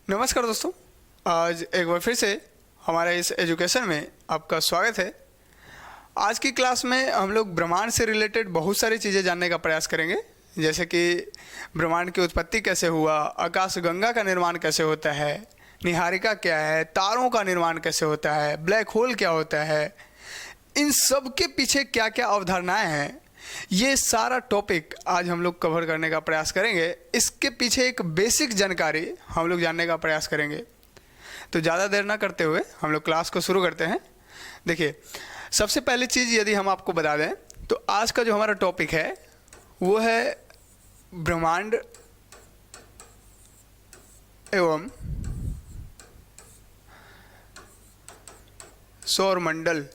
नमस्कार दोस्तों, आज एक बार फिर से हमारे इस एजुकेशन में आपका स्वागत है। आज की क्लास में हम लोग ब्रह्मांड से रिलेटेड बहुत सारी चीज़ें जानने का प्रयास करेंगे, जैसे कि ब्रह्मांड की उत्पत्ति कैसे हुआ, आकाशगंगा का निर्माण कैसे होता है, निहारिका क्या है, तारों का निर्माण कैसे होता है, ब्लैक होल क्या होता है, इन सब के पीछे क्या क्या अवधारणाएं हैं, ये सारा टॉपिक आज हम लोग कवर करने का प्रयास करेंगे। इसके पीछे एक बेसिक जानकारी हम लोग जानने का प्रयास करेंगे। तो ज़्यादा देर ना करते हुए हम लोग क्लास को शुरू करते हैं। देखिए, सबसे पहली चीज़ यदि हम आपको बता दें तो आज का जो हमारा टॉपिक है वो है ब्रह्मांड एवं सौरमंडल।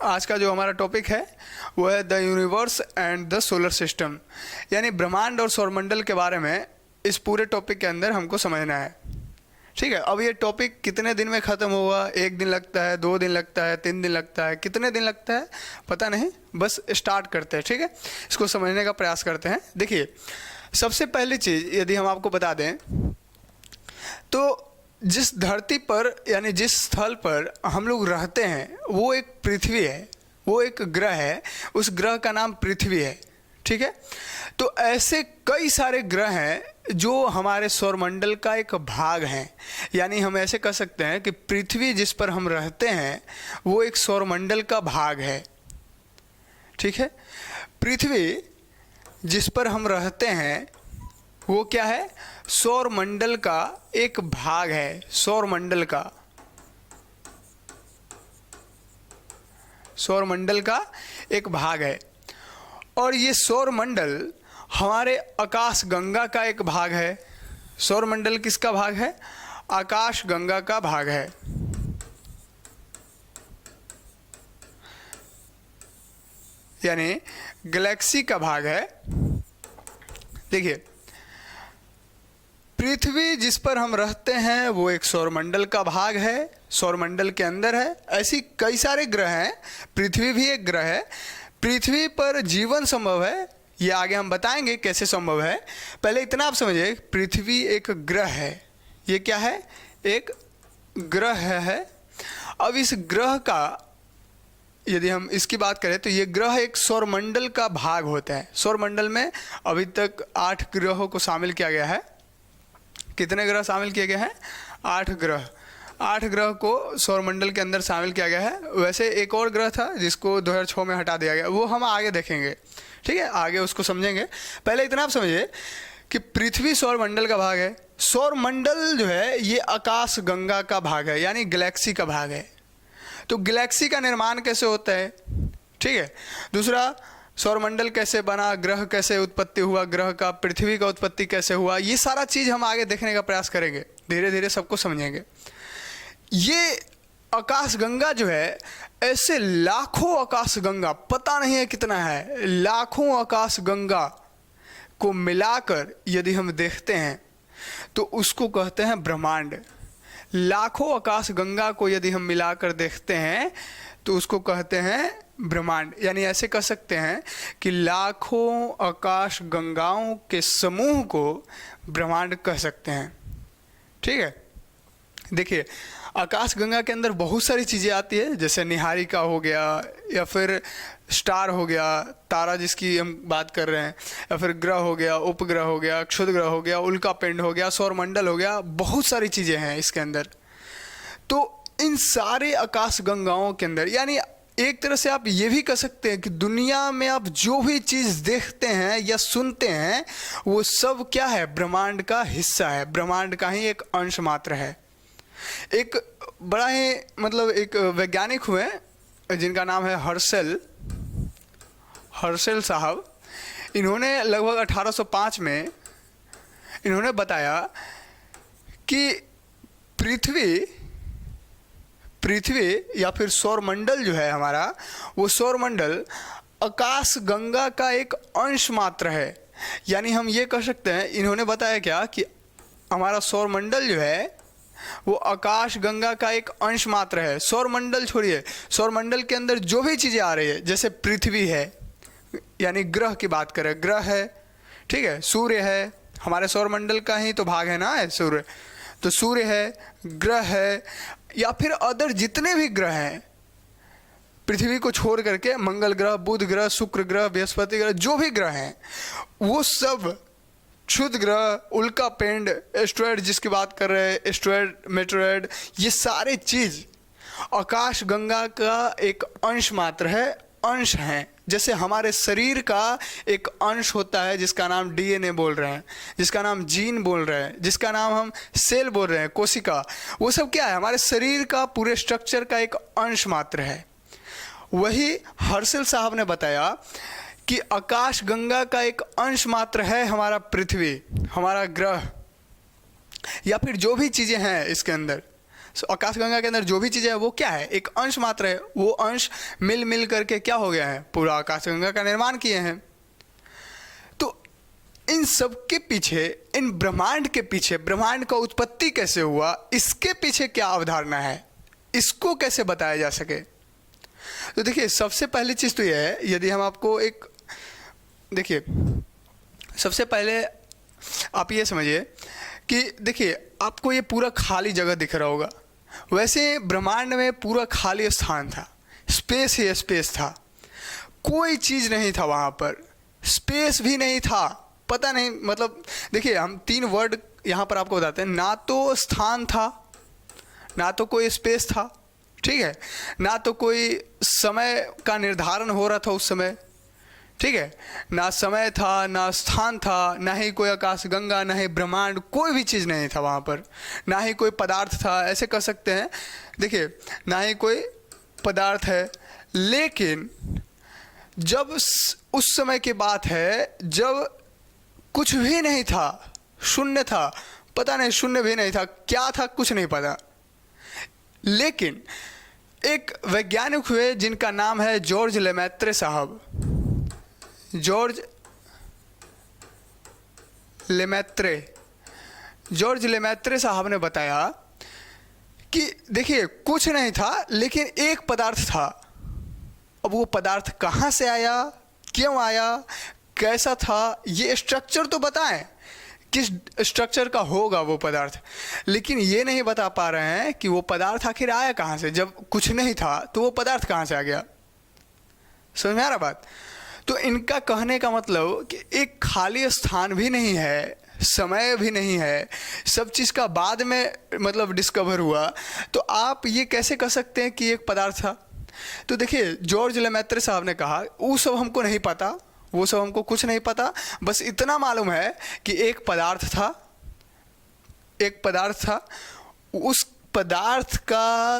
आज का जो हमारा टॉपिक है वो है the universe and the solar system, यानी ब्रह्मांड और सौरमंडल के बारे में इस पूरे टॉपिक के अंदर हमको समझना है। ठीक है, अब ये टॉपिक कितने दिन में ख़त्म होगा, 1 दिन लगता है, 2 दिन लगता है, 3 दिन लगता है, कितने दिन लगता है पता नहीं, बस स्टार्ट करते हैं। ठीक है, इसको समझने का प्रयास करते हैं। देखिए, सबसे पहली चीज़ यदि हम आपको बता दें तो जिस धरती पर यानी जिस स्थल पर हम लोग रहते हैं वो एक पृथ्वी है, वो एक ग्रह है, उस ग्रह का नाम पृथ्वी है। ठीक है, तो ऐसे कई सारे ग्रह हैं जो हमारे सौरमंडल का एक भाग हैं, यानी हम ऐसे कह सकते हैं कि पृथ्वी जिस पर हम रहते हैं वो एक सौरमंडल का भाग है। ठीक है, पृथ्वी जिस पर हम रहते हैं वो क्या है, सौरमंडल का एक भाग है, सौरमंडल का एक भाग है। और ये सौरमंडल हमारे आकाशगंगा का एक भाग है। सौरमंडल किसका भाग है, आकाशगंगा का भाग है। यानी गैलेक्सी का भाग है। देखिए, पृथ्वी जिस पर हम रहते हैं वो एक सौरमंडल का भाग है, सौरमंडल के अंदर है। ऐसी कई सारे ग्रह हैं, पृथ्वी भी एक ग्रह है। पृथ्वी पर जीवन संभव है, ये आगे हम बताएंगे कैसे संभव है। पहले इतना आप समझिए, पृथ्वी एक ग्रह है। ये क्या है, एक ग्रह है। अब इस ग्रह का यदि हम इसकी बात करें तो ये ग्रह एक सौरमंडल का भाग होता है। सौरमंडल में अभी तक 8 ग्रहों को शामिल किया गया है। कितने ग्रह शामिल किए गए हैं, 8 ग्रह। 8 ग्रह को सौरमंडल के अंदर शामिल किया गया है। वैसे एक और ग्रह था जिसको 2006 में हटा दिया गया, वो हम आगे देखेंगे। ठीक है, आगे उसको समझेंगे। पहले इतना आप समझिए कि पृथ्वी सौरमंडल का भाग है। सौरमंडल जो है ये आकाशगंगा का भाग है, यानी गैलेक्सी का भाग है। तो गैलेक्सी का निर्माण कैसे होता है, ठीक है। दूसरा, सौरमंडल कैसे बना, ग्रह कैसे उत्पत्ति हुआ, ग्रह का, पृथ्वी का उत्पत्ति कैसे हुआ, ये सारा चीज़ हम आगे देखने का प्रयास करेंगे। धीरे धीरे सबको समझेंगे। ये आकाशगंगा जो है, ऐसे लाखों आकाशगंगा, पता नहीं है कितना है, लाखों आकाशगंगा को मिलाकर यदि हम देखते हैं तो उसको कहते हैं ब्रह्मांड। लाखों आकाशगंगा को यदि हम मिलाकर देखते हैं तो उसको कहते हैं ब्रह्मांड। यानी ऐसे कह सकते हैं कि लाखों आकाशगंगाओं के समूह को ब्रह्मांड कह सकते हैं। ठीक है, देखिए, आकाशगंगा के अंदर बहुत सारी चीज़ें आती है, जैसे निहारिका हो गया, या फिर स्टार हो गया, तारा जिसकी हम बात कर रहे हैं, या फिर ग्रह हो गया, उपग्रह हो गया, क्षुद्रग्रह हो गया, उल्कापिंड हो गया, सौरमंडल हो गया, बहुत सारी चीज़ें हैं इसके अंदर। तो इन सारे आकाशगंगाओं के अंदर, यानी एक तरह से आप ये भी कह सकते हैं कि दुनिया में आप जो भी चीज़ देखते हैं या सुनते हैं वो सब क्या है, ब्रह्मांड का हिस्सा है, ब्रह्मांड का ही एक अंश मात्र है। एक बड़ा ही मतलब एक वैज्ञानिक हुए जिनका नाम है हर्शेल साहब। इन्होंने लगभग 1805 में इन्होंने बताया कि पृथ्वी या फिर सौरमंडल जो है हमारा, वो सौरमंडल आकाशगंगा का एक अंश मात्र है। यानी हम ये कह सकते हैं, इन्होंने बताया क्या कि हमारा सौरमंडल जो है वो आकाश गंगा का एक अंश मात्र है। सौरमंडल छोड़िए, सौरमंडल के अंदर जो भी चीज़ें आ रही है, जैसे पृथ्वी है, यानी ग्रह की बात करें, ग्रह है, ठीक है, सूर्य है, हमारे सौरमंडल का ही तो भाग है ना है सूर्य, तो सूर्य है, ग्रह है, या फिर अदर जितने भी ग्रह हैं पृथ्वी को छोड़ करके, मंगल ग्रह, बुध ग्रह, शुक्र ग्रह, बृहस्पति ग्रह, जो भी ग्रह हैं वो सब, क्षुद्र ग्रह, उल्का पिंड, एस्ट्रॉयड जिसकी बात कर रहे हैं, एस्ट्रॉयड, मेटेरॉयड, ये सारे चीज आकाश गंगा का एक अंश मात्र है, अंश हैं। जैसे हमारे शरीर का एक अंश होता है जिसका नाम डीएनए बोल रहे हैं, जिसका नाम जीन बोल रहे हैं, जिसका नाम हम सेल बोल रहे हैं, कोशिका, वो सब क्या है, हमारे शरीर का पूरे स्ट्रक्चर का एक अंश मात्र है। वही हर्षल साहब ने बताया कि आकाश गंगा का एक अंश मात्र है हमारा पृथ्वी, हमारा ग्रह, या फिर जो भी चीज़ें हैं इसके अंदर, आकाश गंगा के अंदर जो भी चीज़ें हैं वो क्या है, एक अंश मात्र है। वो अंश मिल मिल करके क्या हो गया है, पूरा आकाश गंगा का निर्माण किए हैं। तो इन सब के पीछे, इन ब्रह्मांड के पीछे, ब्रह्मांड का उत्पत्ति कैसे हुआ, इसके पीछे क्या अवधारणा है, इसको कैसे बताया जा सके। तो देखिए, सबसे पहली चीज़ तो यह है, यदि हम आपको एक, देखिए सबसे पहले आप ये समझिए कि देखिए आपको ये पूरा खाली जगह दिख रहा होगा, वैसे ब्रह्मांड में पूरा खाली स्थान था, स्पेस ही स्पेस था, कोई चीज़ नहीं था वहाँ पर, स्पेस भी नहीं था, पता नहीं, मतलब देखिए हम 3 वर्ड यहाँ पर आपको बताते हैं, ना तो स्थान था, ना तो कोई स्पेस था, ठीक है, ना तो कोई समय का निर्धारण हो रहा था उस समय, ठीक है, ना समय था, ना स्थान था, ना ही कोई आकाश गंगा, ना ही ब्रह्मांड, कोई भी चीज़ नहीं था वहाँ पर, ना ही कोई पदार्थ था, ऐसे कह सकते हैं। देखिए, ना ही कोई पदार्थ है, लेकिन जब उस समय की बात है जब कुछ भी नहीं था, शून्य था, पता नहीं शून्य भी नहीं था, क्या था कुछ नहीं पता, लेकिन एक वैज्ञानिक हुए जिनका नाम है जॉर्ज लेमैत्रे साहब, जॉर्ज लेमैत्रे साहब ने बताया कि देखिए कुछ नहीं था लेकिन एक पदार्थ था। अब वो पदार्थ कहाँ से आया, क्यों आया, कैसा था, ये स्ट्रक्चर तो बताएं, किस स्ट्रक्चर का होगा वो पदार्थ, लेकिन ये नहीं बता पा रहे हैं कि वो पदार्थ आखिर आया कहाँ से। जब कुछ नहीं था तो वो पदार्थ कहाँ से आ गया, समझ में आ रहा बात। तो इनका कहने का मतलब कि एक खाली स्थान भी नहीं है, समय भी नहीं है, सब चीज़ का बाद में मतलब डिस्कवर हुआ, तो आप ये कैसे कह सकते हैं कि एक पदार्थ था। तो देखिए, जॉर्ज लेमैत्रे साहब ने कहा वो सब हमको नहीं पता, वो सब हमको कुछ नहीं पता, बस इतना मालूम है कि एक पदार्थ था, एक पदार्थ था, उस पदार्थ का,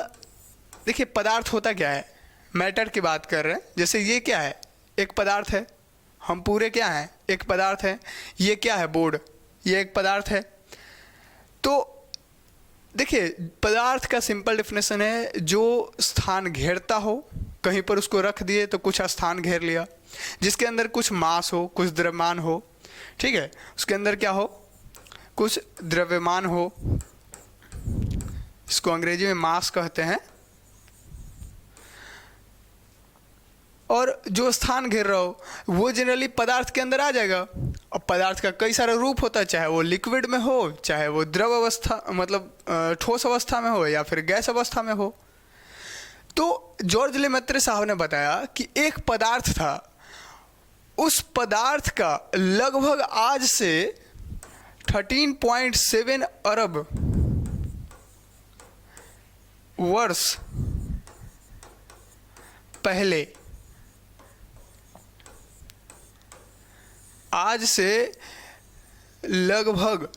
देखिए पदार्थ होता क्या है, मैटर की बात कर रहे हैं, जैसे ये क्या है, एक पदार्थ है, हम पूरे क्या हैं, एक पदार्थ है, ये क्या है, बोर्ड, ये एक पदार्थ है। तो देखिए, पदार्थ का सिंपल डेफिनेशन है जो स्थान घेरता हो, कहीं पर उसको रख दिए तो कुछ स्थान घेर लिया, जिसके अंदर कुछ मास हो, कुछ द्रव्यमान हो, ठीक है, उसके अंदर क्या हो, कुछ द्रव्यमान हो, इसको अंग्रेजी में मास कहते हैं, और जो स्थान घेर रहा हो वो जनरली पदार्थ के अंदर आ जाएगा। अब पदार्थ का कई सारे रूप होता है, चाहे वो लिक्विड में हो, चाहे वो द्रव अवस्था मतलब ठोस अवस्था में हो, या फिर गैस अवस्था में हो। तो जॉर्ज लेमैत्रे साहब ने बताया कि एक पदार्थ था, उस पदार्थ का लगभग आज से 13.7 अरब वर्ष पहले, आज से लगभग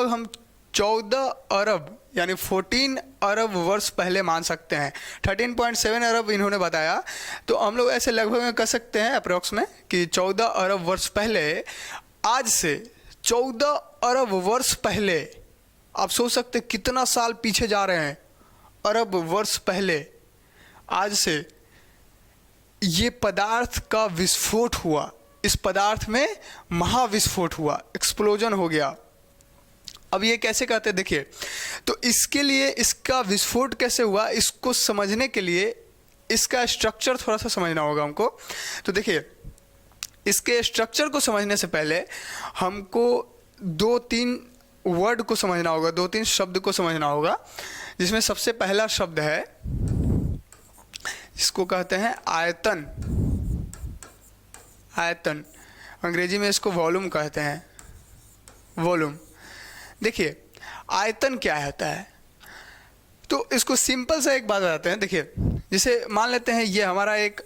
हम 14 अरब यानी 14 अरब वर्ष पहले मान सकते हैं। 13.7 अरब इन्होंने बताया, तो हम लोग ऐसे लगभग में कह सकते हैं अप्रोक्स में कि 14 अरब वर्ष पहले, आज से 14 अरब वर्ष पहले, आप सोच सकते कितना साल पीछे जा रहे हैं, अरब वर्ष पहले, आज से ये पदार्थ का विस्फोट हुआ, इस पदार्थ में महाविस्फोट हुआ, एक्सप्लोजन हो गया। अब ये कैसे कहते हैं देखिए, तो इसके लिए इसका विस्फोट कैसे हुआ इसको समझने के लिए इसका स्ट्रक्चर थोड़ा सा समझना होगा हमको। तो देखिए, इसके स्ट्रक्चर को समझने से पहले हमको 2-3 वर्ड को समझना होगा, 2-3 शब्द को समझना होगा, जिसमें सबसे पहला शब्द है, इसको कहते हैं आयतन। आयतन अंग्रेजी में इसको वॉल्यूम कहते हैं, वॉल्यूम। देखिए आयतन क्या होता है, तो इसको सिंपल सा एक बात बताते हैं। देखिए जैसे मान लेते हैं ये हमारा एक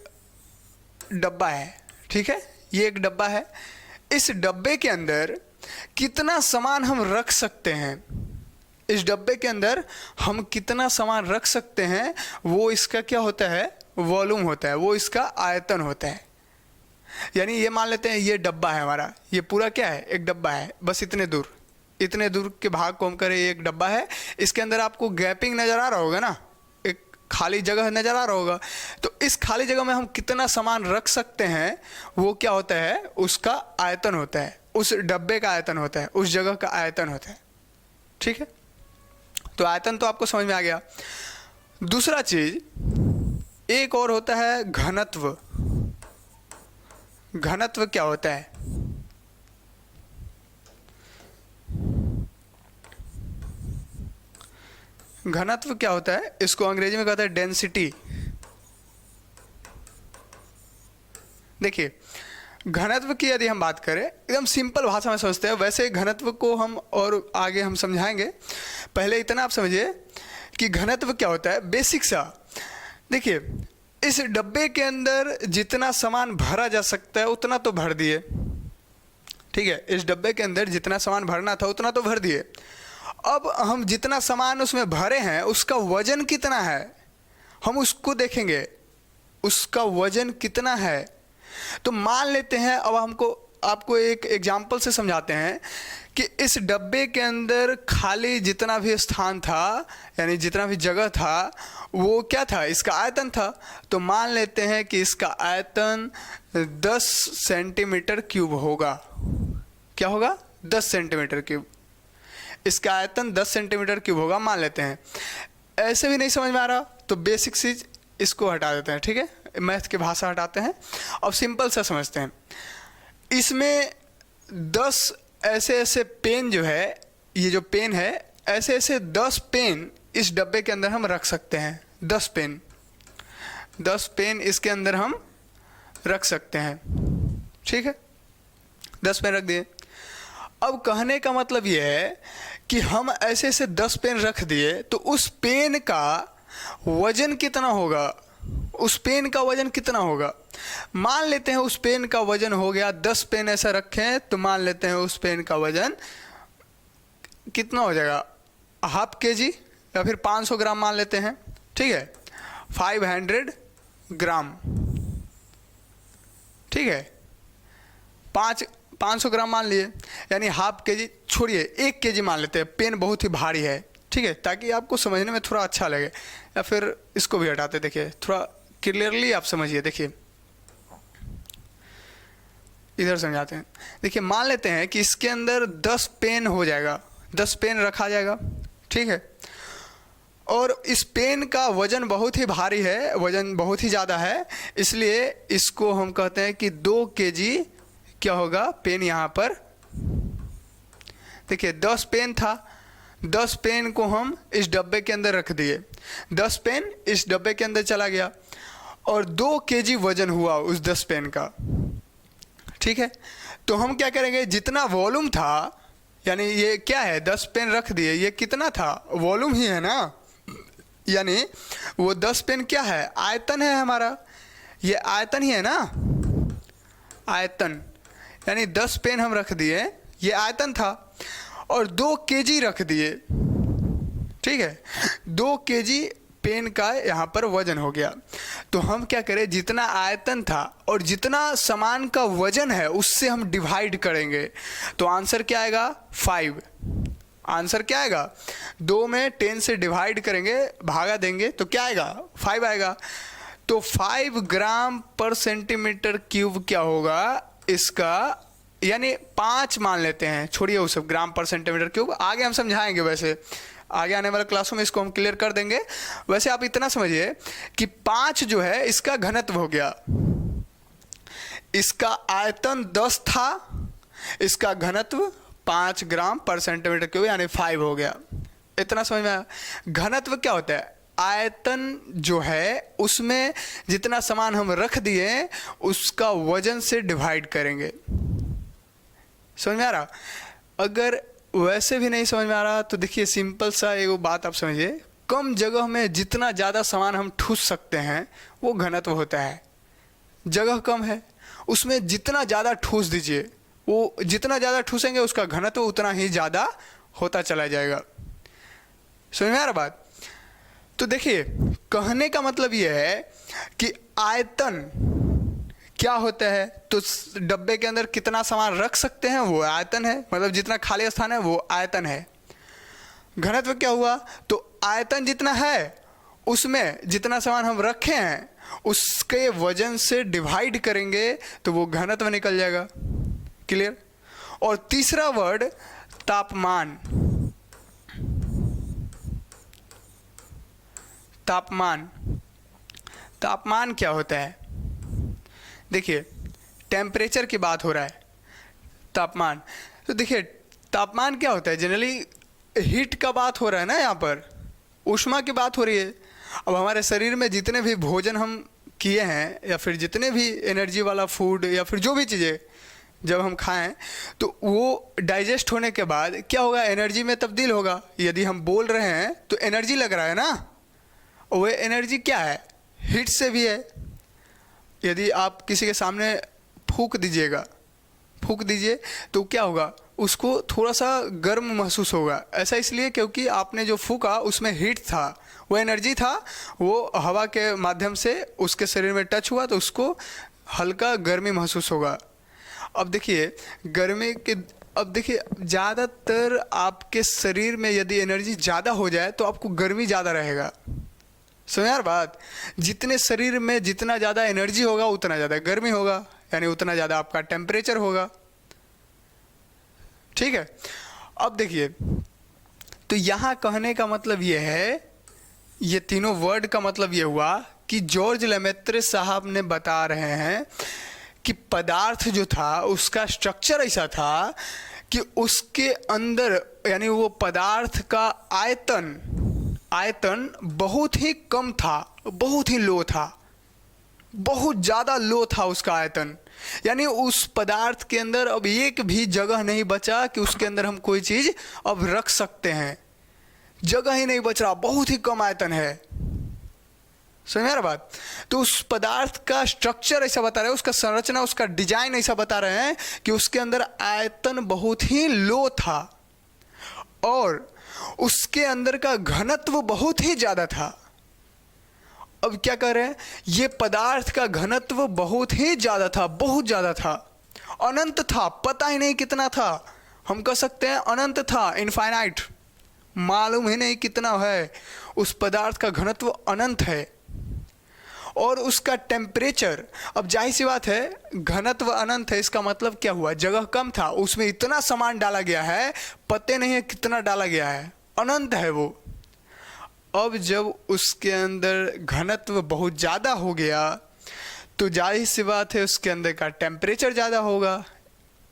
डब्बा है, ठीक है, ये एक डब्बा है। इस डब्बे के अंदर कितना सामान हम रख सकते हैं, इस डब्बे के अंदर हम कितना सामान रख सकते हैं, वो इसका क्या होता है, वॉल्यूम होता है, वो इसका आयतन होता है। यानी ये मान लेते हैं ये डब्बा है हमारा, ये पूरा क्या है, एक डब्बा है, बस इतने दूर के भाग को हम करें, ये एक डब्बा है। इसके अंदर आपको गैपिंग नज़र आ रहा होगा ना, एक खाली जगह नज़र आ रहा होगा। तो इस खाली जगह में हम कितना सामान रख सकते हैं, वो क्या होता है, उसका आयतन होता है, उस डब्बे का आयतन होता है, उस जगह का आयतन होता है। ठीक है, तो आयतन तो आपको समझ में आ गया। दूसरा चीज एक और होता है घनत्व। घनत्व क्या होता है, घनत्व क्या होता है, इसको अंग्रेजी में कहते हैं डेंसिटी। देखिए घनत्व की यदि हम बात करें, एकदम सिंपल भाषा में समझते हैं, वैसे घनत्व को हम और आगे हम समझाएंगे। पहले इतना आप समझिए कि घनत्व क्या होता है, बेसिक सा। देखिए इस डब्बे के अंदर जितना सामान भरा जा सकता है उतना तो भर दिए, ठीक है, इस डब्बे के अंदर जितना सामान भरना था उतना तो भर दिए। अब हम जितना सामान उसमें भरे हैं उसका वजन कितना है, हम उसको देखेंगे, उसका वजन कितना है। तो मान लेते हैं, अब हमको आपको एक एग्जाम्पल से समझाते हैं कि इस डब्बे के अंदर खाली जितना भी स्थान था, यानी जितना भी जगह था, वो क्या था, इसका आयतन था। तो मान लेते हैं कि इसका आयतन 10 सेंटीमीटर क्यूब होगा। क्या होगा, 10 सेंटीमीटर क्यूब। इसका आयतन 10 सेंटीमीटर क्यूब होगा, मान लेते हैं। ऐसे भी नहीं समझ में आ रहा तो बेसिक चीज इसको हटा देते हैं, ठीक है, मैथ की भाषा हटाते हैं, अब सिंपल सा समझते हैं। इसमें 10 ऐसे पेन जो है, ये जो पेन है, ऐसे 10 पेन इस डब्बे के अंदर हम रख सकते हैं। 10 पेन इसके अंदर हम रख सकते हैं, ठीक है, 10 पेन रख दिए। अब कहने का मतलब ये है कि हम ऐसे 10 पेन रख दिए, तो उस पेन का वजन कितना होगा, उस पेन का वजन कितना होगा। मान लेते हैं उस पेन का वजन हो गया, 10 पेन ऐसा रखें तो मान लेते हैं उस पेन का वजन कितना हो जाएगा, ½ kg या फिर 500 ग्राम मान लेते हैं, ठीक है, 500 ग्राम, ठीक है, 500 ग्राम मान लिए, यानी ½ kg, छोड़िए 1 kg मान लेते हैं, पेन बहुत ही भारी है, ठीक है, ताकि आपको समझने में थोड़ा अच्छा लगे। या फिर इसको भी हटाते, देखिए थोड़ा क्लियरली आप समझिए। देखिए इधर समझाते हैं। देखिए मान लेते हैं कि इसके अंदर 10 पेन हो जाएगा, 10 पेन रखा जाएगा, ठीक है, और इस पेन का वजन बहुत ही भारी है, वजन बहुत ही ज़्यादा है, इसलिए इसको हम कहते हैं कि 2 kg क्या होगा, पेन यहाँ पर। देखिए 10 पेन था, 10 पेन को हम इस डब्बे के अंदर रख दिए, 10 पेन इस डब्बे के अंदर चला गया और 2 kg वजन हुआ उस 10 पेन का, ठीक है। तो हम क्या करेंगे, जितना वॉल्यूम था, यानी ये क्या है, 10 पेन रख दिए, ये कितना था, वॉल्यूम ही है ना, यानी वो 10 पेन क्या है, आयतन है हमारा, ये आयतन ही है ना, आयतन, यानी 10 पेन हम रख दिए, ये आयतन था, और 2 kg रख दिए, ठीक है, 2 kg पेन का यहाँ पर वजन हो गया। तो हम क्या करें, जितना आयतन था और जितना सामान का वजन है उससे हम डिवाइड करेंगे, तो आंसर क्या आएगा, 5। आंसर क्या आएगा, 2 में 10 से डिवाइड करेंगे, भागा देंगे, तो क्या आएगा, 5 आएगा। तो 5 ग्राम पर सेंटीमीटर क्यूब क्या होगा, इसका यानी 5 मान लेते हैं, छोड़िए वो सब, ग्राम पर सेंटीमीटर क्यूब आगे हम समझाएंगे, वैसे आगे आने वाले क्लासों में इसको हम क्लियर कर देंगे। वैसे आप इतना समझिए कि 5 जो है इसका घनत्व हो गया, इसका आयतन 10 था, इसका घनत्व 5 ग्राम पर सेंटीमीटर क्यूब यानी 5 हो गया। इतना समझ में आया? घनत्व क्या होता है? आयतन जो है उसमें जितना सामान हम रख दिए उसका वजन से डिवाइड करेंगे। समझ में आ रहा? अगर वैसे भी नहीं समझ में आ रहा तो देखिए सिंपल सा एक बात आप समझिए, कम जगह में जितना ज़्यादा सामान हम ठूस सकते हैं वो घनत्व होता है। जगह कम है, उसमें जितना ज़्यादा ठूस दीजिए, वो जितना ज़्यादा ठूसेंगे उसका घनत्व उतना ही ज़्यादा होता चला जाएगा। समझ में आ रहा बात? तो देखिए कहने का मतलब यह है कि आयतन क्या होता है, तो डब्बे के अंदर कितना सामान रख सकते हैं वो आयतन है, मतलब जितना खाली स्थान है वो आयतन है। घनत्व क्या हुआ? तो आयतन जितना है उसमें जितना सामान हम रखे हैं उसके वजन से डिवाइड करेंगे तो वो घनत्व निकल जाएगा। क्लियर? और तीसरा वर्ड तापमान। तापमान, तापमान क्या होता है? देखिए टेम्परेचर की बात हो रहा है, तापमान। तो देखिए तापमान क्या होता है? जनरली हीट का बात हो रहा है ना, यहाँ पर ऊष्मा की बात हो रही है। अब हमारे शरीर में जितने भी भोजन हम किए हैं या फिर जितने भी एनर्जी वाला फूड या फिर जो भी चीज़ें जब हम खाएं तो वो डाइजेस्ट होने के बाद क्या होगा? एनर्जी में तब्दील होगा। यदि हम बोल रहे हैं तो एनर्जी लग रहा है ना, वो एनर्जी क्या है? हीट से भी है। यदि आप किसी के सामने फूंक दीजिए तो क्या होगा? उसको थोड़ा सा गर्म महसूस होगा। ऐसा इसलिए क्योंकि आपने जो फूंका उसमें हीट था, वो एनर्जी था, वो हवा के माध्यम से उसके शरीर में टच हुआ तो उसको हल्का गर्मी महसूस होगा। अब देखिए गर्मी के, अब देखिए ज़्यादातर आपके शरीर में यदि एनर्जी ज़्यादा हो जाए तो आपको गर्मी ज़्यादा रहेगा। समझ यार बात? जितने शरीर में जितना ज़्यादा एनर्जी होगा उतना ज़्यादा गर्मी होगा, यानी उतना ज़्यादा आपका टेम्परेचर होगा। ठीक है? अब देखिए तो यहाँ कहने का मतलब ये है, ये तीनों वर्ड का मतलब ये हुआ कि जॉर्ज लेमेत्रे साहब ने बता रहे हैं कि पदार्थ जो था उसका स्ट्रक्चर ऐसा था कि उसके अंदर, यानी वो पदार्थ का आयतन बहुत ही कम था, बहुत ही लो था, बहुत ज़्यादा लो था उसका आयतन। यानी उस पदार्थ के अंदर अब एक भी जगह नहीं बचा कि उसके अंदर हम कोई चीज़ अब रख सकते हैं। जगह ही नहीं बच रहा, बहुत ही कम आयतन है। समझ में आ रहा बात? तो उस पदार्थ का स्ट्रक्चर ऐसा बता रहे हैं, उसका संरचना, उसका डिजाइन ऐसा बता रहे हैं कि उसके अंदर आयतन बहुत ही लो था और उसके अंदर का घनत्व बहुत ही ज्यादा था। अब क्या कह रहे हैं? ये पदार्थ का घनत्व बहुत ही ज्यादा था, बहुत ज्यादा था, अनंत था, पता ही नहीं कितना था। हम कह सकते हैं अनंत था, इनफाइनाइट, मालूम ही नहीं कितना है। उस पदार्थ का घनत्व अनंत है और उसका टेम्परेचर, अब जाहिर सी बात है घनत्व अनंत है, इसका मतलब क्या हुआ? जगह कम था, उसमें इतना सामान डाला गया है, पते नहीं है कितना डाला गया है, अनंत है वो। अब जब उसके अंदर घनत्व बहुत ज़्यादा हो गया तो जाहिर सी बात है उसके अंदर का टेम्परेचर ज़्यादा होगा।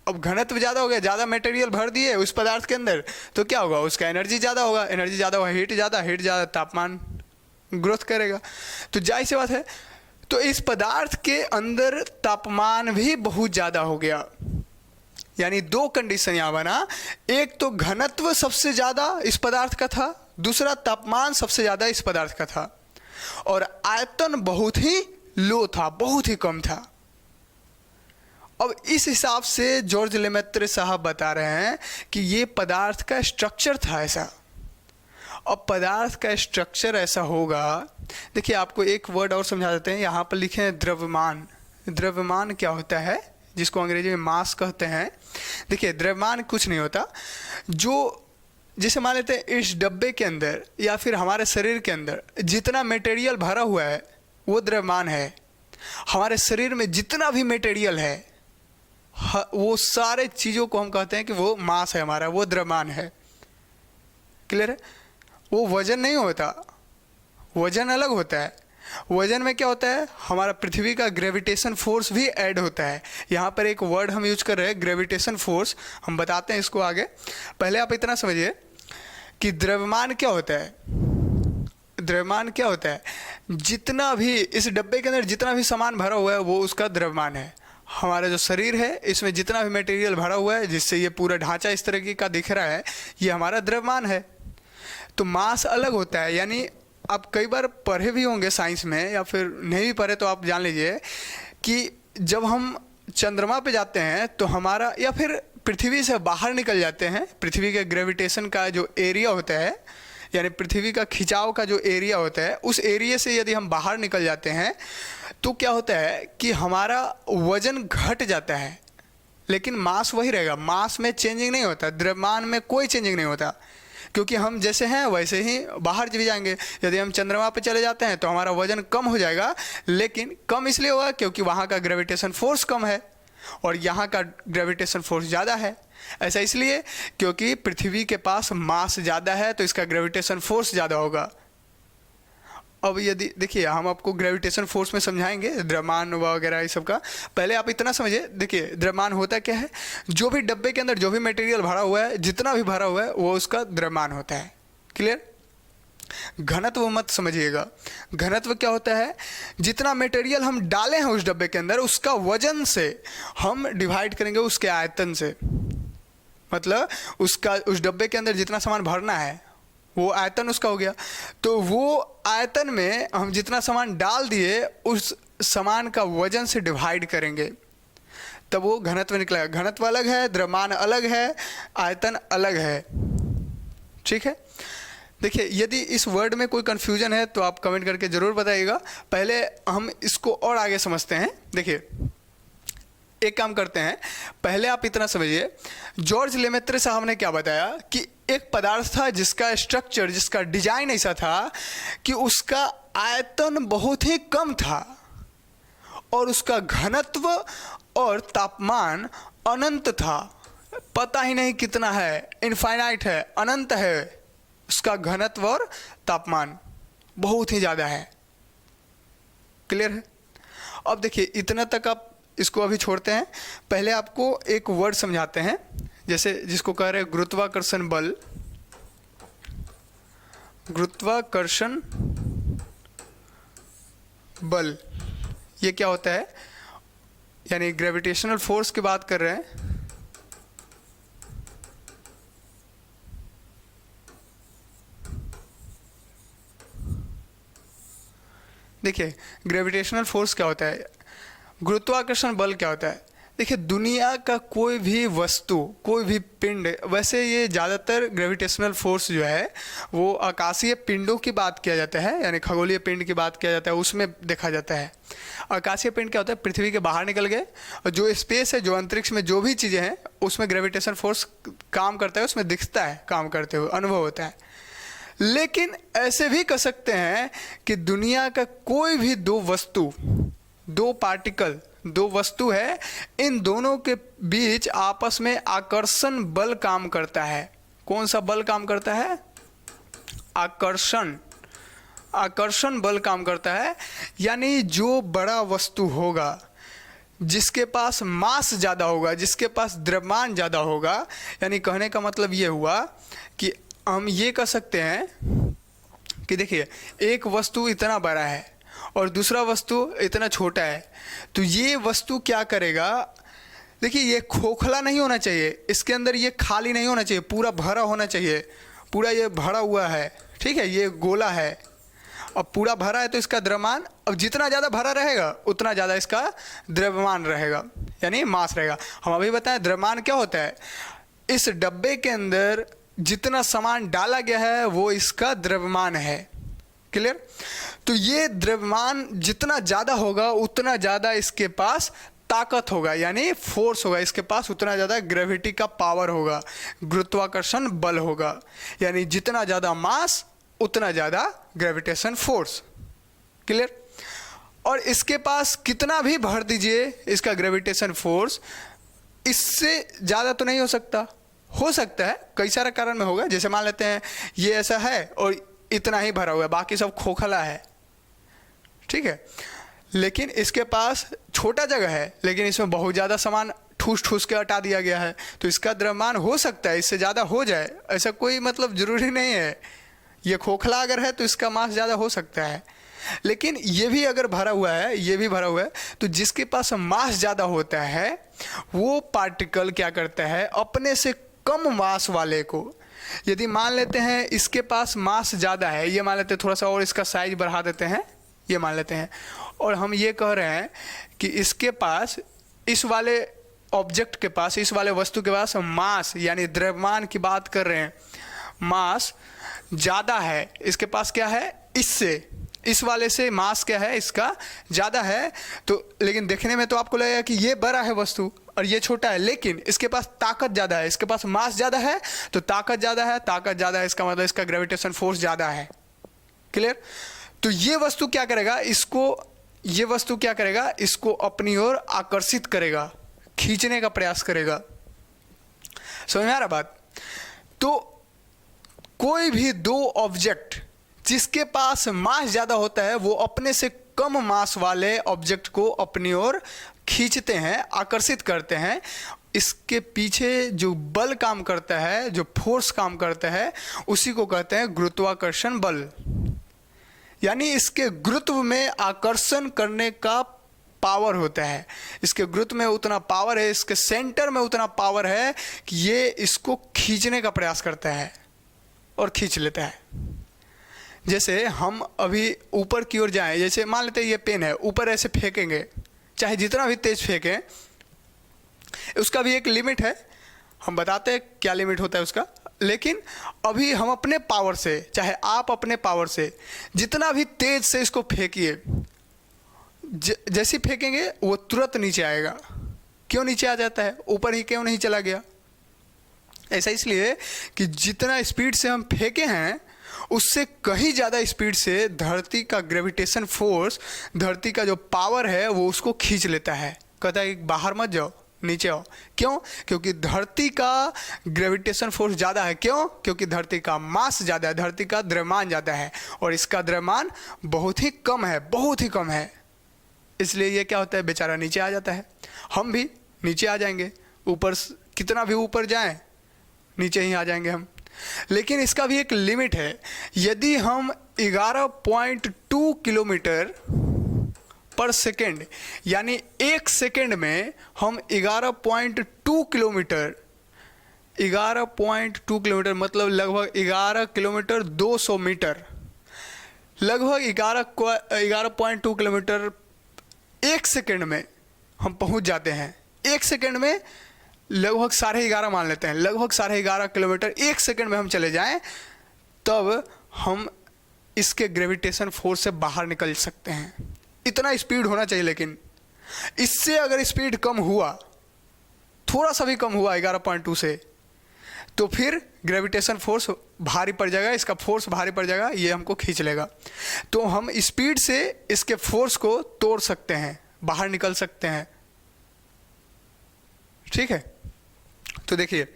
अब घनत्व ज़्यादा हो गया, ज़्यादा मटेरियल भर दिए उस पदार्थ के अंदर तो क्या होगा? उसका एनर्जी ज़्यादा होगा, एनर्जी ज़्यादा होगा, हीट ज़्यादा, तापमान ग्रोथ करेगा। तो जाहिर सी बात है, तो इस पदार्थ के अंदर तापमान भी बहुत ज़्यादा हो गया। यानी दो कंडीशन यहाँ बना, एक तो घनत्व सबसे ज़्यादा इस पदार्थ का था, दूसरा तापमान सबसे ज़्यादा इस पदार्थ का था और आयतन बहुत ही लो था, बहुत ही कम था। अब इस हिसाब से जॉर्ज लेमेत्रे साहब बता रहे हैं कि ये पदार्थ का स्ट्रक्चर था ऐसा। अब पदार्थ का स्ट्रक्चर ऐसा होगा, देखिए आपको एक वर्ड और समझा देते हैं। यहाँ पर लिखे हैं द्रव्यमान। द्रव्यमान क्या होता है? जिसको अंग्रेजी में मास कहते हैं। देखिए द्रव्यमान कुछ नहीं होता, जो जैसे मान लेते हैं इस डब्बे के अंदर या फिर हमारे शरीर के अंदर जितना मटेरियल भरा हुआ है वो द्रव्यमान है। हमारे शरीर में जितना भी मटेरियल है वो सारे चीज़ों को हम कहते हैं कि वो मास है हमारा, वो द्रव्यमान है। क्लियर है? वो वजन नहीं होता, वजन अलग होता है। वजन में क्या होता है, हमारा पृथ्वी का ग्रेविटेशन फोर्स भी ऐड होता है। यहाँ पर एक वर्ड हम यूज कर रहे हैं ग्रेविटेशन फोर्स, हम बताते हैं इसको आगे। पहले आप इतना समझिए कि द्रव्यमान क्या होता है। द्रव्यमान क्या होता है, जितना भी इस डब्बे के अंदर जितना भी सामान भरा हुआ है वो उसका द्रव्यमान है। हमारा जो शरीर है इसमें जितना भी मटेरियल भरा हुआ है जिससे ये पूरा ढांचा इस तरीके का दिख रहा है, ये हमारा द्रव्यमान है। तो मास अलग होता है, यानी आप कई बार पढ़े भी होंगे साइंस में, या फिर नहीं भी पढ़े तो आप जान लीजिए कि जब हम चंद्रमा पे जाते हैं तो हमारा, या फिर पृथ्वी से बाहर निकल जाते हैं, पृथ्वी के ग्रेविटेशन का जो एरिया होता है, यानी पृथ्वी का खिंचाव का जो एरिया होता है, उस एरिया से यदि हम बाहर निकल जाते हैं तो क्या होता है कि हमारा वजन घट जाता है, लेकिन मास वही रहेगा। मास में चेंजिंग नहीं होता, द्रव्यमान में कोई चेंजिंग नहीं होता, क्योंकि हम जैसे हैं वैसे ही बाहर भी जाएंगे। यदि हम चंद्रमा पे चले जाते हैं तो हमारा वजन कम हो जाएगा, लेकिन कम इसलिए होगा क्योंकि वहाँ का ग्रेविटेशन फोर्स कम है और यहाँ का ग्रेविटेशन फोर्स ज़्यादा है। ऐसा इसलिए क्योंकि पृथ्वी के पास मास ज़्यादा है तो इसका ग्रेविटेशन फोर्स ज़्यादा होगा। अब यदि देखिए हम आपको ग्रेविटेशन फोर्स में समझाएंगे, द्रव्यमान वगैरह ये सब का। पहले आप इतना समझिए, देखिए द्रव्यमान होता क्या है, जो भी डब्बे के अंदर जो भी मटेरियल भरा हुआ है, जितना भी भरा हुआ है वो उसका द्रव्यमान होता है। क्लियर? घनत्व मत समझिएगा। घनत्व क्या होता है, जितना मटेरियल हम डाले हैं उस डब्बे के अंदर उसका वजन से हम डिवाइड करेंगे उसके आयतन से। मतलब उसका उस डब्बे के अंदर जितना सामान भरना है वो आयतन उसका हो गया, तो वो आयतन में हम जितना सामान डाल दिए उस सामान का वजन से डिवाइड करेंगे, तब वो घनत्व निकलेगा। घनत्व अलग है, द्रव्यमान अलग है, आयतन अलग है। ठीक है? देखिए यदि इस वर्ड में कोई कन्फ्यूजन है तो आप कमेंट करके ज़रूर बताइएगा। पहले हम इसको और आगे समझते हैं। देखिए एक काम करते हैं, पहले आप इतना समझिए, जॉर्ज लेमेत्रे साहब ने क्या बताया कि एक पदार्थ था जिसका स्ट्रक्चर, जिसका डिजाइन ऐसा था कि उसका आयतन बहुत ही कम था और उसका घनत्व और तापमान अनंत था। पता ही नहीं कितना है, इनफाइनाइट है, अनंत है। उसका घनत्व और तापमान बहुत ही ज़्यादा है। क्लियर है? अब देखिए इतना तक आप इसको अभी छोड़ते हैं। पहले आपको एक वर्ड समझाते हैं, जैसे जिसको कह रहे हैं गुरुत्वाकर्षण बल। गुरुत्वाकर्षण बल ये क्या होता है, यानी ग्रेविटेशनल फोर्स की बात कर रहे हैं। देखिए ग्रेविटेशनल फोर्स क्या होता है, गुरुत्वाकर्षण बल क्या होता है। देखिए दुनिया का कोई भी वस्तु, कोई भी पिंड, वैसे ये ज़्यादातर ग्रेविटेशनल फोर्स जो है वो आकाशीय पिंडों की बात किया जाता है, यानी खगोलीय पिंड की बात किया जाता है, उसमें देखा जाता है। आकाशीय पिंड क्या होता है, पृथ्वी के बाहर निकल गए और जो स्पेस है, जो अंतरिक्ष में जो भी चीज़ें हैं उसमें ग्रेविटेशन फोर्स काम करता है, उसमें दिखता है काम करते हुए, अनुभव होता है। लेकिन ऐसे भी कह सकते हैं कि दुनिया का कोई भी दो वस्तु, दो पार्टिकल, दो वस्तु है, इन दोनों के बीच आपस में आकर्षण बल काम करता है। कौन सा बल काम करता है? आकर्षण बल काम करता है। यानी जो बड़ा वस्तु होगा, जिसके पास मास ज़्यादा होगा, जिसके पास द्रव्यमान ज़्यादा होगा, यानी कहने का मतलब ये हुआ कि हम ये कह सकते हैं कि देखिए एक वस्तु इतना बड़ा है और दूसरा वस्तु इतना छोटा है, तो ये वस्तु क्या करेगा, देखिए ये खोखला नहीं होना चाहिए, इसके अंदर ये खाली नहीं होना चाहिए, पूरा भरा होना चाहिए। पूरा ये भरा हुआ है, ठीक है, ये गोला है, अब पूरा भरा है तो इसका द्रव्यमान, अब जितना ज़्यादा भरा रहेगा उतना ज़्यादा इसका द्रव्यमान रहेगा, यानी मास रहेगा। हम अभी बताएं द्रव्यमान क्या होता है, इस डब्बे के अंदर जितना सामान डाला गया है वो इसका द्रव्यमान है। क्लियर? तो ये द्रव्यमान जितना ज़्यादा होगा उतना ज़्यादा इसके पास ताकत होगा, यानी फोर्स होगा, इसके पास उतना ज़्यादा ग्रेविटी का पावर होगा, गुरुत्वाकर्षण बल होगा। यानी जितना ज़्यादा मास उतना ज़्यादा ग्रेविटेशन फोर्स। क्लियर? और इसके पास कितना भी भर दीजिए इसका ग्रेविटेशन फोर्स, इससे ज़्यादा तो नहीं हो सकता है कई सारे कारण में होगा। जैसे मान लेते हैं ये ऐसा है और इतना ही भरा हुआ है, बाकी सब खोखला है, ठीक है, लेकिन इसके पास छोटा जगह है, लेकिन इसमें बहुत ज़्यादा सामान ठूस ठूस के हटा दिया गया है, तो इसका द्रव्यमान हो सकता है इससे ज़्यादा हो जाए, ऐसा कोई मतलब ज़रूरी नहीं है। ये खोखला अगर है तो इसका मास ज़्यादा हो सकता है, लेकिन ये भी अगर भरा हुआ है, ये भी भरा हुआ है, तो जिसके पास मास ज़्यादा होता है वो पार्टिकल क्या करता है, अपने से कम मास वाले को, यदि मान लेते हैं इसके पास मास ज़्यादा है, ये मान लेते हैं, थोड़ा सा और इसका साइज बढ़ा देते हैं, ये मान लेते हैं, और हम ये कह रहे हैं कि इसके पास, इस वाले ऑब्जेक्ट के पास, इस वाले वस्तु के पास मास यानी द्रव्यमान की बात कर रहे हैं, मास ज़्यादा है, इसके पास क्या है, इससे, इस वाले से मास क्या है, इसका ज़्यादा है, तो लेकिन देखने में तो आपको लगेगा कि ये बड़ा है वस्तु और ये छोटा है, लेकिन इसके पास ताकत ज़्यादा है, इसके पास मास ज़्यादा है तो ताकत ज़्यादा है, ताकत ज़्यादा है इसका मतलब इसका ग्रेविटेशन फोर्स ज़्यादा है। क्लियर? तो ये वस्तु क्या करेगा, ये वस्तु क्या करेगा, इसको अपनी ओर आकर्षित करेगा, खींचने का प्रयास करेगा। समझ में आ रहा बात? तो कोई भी दो ऑब्जेक्ट जिसके पास मास ज़्यादा होता है वो अपने से कम मास वाले ऑब्जेक्ट को अपनी ओर खींचते हैं, आकर्षित करते हैं। इसके पीछे जो बल काम करता है, जो फोर्स काम करता है, उसी को कहते हैं गुरुत्वाकर्षण बल। यानी इसके गुरुत्व में आकर्षण करने का पावर होता है, इसके गुरुत्व में उतना पावर है, इसके सेंटर में उतना पावर है कि ये इसको खींचने का प्रयास करता है और खींच लेता है। जैसे हम अभी ऊपर की ओर जाएं, जैसे मान लेते हैं ये पेन है, ऊपर ऐसे फेंकेंगे, चाहे जितना भी तेज फेंकें, उसका भी एक लिमिट है, हम बताते हैं क्या लिमिट होता है उसका, लेकिन अभी हम अपने पावर से, चाहे आप अपने पावर से जितना भी तेज से इसको फेंकिए, जैसे फेंकेंगे वो तुरंत नीचे आएगा। क्यों नीचे आ जाता है, ऊपर ही क्यों नहीं चला गया? ऐसा इसलिए कि जितना स्पीड से हम फेंके हैं उससे कहीं ज़्यादा स्पीड से धरती का ग्रेविटेशन फोर्स, धरती का जो पावर है वो उसको खींच लेता है, कहता है बाहर मत जाओ, नीचे आओ। क्यों? क्योंकि धरती का ग्रेविटेशन फोर्स ज़्यादा है। क्यों? क्योंकि धरती का मास ज़्यादा है, धरती का द्रव्यमान ज़्यादा है, और इसका द्रव्यमान बहुत ही कम है, बहुत ही कम है। इसलिए ये क्या होता है, बेचारा नीचे आ जाता है। हम भी नीचे आ जाएंगे, ऊपर कितना भी ऊपर जाएं नीचे ही आ जाएंगे हम। लेकिन इसका भी एक लिमिट है। यदि हम 11.2 किलोमीटर पर सेकेंड, यानी एक सेकेंड में हम 11.2 किलोमीटर, 11.2 किलोमीटर मतलब लगभग 11 किलोमीटर 200 मीटर, लगभग 11.2 किलोमीटर एक सेकेंड में हम पहुंच जाते हैं। एक सेकेंड में लगभग 11.5 मान लेते हैं, लगभग 11.5 किलोमीटर एक सेकेंड में हम चले जाएं, तब हम इसके ग्रेविटेशन फोर्स से बाहर निकल सकते हैं। इतना स्पीड होना चाहिए, लेकिन इससे अगर स्पीड कम हुआ, थोड़ा सा भी कम हुआ 11.2 से, तो फिर ग्रेविटेशन फोर्स भारी पड़ जाएगा, इसका फोर्स भारी पड़ जाएगा, ये हमको खींच लेगा। तो हम स्पीड से इसके फोर्स को तोड़ सकते हैं, बाहर निकल सकते हैं। ठीक है? तो देखिए,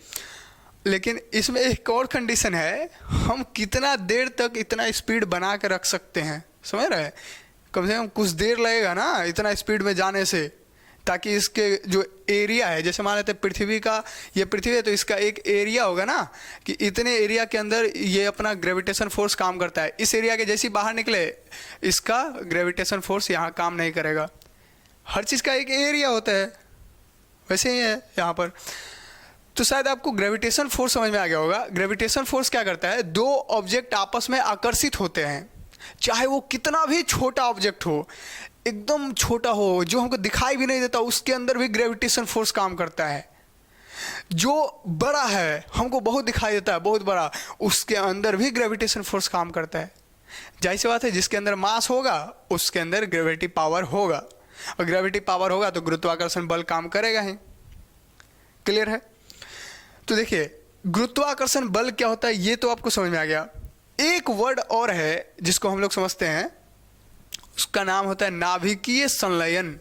लेकिन इसमें एक और कंडीशन है, हम कितना देर तक इतना स्पीड बना के रख सकते हैं। समझ रहे हैं? कम से कम कुछ देर लगेगा ना इतना स्पीड में जाने से, ताकि इसके जो एरिया है, जैसे मान लेते हैं पृथ्वी का, ये पृथ्वी है तो इसका एक एरिया होगा ना, कि इतने एरिया के अंदर ये अपना ग्रेविटेशन फोर्स काम करता है। इस एरिया के जैसे बाहर निकले, इसका ग्रेविटेशन फोर्स यहाँ काम नहीं करेगा। हर चीज़ का एक एरिया होता है, वैसे ही है यहाँ पर। तो शायद आपको ग्रेविटेशन फोर्स समझ में आ गया होगा। ग्रेविटेशन फोर्स क्या करता है, दो ऑब्जेक्ट आपस में आकर्षित होते हैं, चाहे वो कितना भी छोटा ऑब्जेक्ट हो, एकदम छोटा हो, जो हमको दिखाई भी नहीं देता, उसके अंदर भी ग्रेविटेशन फोर्स काम करता है। जो बड़ा है, हमको बहुत दिखाई देता है, बहुत बड़ा, उसके अंदर भी ग्रेविटेशन फोर्स काम करता है। जाहिर सी बात है, जिसके अंदर मास होगा उसके अंदर ग्रेविटी पावर होगा, और ग्रेविटी पावर होगा तो गुरुत्वाकर्षण बल काम करेगा ही। क्लियर है? तो देखिए, गुरुत्वाकर्षण बल क्या होता है ये तो आपको समझ में आ गया। एक वर्ड और है जिसको हम लोग समझते हैं, उसका नाम होता है नाभिकीय संलयन।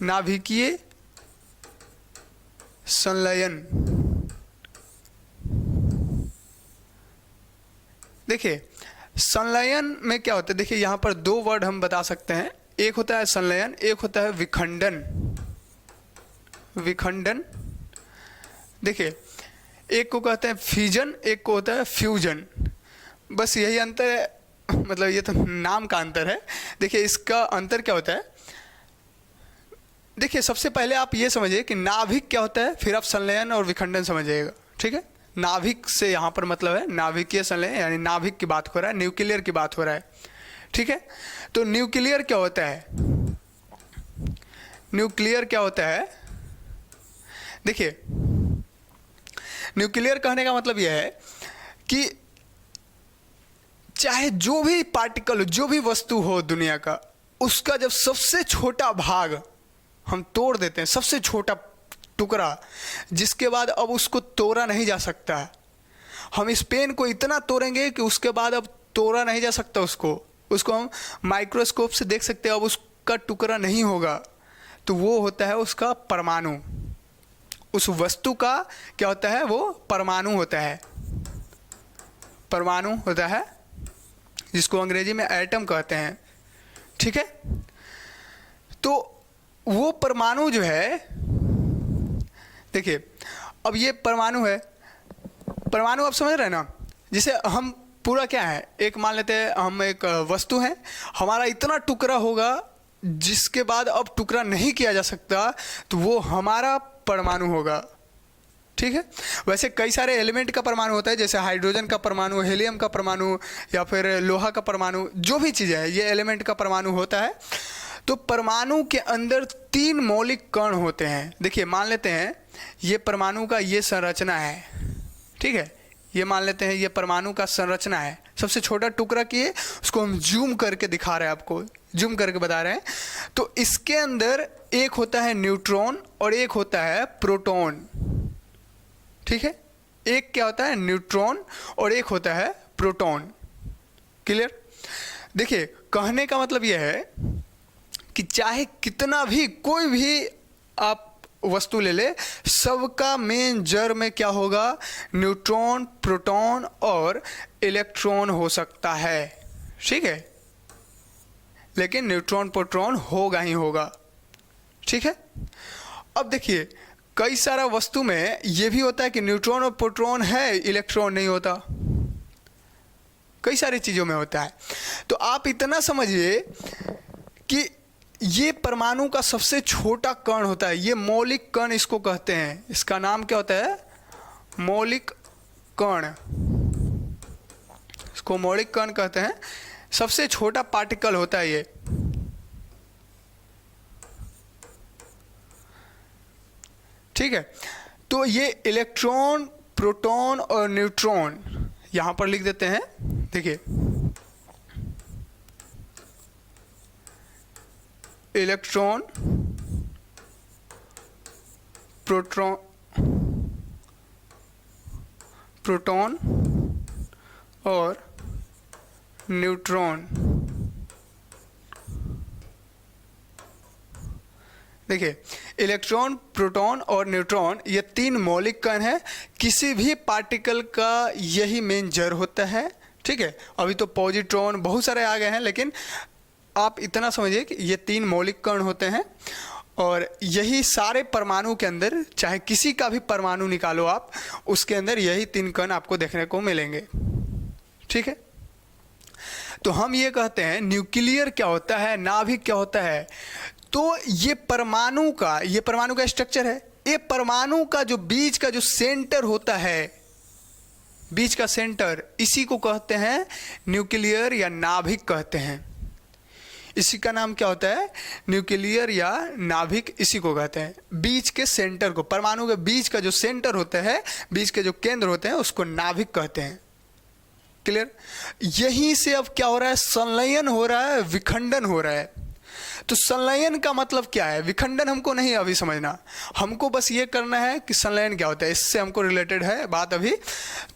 नाभिकीय संलयन। देखिए संलयन में क्या होता है, देखिए यहाँ पर दो वर्ड हम बता सकते हैं, एक होता है संलयन, एक होता है विखंडन। विखंडन, देखिए एक को कहते हैं फ्यूजन, एक को होता है फ्यूजन, बस यही अंतर है, मतलब ये तो नाम का अंतर है। देखिए इसका अंतर क्या होता है, देखिए सबसे पहले आप ये समझिए कि नाभिक क्या होता है, फिर आप संलयन और विखंडन समझिएगा, ठीक है। नाभिक से यहाँ पर मतलब है नाभिकीय संलयन, यानी नाभिक की बात हो रहा है, न्यूक्लियर की बात हो रहा है, ठीक है। तो न्यूक्लियर क्या होता है, न्यूक्लियर क्या होता है, देखिए न्यूक्लियर कहने का मतलब यह है कि चाहे जो भी पार्टिकल, जो भी वस्तु हो दुनिया का, उसका जब सबसे छोटा भाग हम तोड़ देते हैं, सबसे छोटा टुकड़ा, जिसके बाद अब उसको तोड़ा नहीं जा सकता, हम इस पेन को इतना तोड़ेंगे कि उसके बाद अब तोड़ा नहीं जा सकता, उसको हम माइक्रोस्कोप से देख सकते हैं, अब उसका टुकड़ा नहीं होगा, तो वो होता है उसका परमाणु। उस वस्तु का क्या होता है, वो परमाणु होता है, परमाणु होता है, जिसको अंग्रेजी में एटम कहते हैं, ठीक है। तो वो परमाणु जो है, देखिए अब ये परमाणु है, परमाणु आप समझ रहे हैं ना, जिसे हम पूरा क्या है, एक मान लेते हैं हम एक वस्तु है, हमारा इतना टुकड़ा होगा जिसके बाद अब टुकड़ा नहीं किया जा सकता, तो वो हमारा परमाणु होगा, ठीक है। वैसे कई सारे एलिमेंट का परमाणु होता है, जैसे हाइड्रोजन का परमाणु, हीलियम का परमाणु, या फिर लोहा का परमाणु, जो भी चीज़ें हैं ये एलिमेंट का परमाणु होता है। तो परमाणु के अंदर 3 मौलिक कण होते हैं। देखिए मान लेते हैं ये परमाणु का ये संरचना है, ठीक है, ये मान लेते हैं ये परमाणु का संरचना है, सबसे छोटा टुकड़ा किए उसको हम जूम करके दिखा रहे हैं, आपको जूम करके बता रहे हैं। तो इसके अंदर एक होता है न्यूट्रॉन और एक होता है प्रोटॉन, ठीक है, एक क्या होता है न्यूट्रॉन और एक होता है प्रोटॉन, क्लियर। देखिए कहने का मतलब यह है कि चाहे कितना भी कोई भी आप वस्तु ले ले, सबका मेन जड़ में क्या होगा, न्यूट्रॉन, प्रोटॉन और इलेक्ट्रॉन हो सकता है, ठीक है, लेकिन न्यूट्रॉन प्रोटॉन होगा ही होगा, ठीक है। अब देखिए कई सारा वस्तु में ये भी होता है कि न्यूट्रॉन और प्रोटॉन है, इलेक्ट्रॉन नहीं होता, कई सारी चीज़ों में होता है। तो आप इतना समझिए कि ये परमाणु का सबसे छोटा कण होता है, ये मौलिक कण इसको कहते हैं, इसका नाम क्या होता है, मौलिक कण, इसको मौलिक कण कहते हैं, सबसे छोटा पार्टिकल होता है ये, ठीक है। तो ये इलेक्ट्रॉन, प्रोटॉन और न्यूट्रॉन यहां पर लिख देते हैं, देखिए इलेक्ट्रॉन, प्रोटॉन और न्यूट्रॉन। देखिए इलेक्ट्रॉन, प्रोटॉन और न्यूट्रॉन ये 3 मौलिक कण हैं, किसी भी पार्टिकल का यही मेन जड़ होता है, ठीक है। अभी तो पॉजिट्रॉन बहुत सारे आ गए हैं, लेकिन आप इतना समझिए कि ये 3 मौलिक कण होते हैं और यही सारे परमाणु के अंदर, चाहे किसी का भी परमाणु निकालो आप, उसके अंदर यही 3 कण आपको देखने को मिलेंगे, ठीक है। तो हम ये कहते हैं न्यूक्लियर क्या होता है, नाभिक क्या होता है, तो ये परमाणु का स्ट्रक्चर है, ये परमाणु का जो बीच का जो सेंटर होता है, बीच का सेंटर, इसी को कहते हैं न्यूक्लियर या नाभिक कहते हैं। इसी का नाम क्या होता है, न्यूक्लियर या नाभिक, इसी को कहते हैं। बीच के सेंटर को, परमाणु के बीच का जो सेंटर होता है, बीच के जो केंद्र होते हैं, उसको नाभिक कहते हैं, क्लियर। यहीं से अब क्या हो रहा है, संलयन हो रहा है, विखंडन हो रहा है। तो संलयन का मतलब क्या है, विखंडन हमको नहीं अभी समझना, हमको बस ये करना है कि संलयन क्या होता है, इससे हमको रिलेटेड है बात अभी।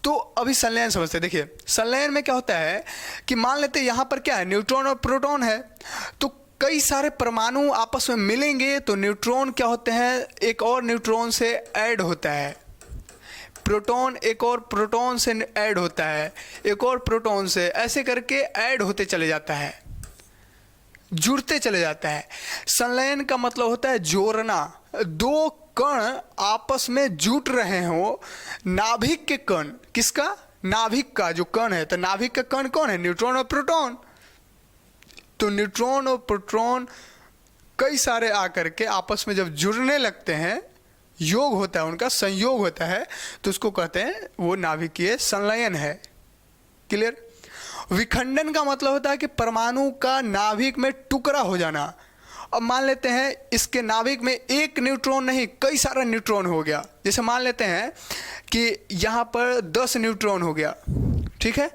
तो अभी संलयन समझते हैं। देखिए संलयन में क्या होता है कि मान लेते हैं यहाँ पर क्या है, न्यूट्रॉन और प्रोटॉन है, तो कई सारे परमाणु आपस में मिलेंगे तो न्यूट्रॉन क्या होते हैं, एक और न्यूट्रॉन से ऐड होता है, प्रोटॉन एक और प्रोटॉन से ऐड होता है, एक और प्रोटॉन से, ऐसे करके ऐड होते चले जाता है, जुड़ते चले जाता है। संलयन का मतलब होता है जोड़ना। दो कण आपस में जुट रहे हो, नाभिक के कण, किसका, नाभिक का जो कण है, तो नाभिक का कण कौन है, न्यूट्रॉन और प्रोटॉन। तो न्यूट्रॉन और प्रोटॉन कई सारे आकर के आपस में जब जुड़ने लगते हैं, योग होता है उनका, संयोग होता है, तो उसको कहते हैं वो नाभिकीय संलयन है। क्लियर। विखंडन का मतलब होता है कि परमाणु का नाभिक में टुकड़ा हो जाना। अब मान लेते हैं इसके नाभिक में एक न्यूट्रॉन नहीं, कई सारा न्यूट्रॉन हो गया। जैसे मान लेते हैं कि यहाँ पर 10 न्यूट्रॉन हो गया, ठीक है,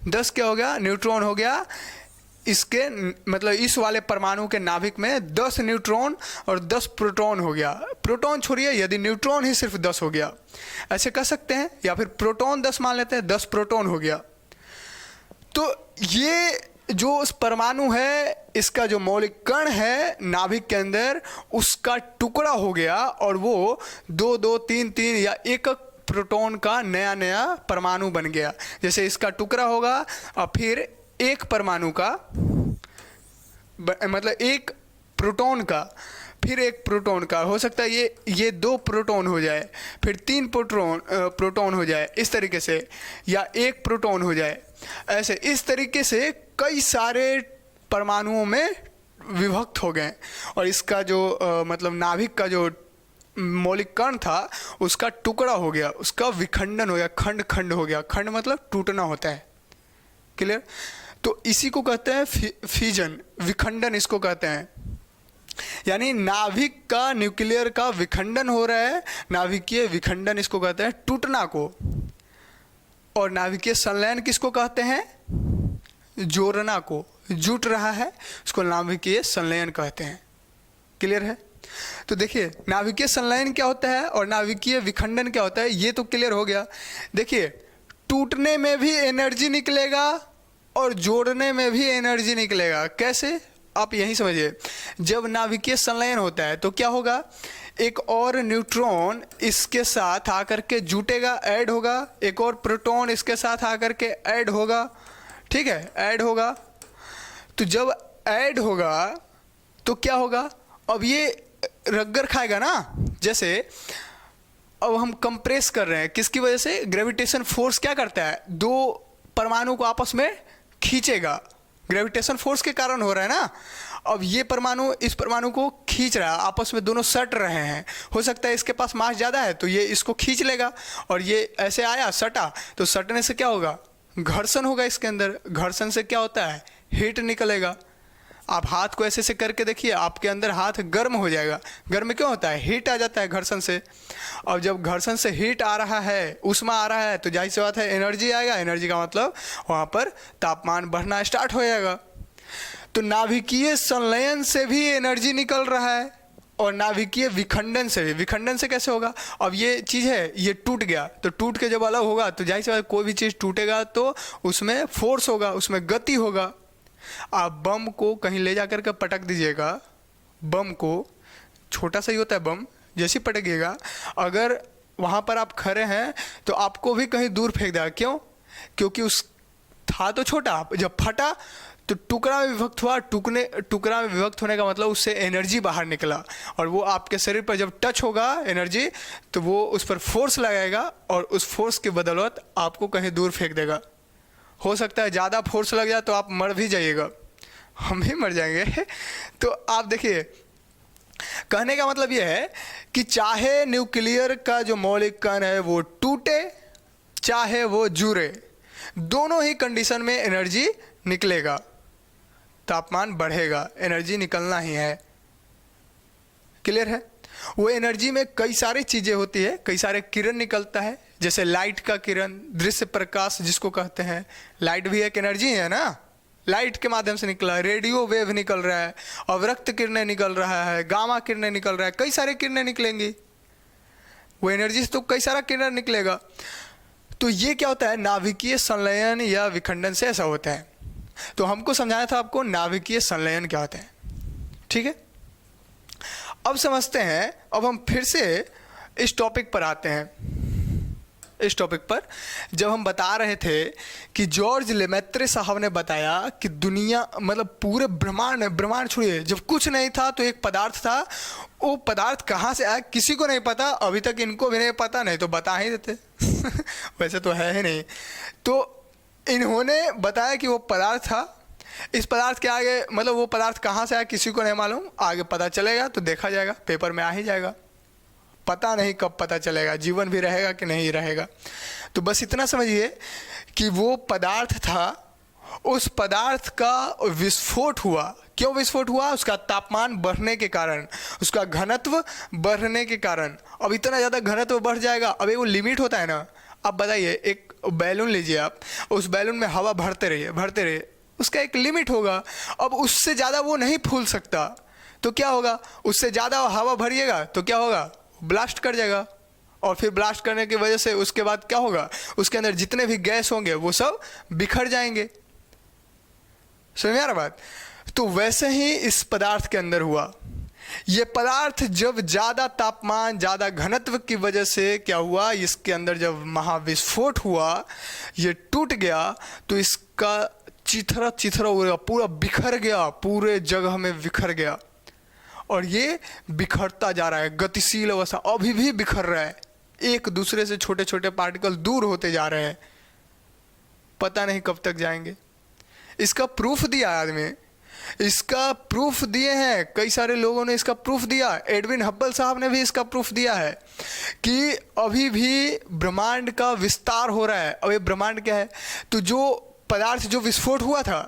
10 क्या हो गया, न्यूट्रॉन हो गया। इसके मतलब इस वाले परमाणु के नाभिक में 10 न्यूट्रॉन और 10 प्रोटॉन हो गया। प्रोटॉन छोड़िए, यदि न्यूट्रॉन ही सिर्फ 10 हो गया, ऐसे कर सकते हैं, या फिर प्रोटॉन 10 मान लेते हैं, 10 प्रोटॉन हो गया। तो ये जो परमाणु है, इसका जो मौलिक कण है नाभिक के अंदर, उसका टुकड़ा हो गया और वो 2 2 3 3 या एक प्रोटॉन का नया नया परमाणु बन गया। जैसे इसका टुकड़ा होगा और फिर एक परमाणु का, मतलब एक प्रोटॉन का, फिर एक प्रोटॉन का हो सकता है, ये 2 प्रोटॉन हो जाए, फिर 3 प्रोटॉन हो जाए इस तरीके से, या एक प्रोटॉन हो जाए, ऐसे इस तरीके से कई सारे परमाणुओं में विभक्त हो गए। और इसका जो मतलब नाभिक का जो मौलिक कण था उसका टुकड़ा हो गया, उसका विखंडन हो गया, खंड खंड हो गया। खंड मतलब टूटना होता है। क्लियर। तो इसी को कहते हैं फ्यूजन, विखंडन इसको कहते हैं। यानी नाभिक का, न्यूक्लियर का विखंडन हो रहा है, नाभिकीय विखंडन इसको कहते हैं, टूटना को। और नाभिकीय संलयन किसको कहते हैं, जोड़ना को, जुट रहा है उसको नाभिकीय संलयन कहते हैं। क्लियर है। तो देखिए नाभिकीय संलयन क्या होता है और नाभिकीय विखंडन क्या होता है, ये तो क्लियर हो गया। देखिए टूटने में भी एनर्जी निकलेगा और जोड़ने में भी एनर्जी निकलेगा। कैसे, आप यही समझिए। जब नाभिकीय संलयन होता है तो क्या होगा, एक और न्यूट्रॉन इसके साथ आकर के जुटेगा, ऐड होगा, एक और प्रोटॉन इसके साथ आकर के ऐड होगा, ठीक है, ऐड होगा। तो जब ऐड होगा तो क्या होगा, अब ये रगड़ खाएगा ना। जैसे अब हम कंप्रेस कर रहे हैं, किसकी वजह से, ग्रेविटेशन फोर्स क्या करता है, 2 परमाणु को आपस में खींचेगा, ग्रेविटेशन फोर्स के कारण हो रहा है ना। अब ये परमाणु इस परमाणु को खींच रहा है, आपस में दोनों सट रहे हैं। हो सकता है इसके पास मास ज़्यादा है तो ये इसको खींच लेगा, और ये ऐसे आया सटा, तो सटने से क्या होगा, घर्षण होगा इसके अंदर। घर्षण से क्या होता है, हीट निकलेगा। आप हाथ को ऐसे से करके देखिए, आपके अंदर हाथ गर्म हो जाएगा। गर्म क्यों होता है, हीट आ जाता है घर्षण से। और जब घर्षण से हीट आ रहा है, उष्मा आ रहा है, तो जाहिर सी बात है एनर्जी आएगा। एनर्जी का मतलब वहाँ पर तापमान बढ़ना स्टार्ट हो जाएगा। तो नाभिकीय संलयन से भी एनर्जी निकल रहा है और नाभिकीय विखंडन से भी। विखंडन से कैसे होगा, अब ये चीज़ है, ये टूट गया, तो टूट के जब अलग होगा तो जाहिर सी बात, कोई भी चीज़ टूटेगा तो उसमें फोर्स होगा, उसमें गति होगा। आप बम को कहीं ले जाकर के पटक दीजिएगा, बम को, छोटा सा ही होता है बम, जैसे पटकिएगा, अगर वहाँ पर आप खड़े हैं तो आपको भी कहीं दूर फेंक देगा। क्यों, क्योंकि उस था तो छोटा, जब फटा तो टुकड़ा में विभक्त हुआ। टुकड़ा में विभक्त होने का मतलब उससे एनर्जी बाहर निकला, और वो आपके शरीर पर जब टच होगा एनर्जी, तो वो उस पर फोर्स लगाएगा और उस फोर्स की बदौलत आपको कहीं दूर फेंक देगा। हो सकता है ज़्यादा फोर्स लग जाए तो आप मर भी जाइएगा, हम भी मर जाएंगे। तो आप देखिए, कहने का मतलब यह है कि चाहे न्यूक्लियर का जो मौलिक कण है वो टूटे, चाहे वो जुड़े, दोनों ही कंडीशन में एनर्जी निकलेगा, तापमान बढ़ेगा, एनर्जी निकलना ही है। क्लियर है। वो एनर्जी में कई सारी चीज़ें होती है, कई सारे किरण निकलता है, जैसे लाइट का किरण, दृश्य प्रकाश जिसको कहते हैं। लाइट भी एक एनर्जी है ना, लाइट के माध्यम से निकला है। रेडियो वेव निकल रहा है, अवरक्त किरणें निकल रहा है, गामा किरणें निकल रहा है, कई सारे किरणें निकलेंगी। वो एनर्जी से तो कई सारा किरण निकलेगा। तो ये क्या होता है, नाभिकीय संलयन या विखंडन से ऐसा होता है। तो हमको समझाया था आपको नाभिकीय संलयन क्या होता है। ठीक है, अब समझते हैं, अब हम फिर से इस टॉपिक पर आते हैं। इस टॉपिक पर जब हम बता रहे थे कि जॉर्ज लेमेत्रे साहब ने बताया कि दुनिया मतलब पूरे ब्रह्मांड, ब्रह्मांड छोड़िए, जब कुछ नहीं था तो एक पदार्थ था, वो पदार्थ कहाँ से आया किसी को नहीं पता, अभी तक इनको भी नहीं पता, नहीं तो बता ही देते वैसे तो है ही नहीं। तो इन्होंने बताया कि वो पदार्थ था, इस पदार्थ के आगे मतलब वो पदार्थ कहाँ से आया किसी को नहीं मालूम, आगे पता चलेगा तो देखा जाएगा, पेपर में आ ही जाएगा, पता नहीं कब पता चलेगा, जीवन भी रहेगा कि नहीं रहेगा। तो बस इतना समझिए कि वो पदार्थ था, उस पदार्थ का विस्फोट हुआ। क्यों विस्फोट हुआ? उसका तापमान बढ़ने के कारण, उसका घनत्व बढ़ने के कारण। अब इतना ज़्यादा घनत्व बढ़ जाएगा, अब वो लिमिट होता है ना। अब बताइए, एक बैलून लीजिए आप, उस बैलून में हवा भरते रहिए भरते रहिए, उसका एक लिमिट होगा। अब उससे ज़्यादा वो नहीं फूल सकता, तो क्या होगा? उससे ज़्यादा हवा भरिएगा तो क्या होगा? ब्लास्ट कर जाएगा, और फिर ब्लास्ट करने की वजह से उसके बाद क्या होगा? उसके अंदर जितने भी गैस होंगे वो सब बिखर जाएंगे। समझ में आ रहा बात? तो वैसे ही इस पदार्थ के अंदर हुआ। ये पदार्थ जब ज़्यादा तापमान, ज़्यादा घनत्व की वजह से क्या हुआ, इसके अंदर जब महाविस्फोट हुआ, ये टूट गया, तो इसका चिथरा चिथरा हो गया, पूरा बिखर गया, पूरे जगह में बिखर गया। और ये बिखरता जा रहा है, गतिशील अवस्था, अभी भी बिखर रहा है, एक दूसरे से छोटे छोटे पार्टिकल दूर होते जा रहे हैं, पता नहीं कब तक जाएंगे। इसका प्रूफ दिया आदमी, इसका प्रूफ दिए हैं, कई सारे लोगों ने इसका प्रूफ दिया। एडविन हब्बल साहब ने भी इसका प्रूफ दिया है कि अभी भी ब्रह्मांड का विस्तार हो रहा है। अब ये ब्रह्मांड क्या है? तो जो पदार्थ जो विस्फोट हुआ था,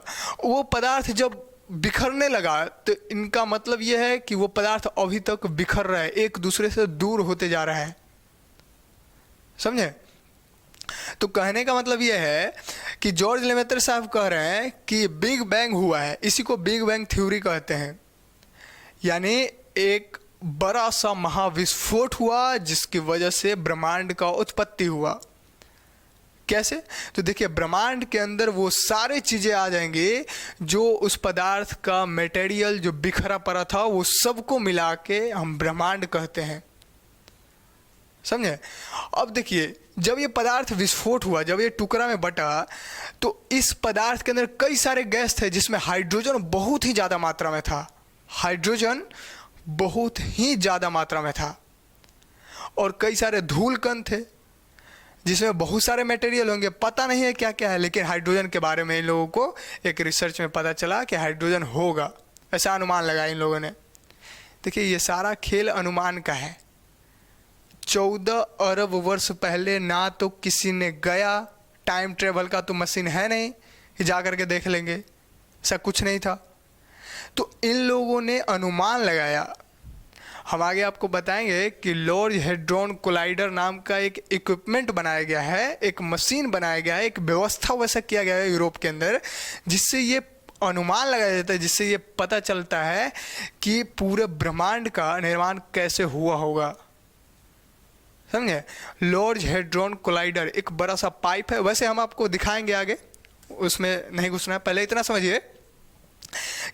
वो पदार्थ जब बिखरने लगा, तो इनका मतलब यह है कि वो पदार्थ अभी तक बिखर रहा है, एक दूसरे से दूर होते जा रहा है। समझे? तो कहने का मतलब यह है कि जॉर्ज लेमेत्रे साहब कह रहे हैं कि बिग बैंग हुआ है, इसी को बिग बैंग थ्योरी कहते हैं। यानी एक बड़ा सा महाविस्फोट हुआ जिसकी वजह से ब्रह्मांड का उत्पत्ति हुआ। कैसे? तो देखिए, ब्रह्मांड के अंदर वो सारे चीजें आ जाएंगी जो उस पदार्थ का मटेरियल जो बिखरा पड़ा था, वो सबको मिला के हम ब्रह्मांड कहते हैं। समझे? अब देखिए, जब ये पदार्थ विस्फोट हुआ, जब ये टुकड़ा में बटा, तो इस पदार्थ के अंदर कई सारे गैस थे जिसमें हाइड्रोजन बहुत ही ज्यादा मात्रा में था। हाइड्रोजन बहुत ही ज्यादा मात्रा में था, और कई सारे धूल कण थे जिसमें बहुत सारे मटेरियल होंगे, पता नहीं है क्या क्या है, लेकिन हाइड्रोजन के बारे में इन लोगों को एक रिसर्च में पता चला कि हाइड्रोजन होगा, ऐसा अनुमान लगाया इन लोगों ने। देखिए, ये सारा खेल अनुमान का है। 14 अरब वर्ष पहले ना तो किसी ने गया, टाइम ट्रेवल का तो मशीन है नहीं कि जा करके देख लेंगे, ऐसा कुछ नहीं था। तो इन लोगों ने अनुमान लगाया। हम आगे आपको बताएंगे कि लार्ज हैड्रॉन कोलाइडर नाम का एक इक्विपमेंट बनाया गया है, एक मशीन बनाया गया है, एक व्यवस्था वैसा किया गया है यूरोप के अंदर, जिससे ये अनुमान लगाया जाता है, जिससे ये पता चलता है कि पूरे ब्रह्मांड का निर्माण कैसे हुआ होगा। समझे? लार्ज हैड्रॉन कोलाइडर एक बड़ा सा पाइप है, वैसे हम आपको दिखाएंगे आगे, उसमें नहीं घुसना है। पहले इतना समझिए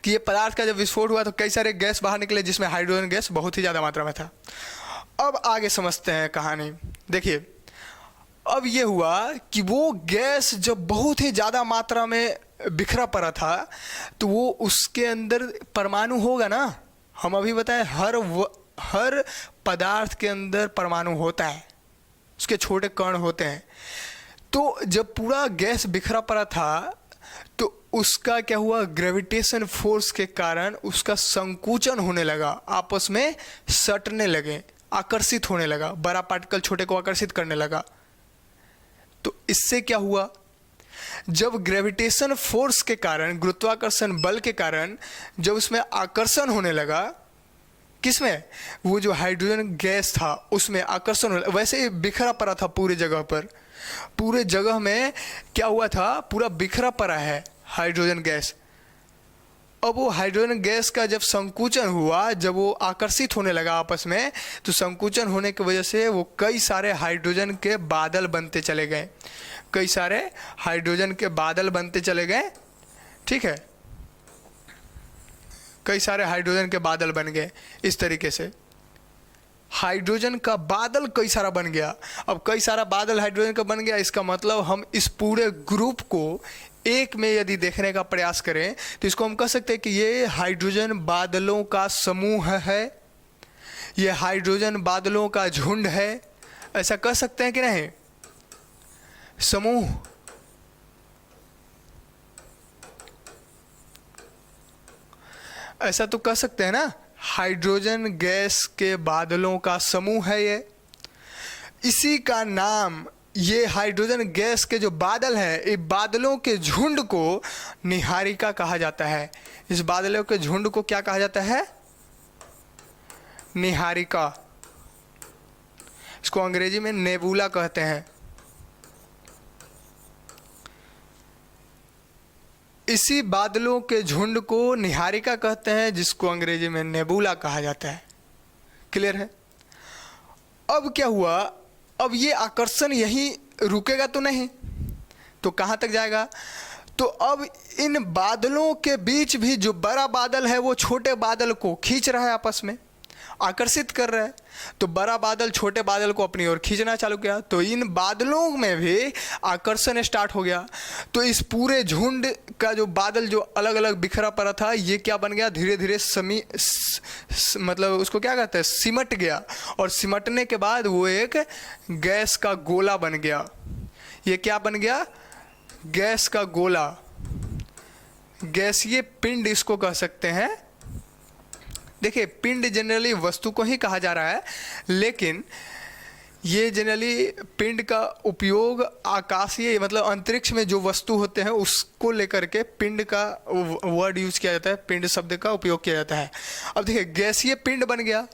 कि ये पदार्थ का जब विस्फोट हुआ तो कई सारे गैस बाहर निकले जिसमें हाइड्रोजन गैस बहुत ही ज़्यादा मात्रा में था। अब आगे समझते हैं कहानी। देखिए, अब ये हुआ कि वो गैस जब बहुत ही ज़्यादा मात्रा में बिखरा पड़ा था, तो वो उसके अंदर परमाणु होगा ना। हम अभी बताएं, हर पदार्थ के अंदर परमाणु होता है, उसके छोटे कण होते हैं। तो जब पूरा गैस बिखरा पड़ा था, तो उसका क्या हुआ? ग्रेविटेशन फोर्स के कारण उसका संकुचन होने लगा, आपस में सटने लगे, आकर्षित होने लगा, बड़ा पार्टिकल छोटे को आकर्षित करने लगा। तो इससे क्या हुआ? जब ग्रेविटेशन फोर्स के कारण, गुरुत्वाकर्षण बल के कारण जब उसमें आकर्षण होने लगा, किसमें? वो जो हाइड्रोजन गैस था उसमें आकर्षण होने, वैसे ही बिखरा पड़ा था पूरे जगह पर, पूरे जगह में क्या हुआ था? पूरा बिखरा पड़ा है हाइड्रोजन गैस। अब वो हाइड्रोजन गैस का जब संकुचन हुआ, जब वो आकर्षित होने लगा आपस में, तो संकुचन होने की वजह से वो कई सारे हाइड्रोजन के बादल बनते चले गए, कई सारे हाइड्रोजन के बादल बनते चले गए। ठीक है, कई सारे हाइड्रोजन के बादल बन गए। इस तरीके से हाइड्रोजन का बादल कई सारा बन गया। अब कई सारा बादल हाइड्रोजन का बन गया, इसका मतलब हम इस पूरे ग्रुप को एक में यदि देखने का प्रयास करें तो इसको हम कह सकते हैं कि ये हाइड्रोजन बादलों का समूह है, ये हाइड्रोजन बादलों का झुंड है। ऐसा कह सकते हैं कि नहीं? समूह, ऐसा तो कह सकते हैं ना, हाइड्रोजन गैस के बादलों का समूह है ये। इसी का नाम, ये हाइड्रोजन गैस के जो बादल है, ये बादलों के झुंड को निहारिका कहा जाता है। इस बादलों के झुंड को क्या कहा जाता है? निहारिका। इसको अंग्रेजी में नेबुला कहते हैं। इसी बादलों के झुंड को निहारिका कहते हैं, जिसको अंग्रेजी में नेबुला कहा जाता है। क्लियर है? अब क्या हुआ, अब ये आकर्षण यहीं रुकेगा तो नहीं, तो कहाँ तक जाएगा? तो अब इन बादलों के बीच भी जो बड़ा बादल है वो छोटे बादल को खींच रहा है, आपस में आकर्षित कर रहा है। तो बड़ा बादल छोटे बादल को अपनी ओर खींचना चालू किया, तो इन बादलों में भी आकर्षण स्टार्ट हो गया। तो इस पूरे झुंड का जो बादल जो अलग अलग बिखरा पड़ा था, ये क्या बन गया? धीरे धीरे मतलब उसको क्या कहते हैं, सिमट गया। और सिमटने के बाद वो एक गैस का गोला बन गया। ये क्या बन गया? गैस का गोला, गैसीय पिंड इसको कह सकते हैं। देखिए, पिंड जनरली वस्तु को ही कहा जा रहा है, लेकिन ये जनरली पिंड का उपयोग आकाशीय मतलब अंतरिक्ष में जो वस्तु होते हैं उसको लेकर के पिंड का वर्ड यूज किया जाता है, पिंड शब्द का उपयोग किया जाता है। अब देखिए, गैसीय पिंड बन गया।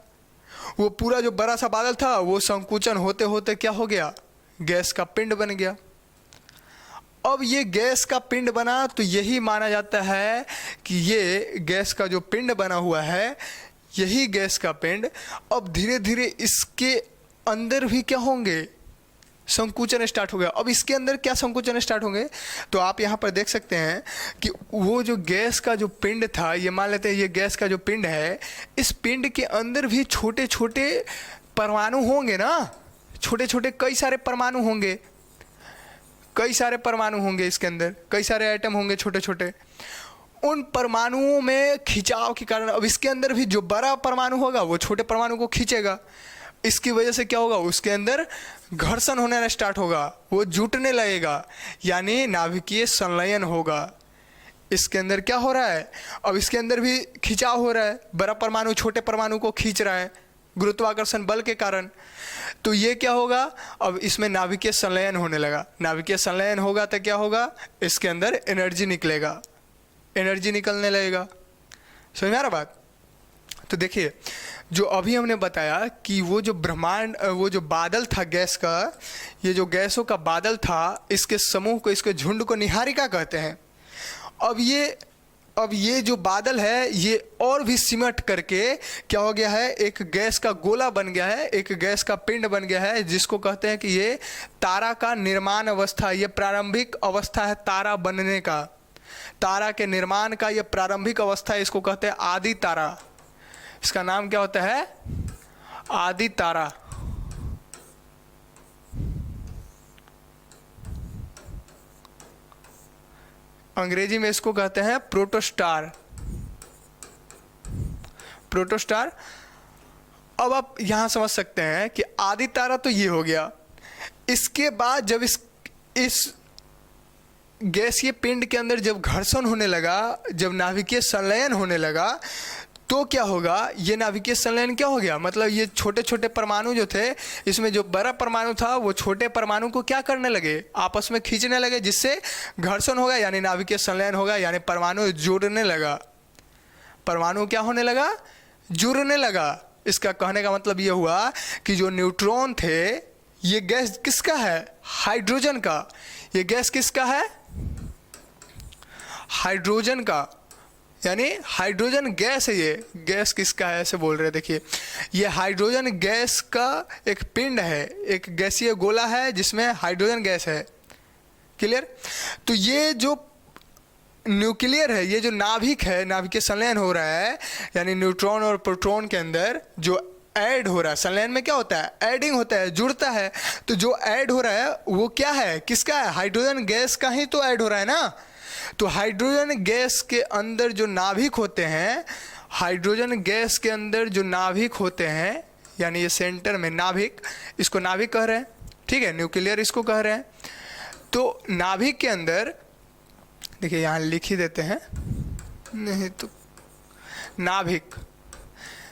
वो पूरा जो बड़ा सा बादल था वो संकुचन होते होते क्या हो गया? गैस का पिंड बन गया। अब ये गैस का पिंड बना, तो यही माना जाता है कि ये गैस का जो पिंड बना हुआ है, यही गैस का पिंड अब धीरे धीरे इसके अंदर भी क्या होंगे? संकुचन स्टार्ट हो गया। अब इसके अंदर क्या संकुचन स्टार्ट होंगे? तो आप यहाँ पर देख सकते हैं कि वो जो गैस का जो पिंड था, ये मान लेते हैं ये गैस का जो पिंड है, इस पिंड के अंदर भी छोटे छोटे परमाणु होंगे ना, छोटे छोटे कई सारे परमाणु होंगे, कई सारे परमाणु होंगे इसके अंदर, कई सारे एटम होंगे छोटे छोटे। उन परमाणुओं में खिंचाव के कारण अब इसके अंदर भी जो बड़ा परमाणु होगा वो छोटे परमाणु को खींचेगा। इसकी वजह से क्या होगा? उसके अंदर घर्षण होने स्टार्ट होगा, वो जुटने लगेगा, यानी नाभिकीय संलयन होगा। इसके अंदर क्या हो रहा है? अब इसके अंदर भी खिंचाव हो रहा है, बड़ा परमाणु छोटे परमाणु को खींच रहा है गुरुत्वाकर्षण बल के कारण। तो ये क्या होगा? अब इसमें नाभिकीय संलयन होने लगा। नाभिकीय संलयन होगा तो क्या होगा? इसके अंदर एनर्जी निकलेगा, एनर्जी निकलने लगेगा। समझ में आ रहा बात? तो देखिए, जो अभी हमने बताया कि वो जो ब्रह्मांड, वो जो बादल था गैस का, ये जो गैसों का बादल था, इसके समूह को, इसके झुंड को निहारिका कहते हैं। अब ये जो बादल है ये और भी सिमट करके क्या हो गया है? एक गैस का गोला बन गया है, एक गैस का पिंड बन गया है, जिसको कहते हैं कि ये तारा का निर्माण अवस्था, ये प्रारंभिक अवस्था है तारा बनने का। तारा के निर्माण का ये प्रारंभिक अवस्था है, इसको कहते हैं आदि तारा। इसका नाम क्या होता है? आदि तारा। अंग्रेजी में इसको कहते हैं प्रोटोस्टार। प्रोटोस्टार। अब आप यहां समझ सकते हैं कि आदि तारा तो ये हो गया। इसके बाद जब इस गैसीय पिंड के अंदर जब घर्षण होने लगा, जब नाभिकीय संलयन होने लगा, तो क्या होगा? ये नाभिकीय संलयन क्या हो गया? मतलब ये छोटे छोटे परमाणु जो थे, इसमें जो बड़ा परमाणु था वो छोटे परमाणु को क्या करने लगे? आपस में खींचने लगे, जिससे घर्षण होगा, यानी नाभिकीय संलयन होगा, यानी परमाणु जुड़ने लगा। परमाणु क्या होने लगा? जुड़ने लगा। इसका कहने का मतलब ये हुआ कि जो न्यूट्रॉन थे, ये गैस किसका है? हाइड्रोजन का। ये गैस किसका है? हाइड्रोजन का, यानी हाइड्रोजन गैस है। ये गैस किसका है ऐसे बोल रहे हैं? देखिए, ये हाइड्रोजन गैस का एक पिंड है, एक गैसीय गोला है जिसमें हाइड्रोजन गैस है। क्लियर? तो ये जो न्यूक्लियर है, ये जो नाभिक है, नाभिकीय संलयन हो रहा है, यानी न्यूट्रॉन और प्रोटॉन के अंदर जो ऐड हो रहा है, संलयन में क्या होता है, ऐडिंग होता है, जुड़ता है। तो जो ऐड हो रहा है वो क्या है, किसका है, हाइड्रोजन गैस का ही तो ऐड हो रहा है ना। तो हाइड्रोजन गैस के अंदर जो नाभिक होते हैं, हाइड्रोजन गैस के अंदर जो नाभिक होते हैं, यानी ये सेंटर में नाभिक, इसको नाभिक कह रहे हैं, ठीक है, न्यूक्लियर इसको कह रहे हैं। तो नाभिक के अंदर देखिए यहाँ लिख ही देते हैं, नहीं तो नाभिक,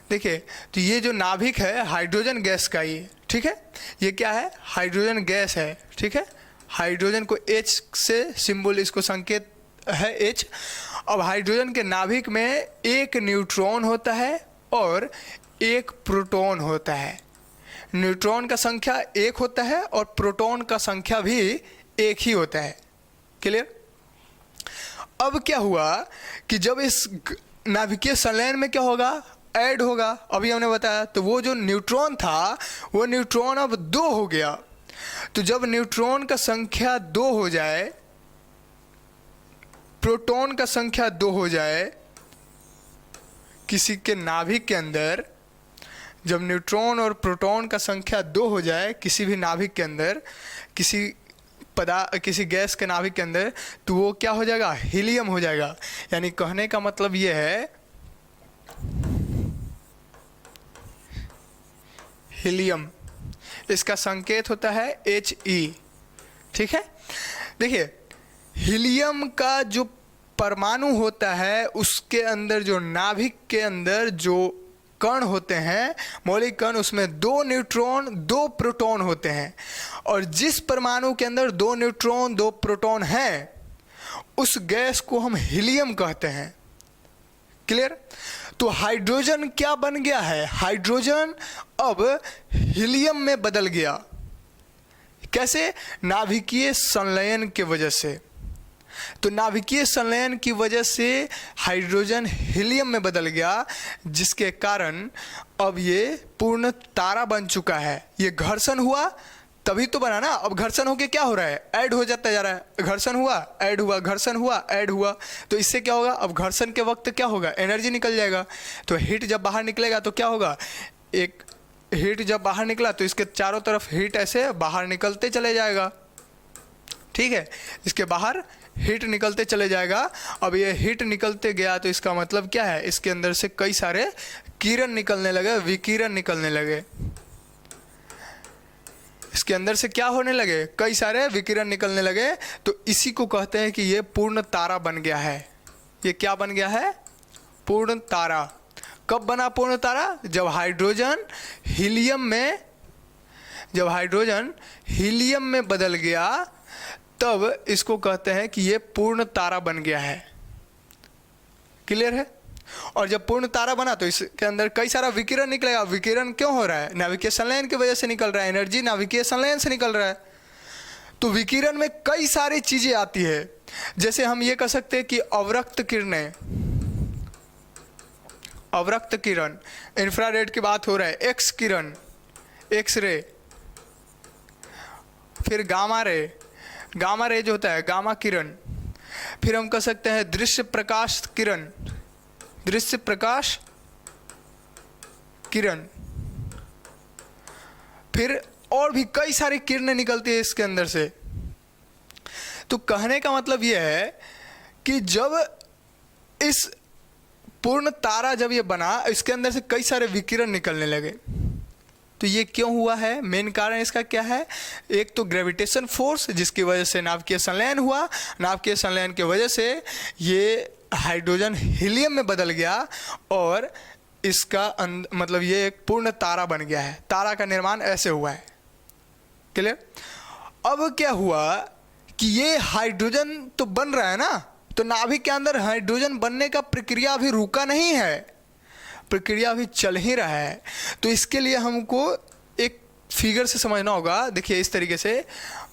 देखिए तो ये जो नाभिक है हाइड्रोजन गैस का ही, ठीक है, ये क्या है, हाइड्रोजन गैस है, ठीक है, हाइड्रोजन को H से सिंबल, इसको संकेत है H। अब हाइड्रोजन के नाभिक में एक न्यूट्रॉन होता है और एक प्रोटॉन होता है। न्यूट्रॉन का संख्या एक होता है और प्रोटॉन का संख्या भी एक ही होता है। क्लियर। अब क्या हुआ कि जब इस नाभिकीय संलयन में क्या होगा, ऐड होगा, अभी हमने बताया। तो वो जो न्यूट्रॉन था वो न्यूट्रॉन अब 2 हो गया। तो जब न्यूट्रॉन का संख्या 2 हो जाए, प्रोटॉन का संख्या 2 हो जाए किसी के नाभिक के अंदर, जब न्यूट्रॉन और प्रोटॉन का संख्या 2 हो जाए किसी भी नाभिक के अंदर, किसी गैस के नाभिक के अंदर, तो वो क्या हो जाएगा, हीलियम हो जाएगा। यानी कहने का मतलब ये है, हीलियम, इसका संकेत होता है He, ठीक है। देखिए हीलियम का जो परमाणु होता है उसके अंदर, जो नाभिक के अंदर जो कण होते हैं, मौलिक कण, उसमें 2 न्यूट्रॉन 2 प्रोटॉन होते हैं। और जिस परमाणु के अंदर 2 न्यूट्रॉन 2 प्रोटॉन हैं उस गैस को हम हीलियम कहते हैं। क्लियर। तो हाइड्रोजन क्या बन गया है, हाइड्रोजन अब हीलियम में बदल गया। कैसे, नाभिकीय संलयन की वजह से। तो नाभिकीय संलयन की वजह से हाइड्रोजन हीलियम में बदल गया, जिसके कारण अब ये पूर्ण तारा बन चुका है। ये घर्षण हुआ तभी तो बना ना। अब घर्षण होके क्या हो रहा है, ऐड हो जाता जा रहा है। घर्षण हुआ, ऐड हुआ, घर्षण हुआ, ऐड हुआ। तो इससे क्या होगा, अब घर्षण के वक्त क्या होगा, एनर्जी निकल जाएगा। तो हीट जब बाहर निकलेगा तो क्या होगा, एक हीट जब बाहर निकला तो इसके चारों तरफ हीट ऐसे बाहर निकलते चले जाएगा, ठीक है, इसके बाहर हीट निकलते चले जाएगा। अब ये हीट निकलते गया तो इसका मतलब क्या है, इसके अंदर से कई सारे किरण निकलने लगे, विकिरण निकलने लगे। इसके अंदर से क्या होने लगे, कई सारे विकिरण निकलने लगे। तो इसी को कहते हैं कि ये पूर्ण तारा बन गया है। ये क्या बन गया है, पूर्ण तारा। कब बना पूर्ण तारा, जब हाइड्रोजन हीलियम में बदल गया, तब इसको कहते हैं कि ये पूर्ण तारा बन गया है। क्लियर है। और जब पूर्ण तारा बना तो इसके अंदर कई सारा विकिरण निकलेगा। विकिरण क्यों हो रहा है, नाभिकीय संलयन की वजह से निकल रहा है, एनर्जी नाभिकीय संलयन से निकल रहा है। तो विकिरण में कई सारी चीजें आती है। जैसे हम ये कह सकते हैं कि अवरक्त किरणें, अवरक्त किरण, इंफ्रारेड की बात हो रहा है, एक्स किरण, एक्स रे, फिर गामा रे, गामा रे जो होता है गामा किरण, फिर हम कह सकते हैं दृश्य प्रकाश किरण, दृश्य प्रकाश किरण, फिर और भी कई सारी किरणें निकलती है इसके अंदर से। तो कहने का मतलब यह है कि जब इस पूर्ण तारा जब ये बना, इसके अंदर से कई सारे विकिरण निकलने लगे। तो ये क्यों हुआ है, मेन कारण इसका क्या है, एक तो ग्रेविटेशन फोर्स जिसकी वजह से नाभिकीय संलयन हुआ, नाभिकीय संलयन की वजह से ये हाइड्रोजन हीलियम में बदल गया और इसका मतलब ये एक पूर्ण तारा बन गया है। तारा का निर्माण ऐसे हुआ है। क्लियर। अब क्या हुआ कि ये हाइड्रोजन तो बन रहा है ना, तो नाभिक के अंदर हाइड्रोजन बनने का प्रक्रिया अभी रुका नहीं है, प्रक्रिया अभी चल ही रहा है। तो इसके लिए हमको एक फिगर से समझना होगा। देखिए इस तरीके से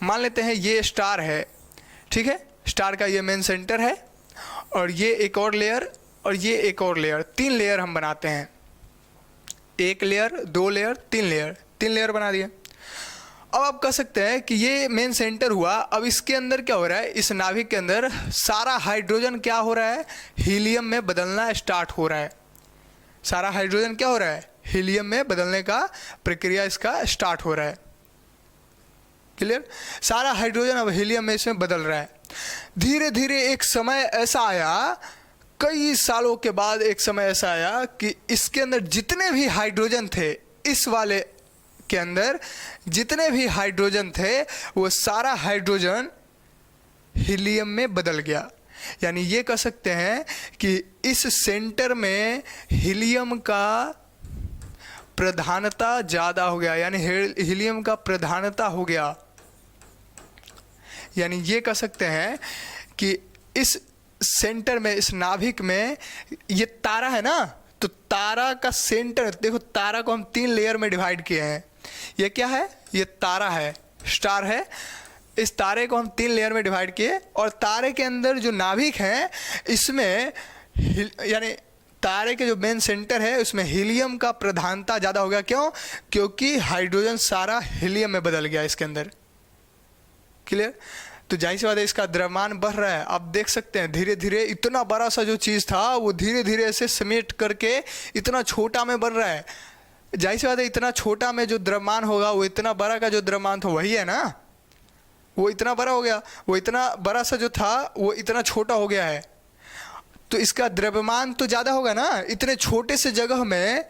मान लेते हैं ये स्टार है, ठीक है, स्टार का ये मेन सेंटर है और ये एक और लेयर और ये एक और लेयर, 3 लेयर हम बनाते हैं। 1 लेयर, 2 लेयर, 3 लेयर, 3 लेयर बना दिए। अब आप कह सकते हैं कि ये मेन सेंटर हुआ। अब इसके अंदर क्या हो रहा है, इस नाभिक के अंदर सारा हाइड्रोजन क्या हो रहा है, हीलियम में बदलना स्टार्ट हो रहा है। सारा हाइड्रोजन क्या हो रहा है, हीलियम में बदलने का प्रक्रिया इसका स्टार्ट हो रहा है। क्लियर? सारा हाइड्रोजन अब हीलियम में इसमें बदल रहा है। धीरे धीरे एक समय ऐसा आया, कई सालों के बाद एक समय ऐसा आया कि इसके अंदर जितने भी हाइड्रोजन थे, इस वाले के अंदर जितने भी हाइड्रोजन थे, वो सारा हाइड्रोजन हीलियम में बदल गया। यानी ये कह सकते हैं कि इस सेंटर में हीलियम का प्रधानता ज़्यादा हो गया, यानी हीलियम का प्रधानता हो गया। यानी ये कह सकते हैं कि इस सेंटर में, इस नाभिक में, ये तारा है ना, तो तारा का सेंटर देखो, तारा को हम 3 लेयर में डिवाइड किए हैं। ये क्या है, ये तारा है, स्टार है। इस तारे को हम 3 लेयर में डिवाइड किए, और तारे के अंदर जो नाभिक है इसमें यानी तारे के जो मेन सेंटर है उसमें हीलियम का प्रधानता ज़्यादा हो गया। क्यों? क्योंकि हाइड्रोजन सारा हीलियम में बदल गया इसके अंदर। क्लियर? तो जाहिर सी बात है इसका द्रव्यमान बढ़ रहा है। आप देख सकते हैं धीरे धीरे इतना बड़ा सा जो चीज़ था वो धीरे धीरे ऐसे समेट करके इतना छोटा में बन रहा है। जाहिर सी बात है इतना छोटा में जो द्रव्यमान होगा वो इतना बड़ा का जो द्रव्यमान था वही है ना, वो इतना बड़ा हो गया, वो इतना बड़ा सा जो था वो इतना छोटा हो गया है। तो इसका द्रव्यमान तो ज़्यादा होगा ना, इतने छोटे से जगह में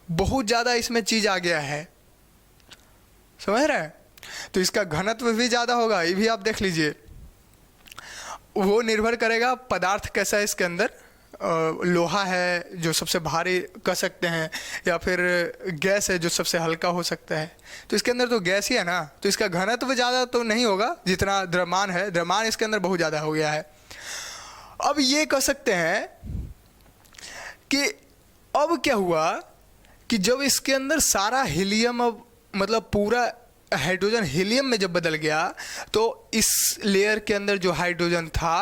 बहुत ज़्यादा इसमें चीज़ आ गया है। समझ रहे हैं? तो इसका घनत्व भी ज़्यादा होगा, ये भी आप देख लीजिए। वो निर्भर करेगा पदार्थ कैसा है इसके अंदर। लोहा है जो सबसे भारी कह सकते हैं, या फिर गैस है जो सबसे हल्का हो सकता है। तो इसके अंदर तो गैस ही है ना, तो इसका घनत्व ज़्यादा तो नहीं होगा जितना द्रव्यमान है। द्रव्यमान इसके अंदर बहुत ज़्यादा हो गया है। अब ये कह सकते हैं कि अब क्या हुआ कि जब इसके अंदर सारा हीलियम, अब मतलब पूरा हाइड्रोजन हीलियम में जब बदल गया, तो इस लेयर के अंदर जो हाइड्रोजन था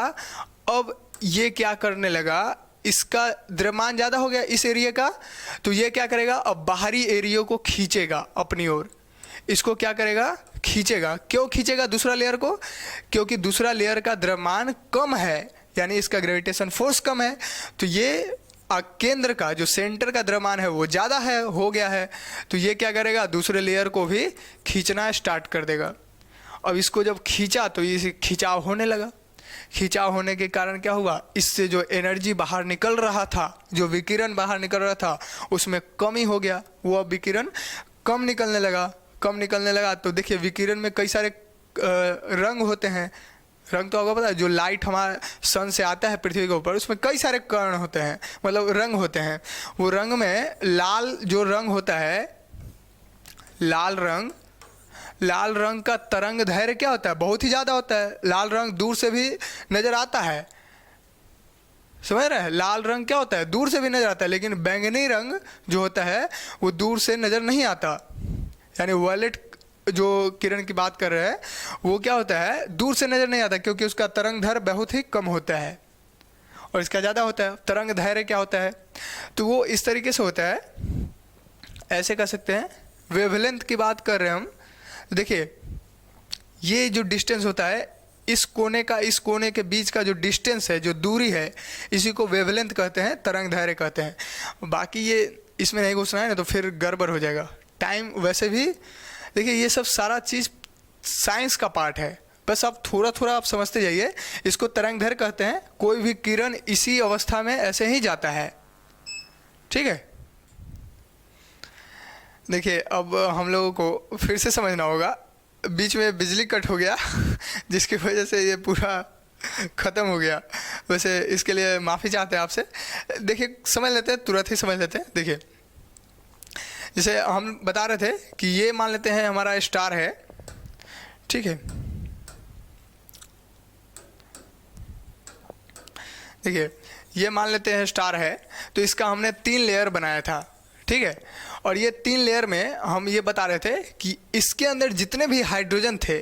अब ये क्या करने लगा, इसका द्रव्यमान ज़्यादा हो गया इस एरिया का, तो ये क्या करेगा, अब बाहरी एरिया को खींचेगा अपनी ओर। इसको क्या करेगा, खींचेगा। क्यों खींचेगा दूसरा लेयर को? क्योंकि दूसरा लेयर का द्रव्यमान कम है, यानी इसका ग्रेविटेशन फोर्स कम है। तो ये केंद्र का जो सेंटर का द्रव्यमान है वो ज़्यादा है, हो गया है। तो ये क्या करेगा, दूसरे लेयर को भी खींचना स्टार्ट कर देगा। अब इसको जब खींचा तो ये खिंचाव होने लगा। खिंचाव होने के कारण क्या हुआ, इससे जो एनर्जी बाहर निकल रहा था, जो विकिरण बाहर निकल रहा था, उसमें कमी हो गया। वो अब विकिरण कम निकलने लगा। तो देखिए विकिरण में कई सारे रंग होते हैं। रंग तो आपको पता है, जो लाइट हमारे सन से आता है पृथ्वी के ऊपर, उसमें कई सारे कण होते हैं, मतलब रंग होते हैं। वो रंग में लाल जो रंग होता है, लाल रंग का तरंग दैर्घ्य क्या होता है, बहुत ही ज़्यादा होता है। लाल रंग दूर से भी नज़र आता है, समझ रहे हैं? लाल रंग क्या होता है, दूर से भी नज़र आता है। लेकिन बैंगनी रंग जो होता है वो दूर से नज़र नहीं आता। यानी वायलेट जो किरण की बात कर रहे हैं वो क्या होता है, दूर से नज़र नहीं आता, क्योंकि उसका तरंग दैर्घ्य बहुत ही कम होता है और इसका ज़्यादा होता है। तरंग दैर्घ्य क्या होता है, तो वो इस तरीके से होता है, ऐसे कह सकते हैं। वेवलेंथ की बात कर रहे हैं हम। देखिए ये जो डिस्टेंस होता है, इस कोने का इस कोने के बीच का जो डिस्टेंस है, जो दूरी है, इसी को वेवलेंथ कहते हैं, तरंग दैर्घ्य कहते हैं। बाकी ये इसमें नहीं घुसना है ना, तो फिर गड़बड़ हो जाएगा टाइम। वैसे भी देखिए ये सब सारा चीज़ साइंस का पार्ट है, बस आप थोड़ा थोड़ा आप समझते जाइए। इसको तरंग दैर्घ्य कहते हैं। कोई भी किरण इसी अवस्था में ऐसे ही जाता है, ठीक है। देखिए अब हम लोगों को फिर से समझना होगा, बीच में बिजली कट हो गया जिसकी वजह से ये पूरा ख़त्म हो गया। वैसे इसके लिए माफ़ी चाहते हैं आपसे। देखिए समझ लेते हैं, तुरंत ही समझ लेते हैं। देखिए जैसे हम बता रहे थे कि ये मान लेते हैं हमारा स्टार है, ठीक है। देखिए ये मान लेते हैं स्टार है, तो इसका हमने 3 लेयर बनाया था, ठीक है। और ये 3 लेयर में हम ये बता रहे थे कि इसके अंदर जितने भी हाइड्रोजन थे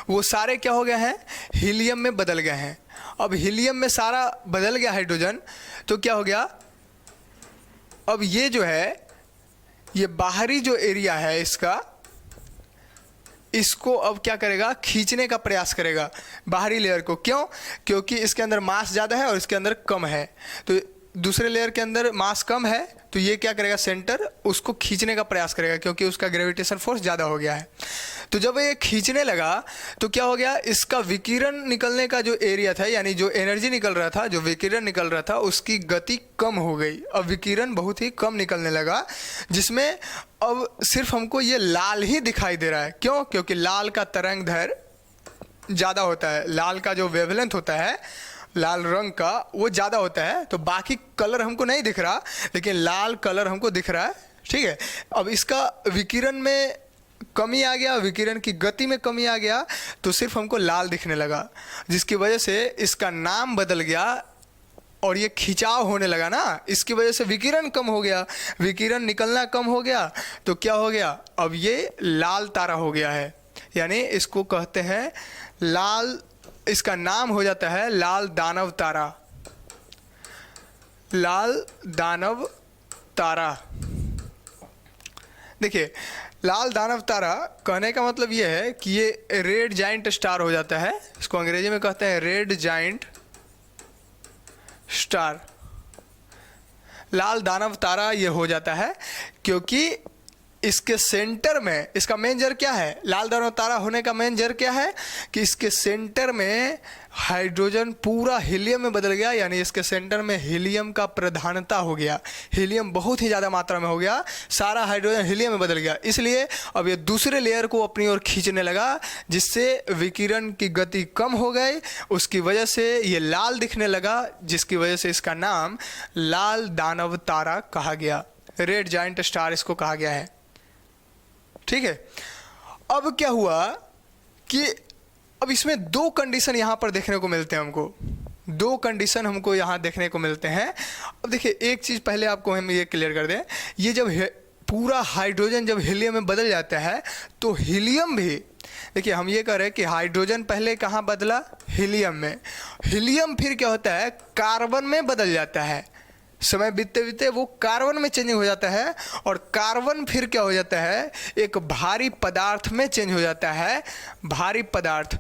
वो सारे क्या हो गए हैं, हीलियम में बदल गए हैं। अब हीलियम में सारा बदल गया हाइड्रोजन, तो क्या हो गया, अब ये जो है, ये बाहरी जो एरिया है इसका, इसको अब क्या करेगा, खींचने का प्रयास करेगा बाहरी लेयर को। क्यों? क्योंकि इसके अंदर मास ज़्यादा है और इसके अंदर कम है। तो दूसरे लेयर के अंदर मास कम है, तो ये क्या करेगा, सेंटर उसको खींचने का प्रयास करेगा क्योंकि उसका ग्रेविटेशन फोर्स ज़्यादा हो गया है। तो जब ये खींचने लगा तो क्या हो गया, इसका विकिरण निकलने का जो एरिया था, यानी जो एनर्जी निकल रहा था, जो विकिरण निकल रहा था, उसकी गति कम हो गई। अब विकिरण बहुत ही कम निकलने लगा, जिसमें अब सिर्फ हमको ये लाल ही दिखाई दे रहा है। क्यों? क्योंकि लाल का तरंग दैर्घ्य ज़्यादा होता है, लाल का जो वेवलेंथ होता है लाल रंग का वो ज़्यादा होता है। तो बाकी कलर हमको नहीं दिख रहा, लेकिन लाल कलर हमको दिख रहा है। ठीक है, अब इसका विकिरण में कमी आ गया, विकिरण की गति में कमी आ गया, तो सिर्फ हमको लाल दिखने लगा, जिसकी वजह से इसका नाम बदल गया और ये खिंचाव होने लगा ना। इसकी वजह से विकिरण कम हो गया, विकिरण निकलना कम हो गया, तो क्या हो गया, अब ये लाल तारा हो गया है। यानी इसको कहते हैं लाल, इसका नाम हो जाता है लाल दानव तारा। लाल दानव तारा। देखिए, लाल दानव तारा कहने का मतलब ये है कि ये रेड जाइंट स्टार हो जाता है। इसको अंग्रेजी में कहते हैं रेड जाइंट स्टार। लाल दानव तारा ये हो जाता है क्योंकि इसके सेंटर में, इसका मेन जर क्या है, लाल दानव तारा होने का मेन जर क्या है कि इसके सेंटर में हाइड्रोजन पूरा हीलियम में बदल गया। यानी इसके सेंटर में हीलियम का प्रधानता हो गया, हीलियम बहुत ही ज़्यादा मात्रा में हो गया, सारा हाइड्रोजन हीलियम में बदल गया। इसलिए अब ये दूसरे लेयर को अपनी ओर खींचने लगा, जिससे विकिरण की गति कम हो गई। उसकी वजह से ये लाल दिखने लगा, जिसकी वजह से इसका नाम लाल दानव तारा कहा गया, रेड जाइंट स्टार इसको कहा गया है। ठीक है, अब क्या हुआ कि अब इसमें दो कंडीशन यहां पर देखने को मिलते हैं हमको, दो कंडीशन हमको यहां देखने को मिलते हैं। अब देखिए, एक चीज पहले आपको हम ये क्लियर कर दें, ये जब पूरा हाइड्रोजन जब हीलियम में बदल जाता है तो हीलियम भी, देखिए हम ये कह रहे हैं कि हाइड्रोजन पहले कहाँ बदला, हीलियम में, हीलियम फिर क्या होता है, कार्बन में बदल जाता है। समय बीतते बीतते वो कार्बन में चेंज हो जाता है, और कार्बन फिर क्या हो जाता है, एक भारी पदार्थ में चेंज हो जाता है। भारी पदार्थ,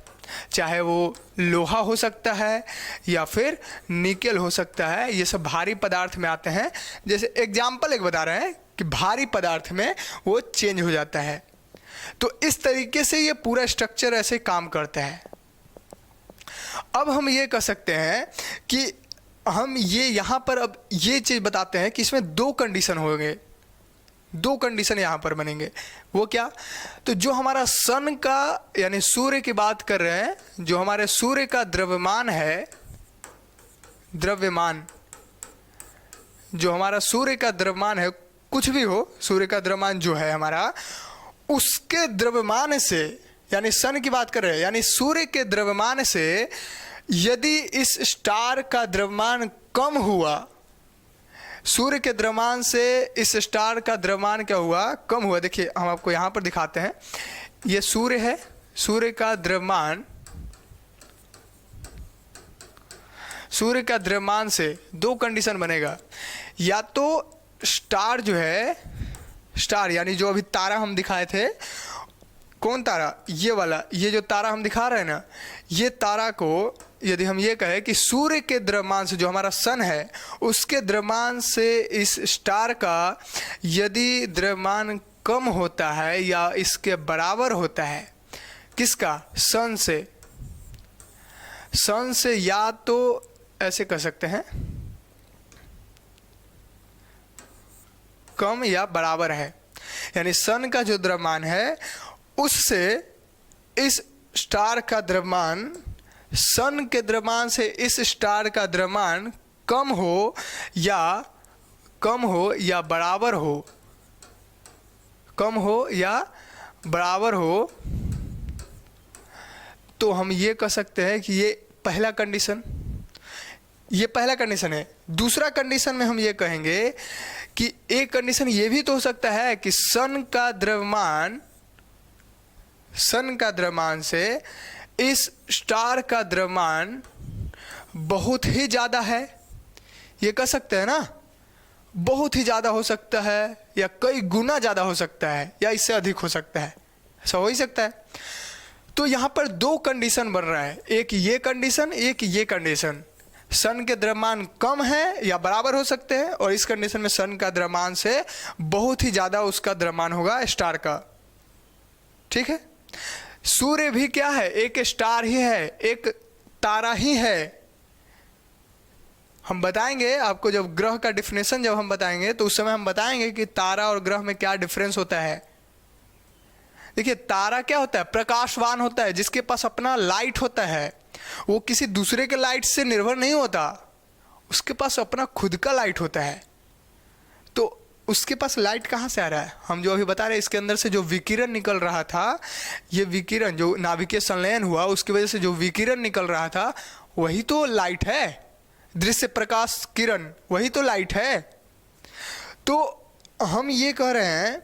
चाहे वो लोहा हो सकता है या फिर निकेल हो सकता है, ये सब भारी पदार्थ में आते हैं। जैसे एग्जाम्पल एक बता रहे हैं कि भारी पदार्थ में वो चेंज हो जाता है। तो इस तरीके से ये पूरा स्ट्रक्चर ऐसे काम करता है। अब हम ये कह सकते हैं कि हम ये यहाँ पर अब ये चीज़ बताते हैं कि इसमें दो कंडीशन होंगे, दो कंडीशन यहाँ पर बनेंगे। वो क्या, तो जो हमारा सन का यानी सूर्य की बात कर रहे हैं, जो हमारे सूर्य का द्रव्यमान है, द्रव्यमान, जो हमारा सूर्य का द्रव्यमान है, कुछ भी हो, सूर्य का द्रव्यमान जो है हमारा, उसके द्रव्यमान से, यानी सन की बात कर रहे हैं, यानी सूर्य के द्रव्यमान से यदि इस स्टार का द्रव्यमान कम हुआ, सूर्य के द्रव्यमान से इस स्टार का द्रव्यमान क्या हुआ, कम हुआ। देखिए हम आपको यहाँ पर दिखाते हैं, ये सूर्य है, सूर्य का द्रव्यमान, सूर्य का द्रव्यमान से दो कंडीशन बनेगा, या तो स्टार जो है, स्टार यानी जो अभी तारा हम दिखाए थे, कौन तारा, ये वाला, ये जो तारा हम दिखा रहे हैं ना, ये तारा को यदि हम ये कहें कि सूर्य के द्रव्यमान से, जो हमारा सन है, उसके द्रव्यमान से इस स्टार का यदि द्रव्यमान कम होता है या इसके बराबर होता है, किसका, सन से, सन से, या तो ऐसे कह सकते हैं कम या बराबर है, यानी सन का जो द्रव्यमान है उससे इस स्टार का द्रव्यमान, सन के द्रव्यमान से इस स्टार का द्रव्यमान कम हो या बराबर हो, कम हो या बराबर हो, तो हम ये कह सकते हैं कि ये पहला कंडीशन, ये पहला कंडीशन है। दूसरा कंडीशन में हम ये कहेंगे कि एक कंडीशन ये भी तो हो सकता है कि सन का द्रव्यमान, सन का द्रव्यमान से इस स्टार का द्रव्यमान बहुत ही ज़्यादा है, ये कह सकते हैं ना, बहुत ही ज़्यादा हो सकता है, या कई गुना ज़्यादा हो सकता है, या इससे अधिक हो सकता है, ऐसा हो ही सकता है। तो यहाँ पर दो कंडीशन बन रहा है, एक ये कंडीशन, एक ये कंडीशन। सन के द्रव्यमान कम है या बराबर हो सकते हैं, और इस कंडीशन में सन का द्रव्यमान से बहुत ही ज्यादा उसका द्रव्यमान होगा स्टार का। ठीक है, सूर्य भी क्या है, एक स्टार ही है, एक तारा ही है। हम बताएंगे आपको, जब ग्रह का डिफिनेशन जब हम बताएंगे तो उस समय हम बताएंगे कि तारा और ग्रह में क्या डिफरेंस होता है। देखिए, तारा क्या होता है, प्रकाशवान होता है, जिसके पास अपना लाइट होता है, वो किसी दूसरे के लाइट से निर्भर नहीं होता, उसके पास अपना खुद का लाइट होता है। तो उसके पास लाइट कहाँ से आ रहा है, हम जो अभी बता रहे हैं, इसके अंदर से जो विकिरण निकल रहा था, ये विकिरण जो नाभिकीय संलयन हुआ उसकी वजह से जो विकिरण निकल रहा था वही तो लाइट है, दृश्य प्रकाश किरण वही तो लाइट है। तो हम ये कह रहे हैं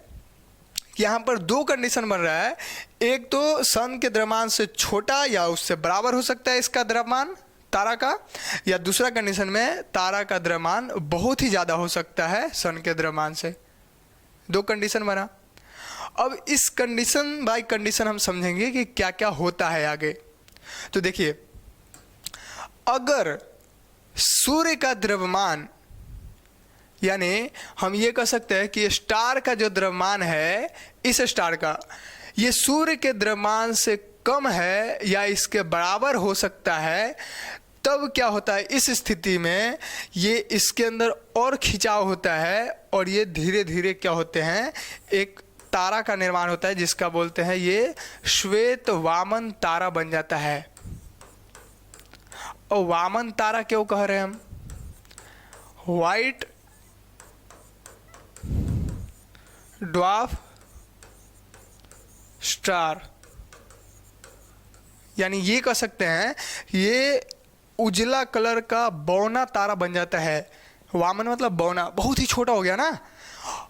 कि यहाँ पर दो कंडीशन बन रहा है, एक तो सन के द्रव्यमान से छोटा या उससे बराबर हो सकता है इसका द्रव्यमान तारा का, या दूसरा कंडीशन में तारा का द्रव्यमान बहुत ही ज़्यादा हो सकता है सन के द्रव्यमान से। दो कंडीशन बना। अब इस कंडीशन बाय कंडीशन हम समझेंगे कि क्या क्या होता है आगे। तो देखिए, अगर सूर्य का द्रव्यमान, यानी हम ये कह सकते हैं कि स्टार का जो द्रव्यमान है, इस स्टार का, ये सूर्य के द्रव्यमान से कम है या इसके बराबर हो सकता है, तब क्या होता है, इस स्थिति में ये इसके अंदर और खिंचाव होता है और ये धीरे धीरे क्या होते हैं, एक तारा का निर्माण होता है जिसका बोलते हैं ये श्वेत वामन तारा बन जाता है। और वामन तारा क्यों कह रहे हैं हम, व्हाइट ड्वार्फ स्टार, यानी ये कह सकते हैं ये उजला कलर का बौना तारा बन जाता है। वामन मतलब बौना, बहुत ही छोटा हो गया ना।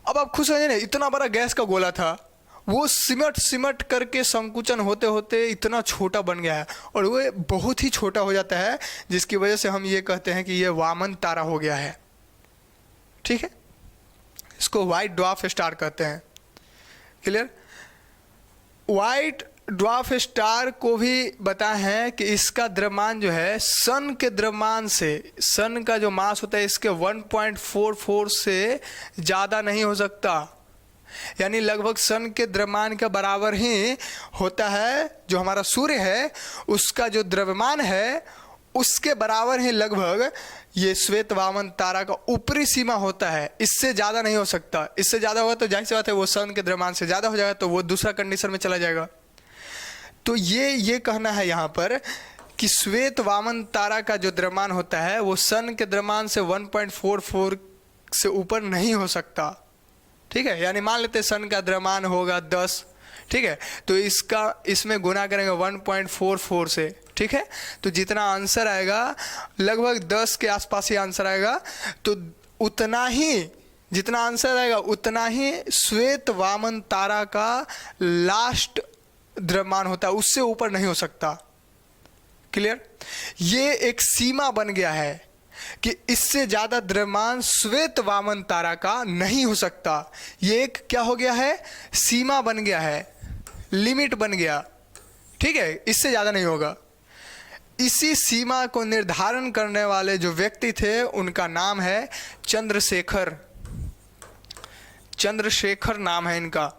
अब आप खुद समझे ना, इतना बड़ा गैस का गोला था, वो सिमट सिमट करके संकुचन होते होते इतना छोटा बन गया है, और वो बहुत ही छोटा हो जाता है, जिसकी वजह से हम ये कहते हैं कि ये वामन तारा हो गया है। ठीक है, इसको व्हाइट ड्वार्फ स्टार कहते हैं। क्लियर। व्हाइट ड्वार्फ स्टार को भी बताए हैं कि इसका द्रव्यमान जो है सन के द्रव्यमान से, सन का जो मास होता है इसके 1.44 से ज़्यादा नहीं हो सकता, यानी लगभग सन के द्रव्यमान के बराबर ही होता है। जो हमारा सूर्य है उसका जो द्रव्यमान है उसके बराबर ही लगभग ये श्वेत वामन तारा का ऊपरी सीमा होता है, इससे ज़्यादा नहीं हो सकता। इससे ज़्यादा होगा तो जाहिर सी बात है वो सन के द्रव्यमान से ज़्यादा हो जाएगा, तो वो दूसरा कंडीशन में चला जाएगा। तो ये कहना है यहाँ पर कि श्वेत वामन तारा का जो द्रव्यमान होता है वो सन के द्रव्यमान से 1.44 से ऊपर नहीं हो सकता। ठीक है, यानी मान लेते सन का द्रव्यमान होगा 10, ठीक है, तो इसमें गुना करेंगे 1.44 से। ठीक है, तो जितना आंसर आएगा लगभग 10 के आसपास ही आंसर आएगा, तो उतना ही जितना आंसर आएगा उतना ही श्वेत वामन तारा का लास्ट द्रव्यमान होता है, उससे ऊपर नहीं हो सकता। क्लियर। ये एक सीमा बन गया है कि इससे ज्यादा द्रव्यमान श्वेत वामन तारा का नहीं हो सकता। ये एक क्या हो गया है, सीमा बन गया है, लिमिट बन गया। ठीक है, इससे ज्यादा नहीं होगा। इसी सीमा को निर्धारण करने वाले जो व्यक्ति थे उनका नाम है चंद्रशेखर। चंद्रशेखर नाम है इनका,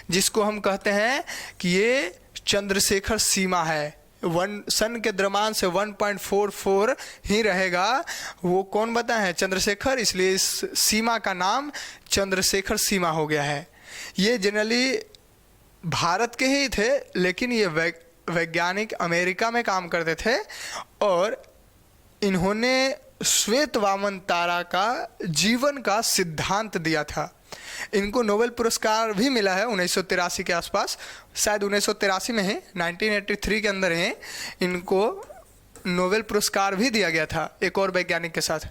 जिसको हम कहते हैं कि ये चंद्रशेखर सीमा है। सन के द्रव्यमान से 1.44 ही रहेगा। वो कौन बताए हैं, चंद्रशेखर, इसलिए इस सीमा का नाम चंद्रशेखर सीमा हो गया है। ये जनरली भारत के ही थे, लेकिन ये वैज्ञानिक अमेरिका में काम करते थे और इन्होंने श्वेत वामन तारा का जीवन का सिद्धांत दिया था। इनको नोबेल पुरस्कार भी मिला है 1983 के आसपास, शायद 1983 में ही, 1983 के अंदर ही इनको नोबेल पुरस्कार भी दिया गया था एक और वैज्ञानिक के साथ,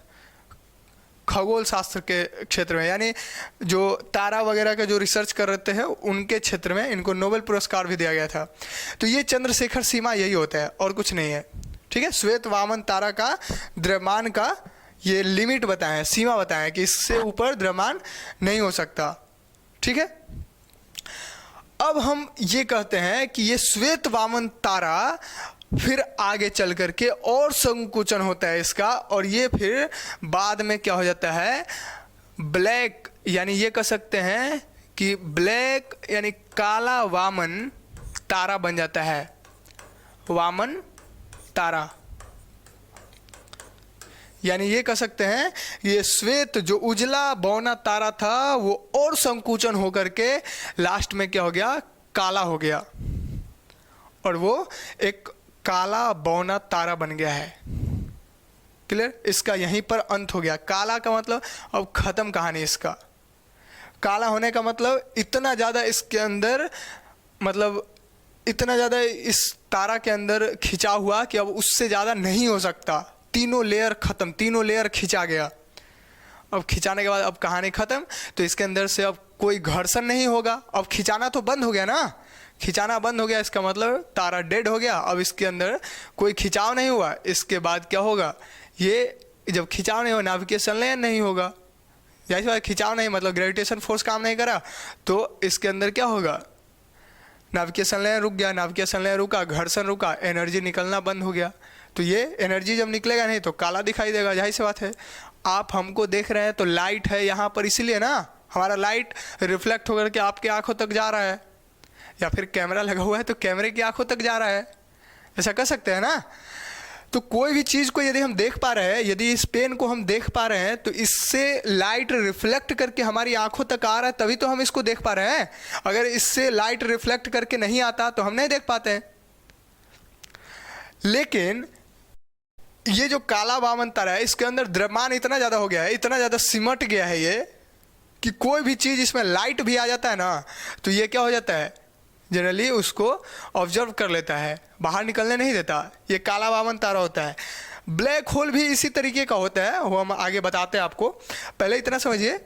खगोल शास्त्र के क्षेत्र में, यानी जो तारा वगैरह का जो रिसर्च कर रहे हैं उनके क्षेत्र में इनको नोबेल पुरस्कार भी दिया गया था। तो ये चंद्रशेखर सीमा यही होता है और कुछ नहीं है। ठीक है, श्वेत वामन तारा का द्रव्यमान का ये लिमिट बताएं, सीमा बताएं कि इससे ऊपर द्रव्यमान नहीं हो सकता। ठीक है, अब हम ये कहते हैं कि ये श्वेत वामन तारा फिर आगे चल करके और संकुचन होता है इसका, और ये फिर बाद में क्या हो जाता है, ब्लैक, यानी ये कह सकते हैं कि ब्लैक यानी काला वामन तारा बन जाता है, वामन तारा। यानी ये कह सकते हैं ये श्वेत जो उजला बौना तारा था वो और संकुचन होकर के लास्ट में क्या हो गया, काला हो गया, और वो एक काला बौना तारा बन गया है। क्लियर? इसका यहीं पर अंत हो गया। काला का मतलब अब खत्म कहानी इसका। काला होने का मतलब इतना ज़्यादा इसके अंदर, मतलब इतना ज़्यादा इस तारा के अंदर खिंचा हुआ कि अब उससे ज़्यादा नहीं हो सकता। तीनों लेयर खत्म, तीनों लेयर खिंचा गया। अब खिंचाने के बाद अब कहानी खत्म, तो इसके अंदर से अब कोई घर्षण नहीं होगा। अब खिंचाना तो बंद हो गया ना, खिंचाना बंद हो गया, इसका मतलब तारा डेड हो गया। अब इसके अंदर कोई खिंचाव नहीं हुआ। इसके बाद क्या होगा, ये जब खिंचाव नहीं हो, नेविगेशन लेयर नहीं होगा। जैसे बात खिंचाव नहीं मतलब ग्रेविटेशन फोर्स काम नहीं करा, तो इसके अंदर क्या होगा, नेविगेशन लेयर रुक गया, नेविगेशन लेयर रुका, घर्षण रुका, एनर्जी निकलना बंद हो गया। तो ये एनर्जी जब निकलेगा नहीं तो काला दिखाई देगा। जाहिर सी बात है। आप हमको देख रहे हैं तो लाइट है यहाँ पर, इसीलिए ना हमारा लाइट रिफ्लेक्ट होकर के आपके आंखों तक जा रहा है, या फिर कैमरा लगा हुआ है तो कैमरे की आंखों तक जा रहा है। ऐसा कर सकते हैं ना। तो कोई भी चीज़ को यदि हम देख पा रहे हैं, यदि इस पेन को हम देख पा रहे हैं, तो इससे लाइट रिफ्लेक्ट करके हमारी आंखों तक आ रहा है, तभी तो हम इसको देख पा रहे हैं। अगर इससे लाइट रिफ्लेक्ट करके नहीं आता तो हम नहीं देख पाते हैं। लेकिन ये जो काला वामन तारा है, इसके अंदर द्रव्यमान इतना ज़्यादा हो गया है, इतना ज़्यादा सिमट गया है ये, कि कोई भी चीज़ इसमें लाइट भी आ जाता है ना, तो ये क्या हो जाता है, जनरली उसको ऑब्जर्व कर लेता है, बाहर निकलने नहीं देता। ये काला वामन तारा होता है। ब्लैक होल भी इसी तरीके का होता है, वो हम आगे बताते हैं आपको। पहले इतना समझिए,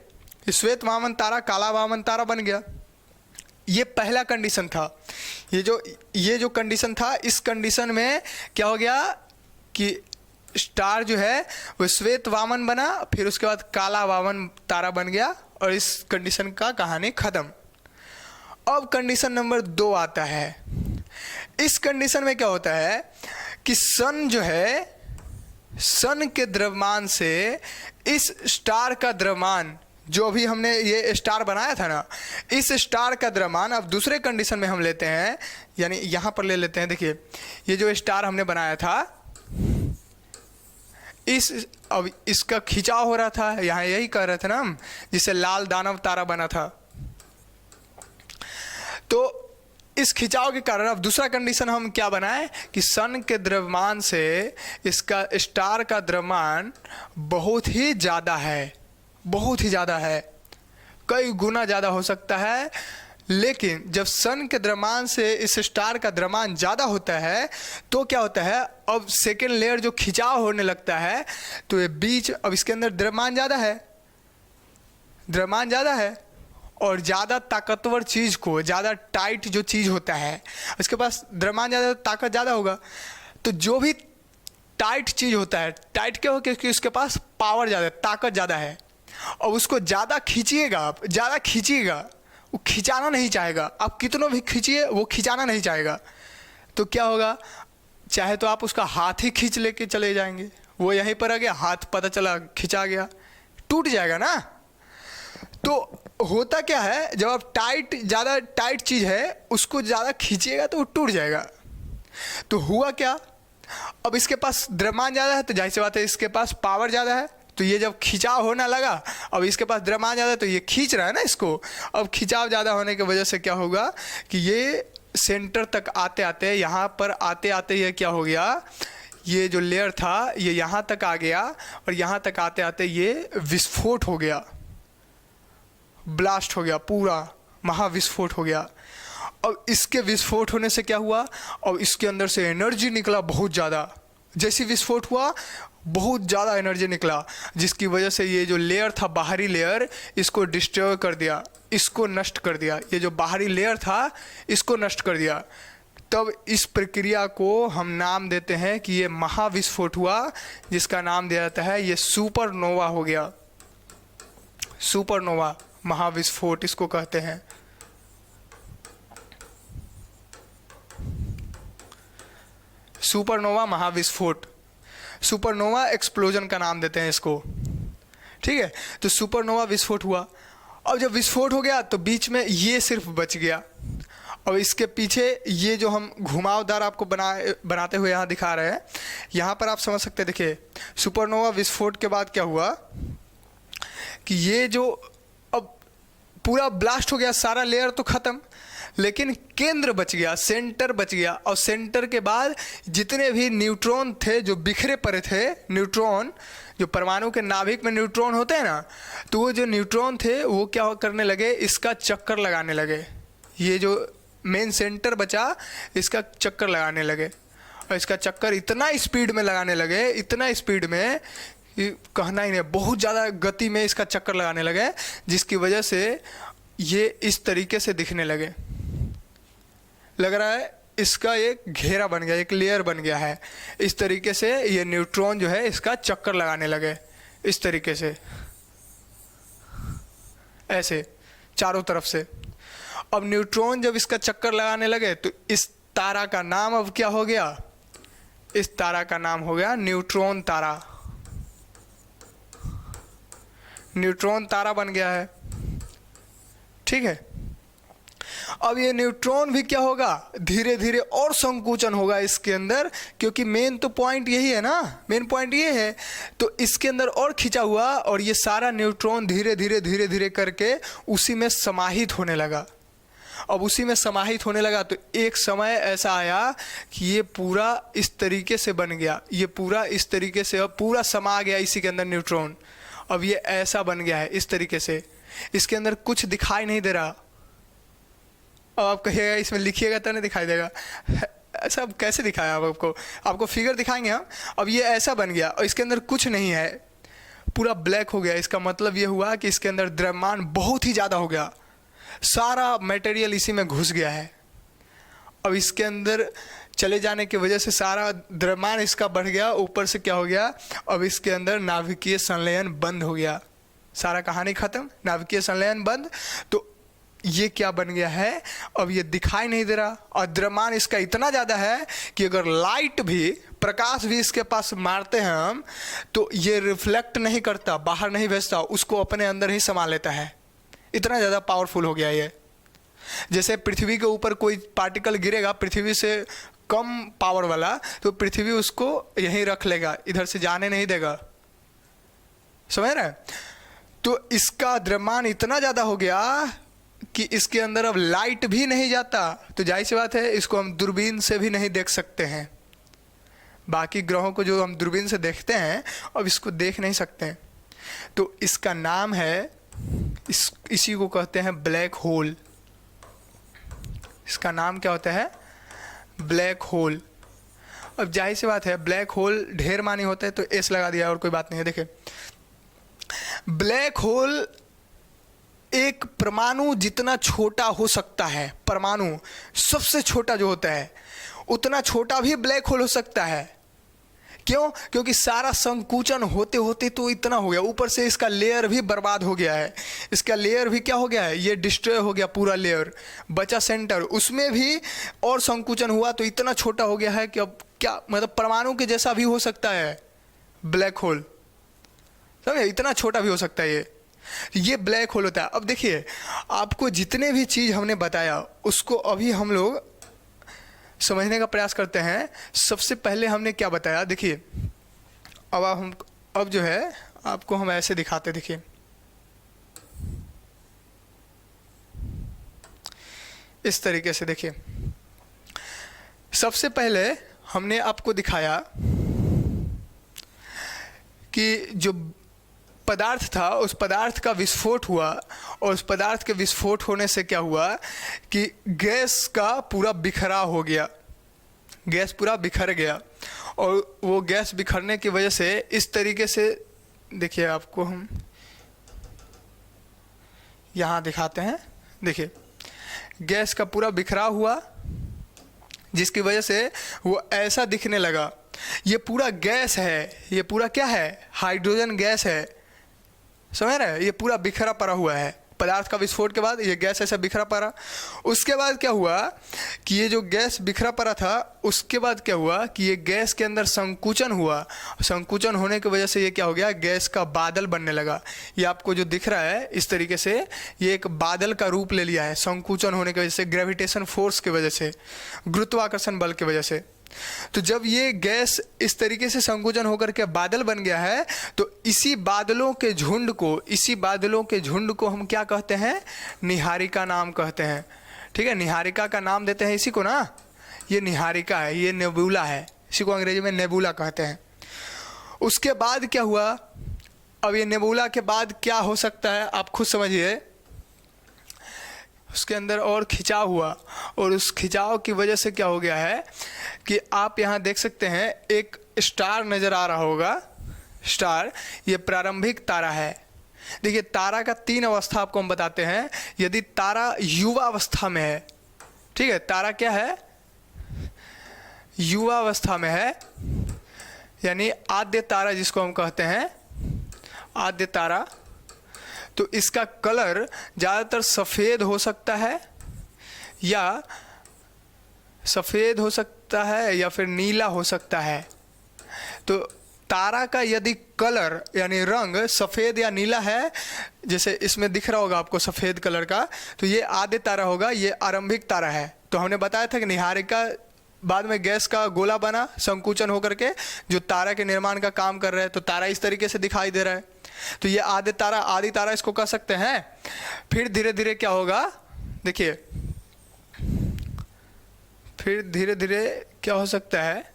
श्वेत वामन तारा काला वामन तारा बन गया। ये पहला कंडीशन था। ये जो कंडीशन था, इस कंडीशन में क्या हो गया कि स्टार जो है वो श्वेत वामन बना, फिर उसके बाद काला वामन तारा बन गया, और इस कंडीशन का कहानी खत्म। अब कंडीशन नंबर 2 आता है। इस कंडीशन में क्या होता है कि सन जो है, सन के द्रव्यमान से इस स्टार का द्रव्यमान, जो भी हमने ये स्टार बनाया था ना, इस स्टार का द्रव्यमान अब दूसरे कंडीशन में हम लेते हैं, यानी यहां पर ले लेते हैं। देखिए ये जो स्टार हमने बनाया था, अब इसका खिंचाव हो रहा था, यहाँ यही कह रहे थे ना हम, जिससे लाल दानव तारा बना था। तो इस खिंचाव के कारण अब दूसरा कंडीशन हम क्या बनाए कि सन के द्रव्यमान से इसका स्टार का द्रव्यमान बहुत ही ज़्यादा है, बहुत ही ज़्यादा है, कई गुना ज़्यादा हो सकता है। लेकिन जब सन के द्रव्यमान से इस स्टार का द्रव्यमान ज़्यादा होता है तो क्या होता है, अब सेकेंड लेयर जो खिंचाव होने लगता है, तो ये बीच, अब इसके अंदर द्रव्यमान ज़्यादा है, द्रव्यमान ज़्यादा है, और ज़्यादा ताकतवर चीज़ को, ज़्यादा टाइट जो चीज़ होता है उसके पास द्रव्यमान ज़्यादा, ताकत ज़्यादा होगा। तो जो भी टाइट चीज़ होता है, टाइट क्यों, क्योंकि उसके पास पावर ज़्यादा है, ताकत ज़्यादा है, और उसको ज़्यादा खींचिएगा आप, ज़्यादा खींचिएगा, वो खिंचाना नहीं चाहेगा। आप कितनों भी खींचिए, वो खिंचाना नहीं चाहेगा। तो क्या होगा, चाहे तो आप उसका हाथ ही खींच लेके चले जाएंगे, वो यहीं पर आ गया, हाथ पता चला खिंचा गया, टूट जाएगा ना। तो होता क्या है, जब आप ज़्यादा टाइट चीज़ है उसको ज़्यादा खींचिएगा तो वो टूट जाएगा। तो हुआ क्या, अब इसके पास द्रव्यमान ज़्यादा है, तो जाहिर सी बात है इसके पास पावर ज़्यादा है। तो ये जब खिंचाव होने लगा, अब इसके पास द्रव्यमान ज़्यादा है तो ये खींच रहा है ना इसको। अब खिंचाव ज़्यादा होने की वजह से क्या होगा कि ये सेंटर तक आते आते, यहाँ पर आते आते ये क्या हो गया, ये जो लेयर था ये यहाँ तक आ गया, और यहाँ तक आते आते ये विस्फोट हो गया, ब्लास्ट हो गया, पूरा महाविस्फोट हो गया। अब इसके विस्फोट होने से क्या हुआ, अब इसके अंदर से एनर्जी निकला बहुत ज़्यादा। जैसे विस्फोट हुआ बहुत ज़्यादा एनर्जी निकला, जिसकी वजह से ये जो लेयर था, बाहरी लेयर, इसको डिस्ट्रॉय कर दिया, इसको नष्ट कर दिया। ये जो बाहरी लेयर था इसको नष्ट कर दिया। तब इस प्रक्रिया को हम नाम देते हैं कि ये महाविस्फोट हुआ, जिसका नाम दिया जाता है, ये सुपरनोवा हो गया। सुपरनोवा, महाविस्फोट इसको कहते हैं। सुपरनोवा महाविस्फोट, सुपरनोवा एक्सप्लोजन का नाम देते हैं इसको, ठीक है। तो सुपरनोवा विस्फोट हुआ। अब जब विस्फोट हो गया तो बीच में ये सिर्फ बच गया। और इसके पीछे ये जो हम घुमावदार आपको बनाते हुए यहाँ दिखा रहे हैं, यहाँ पर आप समझ सकते हैं। देखिए सुपरनोवा विस्फोट के बाद क्या हुआ कि ये जो अब पूरा ब्लास्ट हो गया, सारा लेयर तो ख़त्म, लेकिन केंद्र बच गया, सेंटर बच गया। और सेंटर के बाद जितने भी न्यूट्रॉन थे जो बिखरे पड़े थे, न्यूट्रॉन जो परमाणु के नाभिक में न्यूट्रॉन होते हैं ना, तो वो जो न्यूट्रॉन थे वो क्या करने लगे, इसका चक्कर लगाने लगे। ये जो मेन सेंटर बचा इसका चक्कर लगाने लगे, और इसका चक्कर इतना स्पीड में लगाने लगे, इतना स्पीड में कि कहना ही नहीं, बहुत ज़्यादा गति में इसका चक्कर लगाने लगे, जिसकी वजह से ये इस तरीके से दिखने लगे। लग रहा है इसका एक घेरा बन गया, एक लेयर बन गया है। इस तरीके से ये न्यूट्रॉन जो है इसका चक्कर लगाने लगे, इस तरीके से, ऐसे चारों तरफ से। अब न्यूट्रॉन जब इसका चक्कर लगाने लगे तो इस तारा का नाम अब क्या हो गया, इस तारा का नाम हो गया न्यूट्रॉन तारा। न्यूट्रॉन तारा बन गया है, ठीक है। अब ये न्यूट्रॉन भी क्या होगा, धीरे धीरे और संकुचन होगा इसके अंदर, क्योंकि मेन तो पॉइंट यही है ना, मेन पॉइंट ये है। तो इसके अंदर और खिंचा हुआ, और ये सारा न्यूट्रॉन धीरे धीरे करके उसी में समाहित होने लगा। अब उसी में समाहित होने लगा तो एक समय ऐसा आया कि ये पूरा इस तरीके से बन गया, ये पूरा इस तरीके से अब पूरा समा गया इसी के अंदर न्यूट्रॉन। अब ये ऐसा बन गया है इस तरीके से, इसके अंदर कुछ दिखाई नहीं दे रहा। अब आप कहिएगा इसमें लिखिएगा तो नहीं दिखाई देगा, ऐसा अब कैसे दिखाया अब आपको फिगर दिखाएंगे हम। अब ये ऐसा बन गया और इसके अंदर कुछ नहीं है, पूरा ब्लैक हो गया। इसका मतलब ये हुआ कि इसके अंदर द्रव्यमान बहुत ही ज़्यादा हो गया, सारा मटेरियल इसी में घुस गया है। अब इसके अंदर चले जाने की वजह से सारा द्रव्यमान इसका बढ़ गया, ऊपर से क्या हो गया, अब इसके अंदर नाभिकीय संलयन बंद हो गया, सारा कहानी खत्म, नाभिकीय संलयन बंद। तो ये क्या बन गया है, अब ये दिखाई नहीं दे रहा, और द्रव्यमान इसका इतना ज़्यादा है कि अगर लाइट भी, प्रकाश भी इसके पास मारते हैं हम, तो ये रिफ्लेक्ट नहीं करता, बाहर नहीं भेजता, उसको अपने अंदर ही समा लेता है। इतना ज़्यादा पावरफुल हो गया ये। जैसे पृथ्वी के ऊपर कोई पार्टिकल गिरेगा पृथ्वी से कम पावर वाला, तो पृथ्वी उसको यहीं रख लेगा, इधर से जाने नहीं देगा, समझ रहे हैं। तो इसका द्रव्यमान इतना ज़्यादा हो गया कि इसके अंदर अब लाइट भी नहीं जाता, तो जाहिर सी बात है इसको हम दूरबीन से भी नहीं देख सकते हैं। बाकी ग्रहों को जो हम दूरबीन से देखते हैं अब इसको देख नहीं सकते हैं। तो इसका नाम है, इसी को कहते हैं ब्लैक होल। इसका नाम क्या होता है, ब्लैक होल। अब जाहिर सी बात है ब्लैक होल ढेर मानी होता है तो एस लगा दिया और कोई बात नहीं है। देखिए ब्लैक होल एक परमाणु जितना छोटा हो सकता है, परमाणु सबसे छोटा जो होता है उतना छोटा भी ब्लैक होल हो सकता है। क्यों? क्योंकि सारा संकुचन होते होते तो इतना हो गया, ऊपर से इसका लेयर भी बर्बाद हो गया है, इसका लेयर भी क्या हो गया है, ये डिस्ट्रॉय हो गया पूरा लेयर, बचा सेंटर, उसमें भी और संकुचन हुआ तो इतना छोटा हो गया है कि अब क्या मतलब परमाणु के जैसा भी हो सकता है ब्लैक होल, समझे, इतना छोटा भी हो सकता है ये ब्लैक होल होता है। अब देखिए आपको जितने भी चीज़ हमने बताया उसको अभी हम लोग समझने का प्रयास करते हैं। सबसे पहले हमने क्या बताया, देखिए अब जो है आपको हम ऐसे दिखाते, देखिए इस तरीके से। देखिए सबसे पहले हमने आपको दिखाया कि जो पदार्थ था उस पदार्थ का विस्फोट हुआ, और उस पदार्थ के विस्फोट होने से क्या हुआ कि गैस का पूरा बिखराव हो गया, गैस पूरा बिखर गया। और वो गैस बिखरने की वजह से इस तरीके से, देखिए आपको हम यहाँ दिखाते हैं, देखिए गैस का पूरा बिखराव हुआ जिसकी वजह से वो ऐसा दिखने लगा। ये पूरा गैस है, ये पूरा क्या है, हाइड्रोजन गैस है, समझ रहे हैं, ये पूरा बिखरा पड़ा हुआ है पदार्थ का विस्फोट के बाद ये गैस ऐसा बिखरा पड़ा। उसके बाद क्या हुआ कि ये जो गैस बिखरा पड़ा था, उसके बाद क्या हुआ कि ये गैस के अंदर संकुचन हुआ। संकुचन होने की वजह से ये क्या हो गया, गैस का बादल बनने लगा। ये आपको जो दिख रहा है इस तरीके से, ये एक बादल का रूप ले लिया है संकुचन होने की वजह से, ग्रेविटेशन फोर्स की वजह से, गुरुत्वाकर्षण बल की वजह से। तो जब ये गैस इस तरीके से संकुचन होकर के बादल बन गया है, तो इसी बादलों के झुंड को हम क्या कहते हैं, निहारिका नाम कहते हैं। ठीक है, निहारिका का नाम देते हैं इसी को ना, ये निहारिका है, ये नेबुला है, इसी को अंग्रेजी में नेबुला कहते हैं। उसके बाद क्या हुआ, अब ये नेबुला के बाद क्या हो सकता है आप खुद समझिए। उसके अंदर और खिंचाव हुआ, और उस खिंचाव की वजह से क्या हो गया है कि आप यहाँ देख सकते हैं एक स्टार नज़र आ रहा होगा। स्टार ये प्रारंभिक तारा है। देखिए, तारा का 3 अवस्था आपको हम बताते हैं। यदि तारा युवा अवस्था में है, ठीक है, तारा क्या है, युवा अवस्था में है, यानी आद्य तारा जिसको हम कहते हैं, आद्य तारा, तो इसका कलर ज़्यादातर सफ़ेद हो सकता है, या सफ़ेद हो सकता है, या फिर नीला हो सकता है। तो तारा का यदि कलर यानी रंग सफ़ेद या नीला है, जैसे इसमें दिख रहा होगा आपको सफ़ेद कलर का, तो ये आद्य तारा होगा, ये आरंभिक तारा है। तो हमने बताया था कि निहारिका बाद में गैस का गोला बना संकुचन होकर के, जो तारा के निर्माण का काम कर रहा है। तो तारा इस तरीके से दिखाई दे रहा है, तो ये आदि तारा इसको कह सकते हैं। फिर धीरे धीरे क्या होगा, देखिए, फिर धीरे धीरे क्या हो सकता है,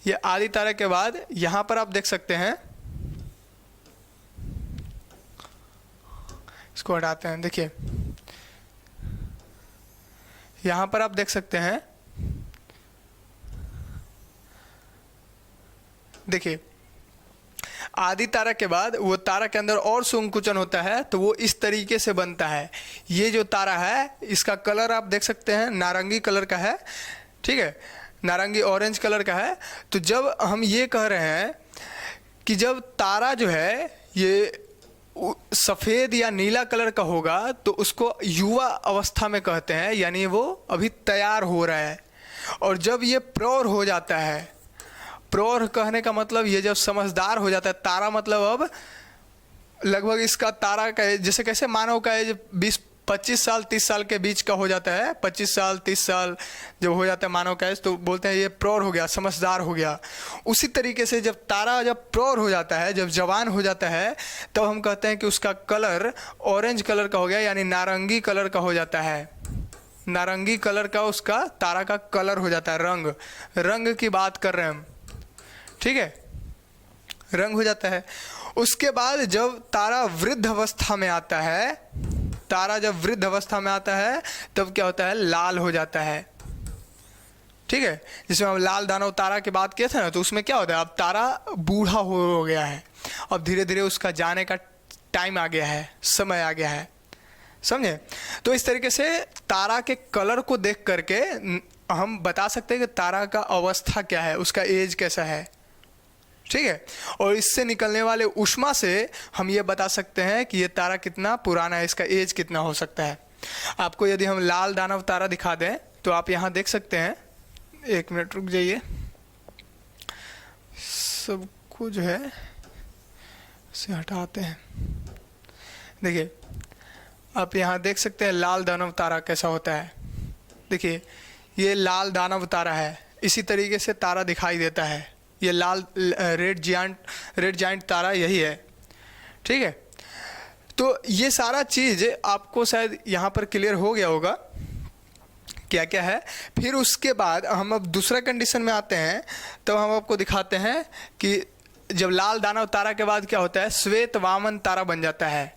ये आदि तारा के बाद यहां पर आप देख सकते हैं, इसको हटाते हैं, देखिए यहां पर आप देख सकते हैं, देखिए आदि तारा के बाद वो तारा के अंदर और संकुचन होता है, तो वो इस तरीके से बनता है। ये जो तारा है इसका कलर आप देख सकते हैं नारंगी कलर का है, ठीक है, नारंगी ऑरेंज कलर का है। तो जब हम ये कह रहे हैं कि जब तारा जो है ये सफ़ेद या नीला कलर का होगा, तो उसको युवा अवस्था में कहते हैं, यानी वो अभी तैयार हो रहा है। और जब ये प्रौढ़ हो जाता है, प्रौढ़ कहने का मतलब ये जब समझदार हो जाता है, तारा मतलब अब लगभग इसका तारा का जैसे कैसे मानव का एज 20-25 साल 30 साल के बीच का हो जाता है, 25 साल 30 साल जब हो जाता है मानव का एज, तो बोलते हैं ये प्रौढ़ हो गया, समझदार हो गया। उसी तरीके से जब तारा जब प्रौढ़ हो जाता है, जब जवान हो जाता है, तब हम कहते हैं कि उसका कलर ऑरेंज कलर का हो गया, यानी नारंगी कलर का हो जाता है। नारंगी कलर का उसका तारा का कलर हो जाता है, रंग की बात कर रहे हैं हम, ठीक है, रंग हो जाता है। उसके बाद जब तारा वृद्ध अवस्था में आता है, तारा जब वृद्ध अवस्था में आता है तब क्या होता है, लाल हो जाता है, ठीक है। जिसमें हम लाल दानव तारा की बात किए थे ना, तो उसमें क्या होता है, अब तारा बूढ़ा हो गया है, अब धीरे धीरे उसका जाने का टाइम आ गया है, समय आ गया है, समझे। तो इस तरीके से तारा के कलर को देख करके हम बता सकते हैं कि तारा का अवस्था क्या है, उसका एज कैसा है, ठीक है। और इससे निकलने वाले ऊष्मा से हम ये बता सकते हैं कि ये तारा कितना पुराना है, इसका एज कितना हो सकता है। आपको यदि हम लाल दानव तारा दिखा दें तो आप यहाँ देख सकते हैं, 1 मिनट रुक जाइए, सब कुछ है इसे हटाते हैं। देखिए आप यहाँ देख सकते हैं लाल दानव तारा कैसा होता है। देखिए ये लाल दानव तारा है, इसी तरीके से तारा दिखाई देता है। ये लाल रेड जायंट तारा यही है, ठीक है। तो ये सारा चीज़ आपको शायद यहाँ पर क्लियर हो गया होगा क्या क्या है। फिर उसके बाद हम अब दूसरा कंडीशन में आते हैं, तो हम आपको दिखाते हैं कि जब लाल दानव तारा के बाद क्या होता है, श्वेत वामन तारा बन जाता है।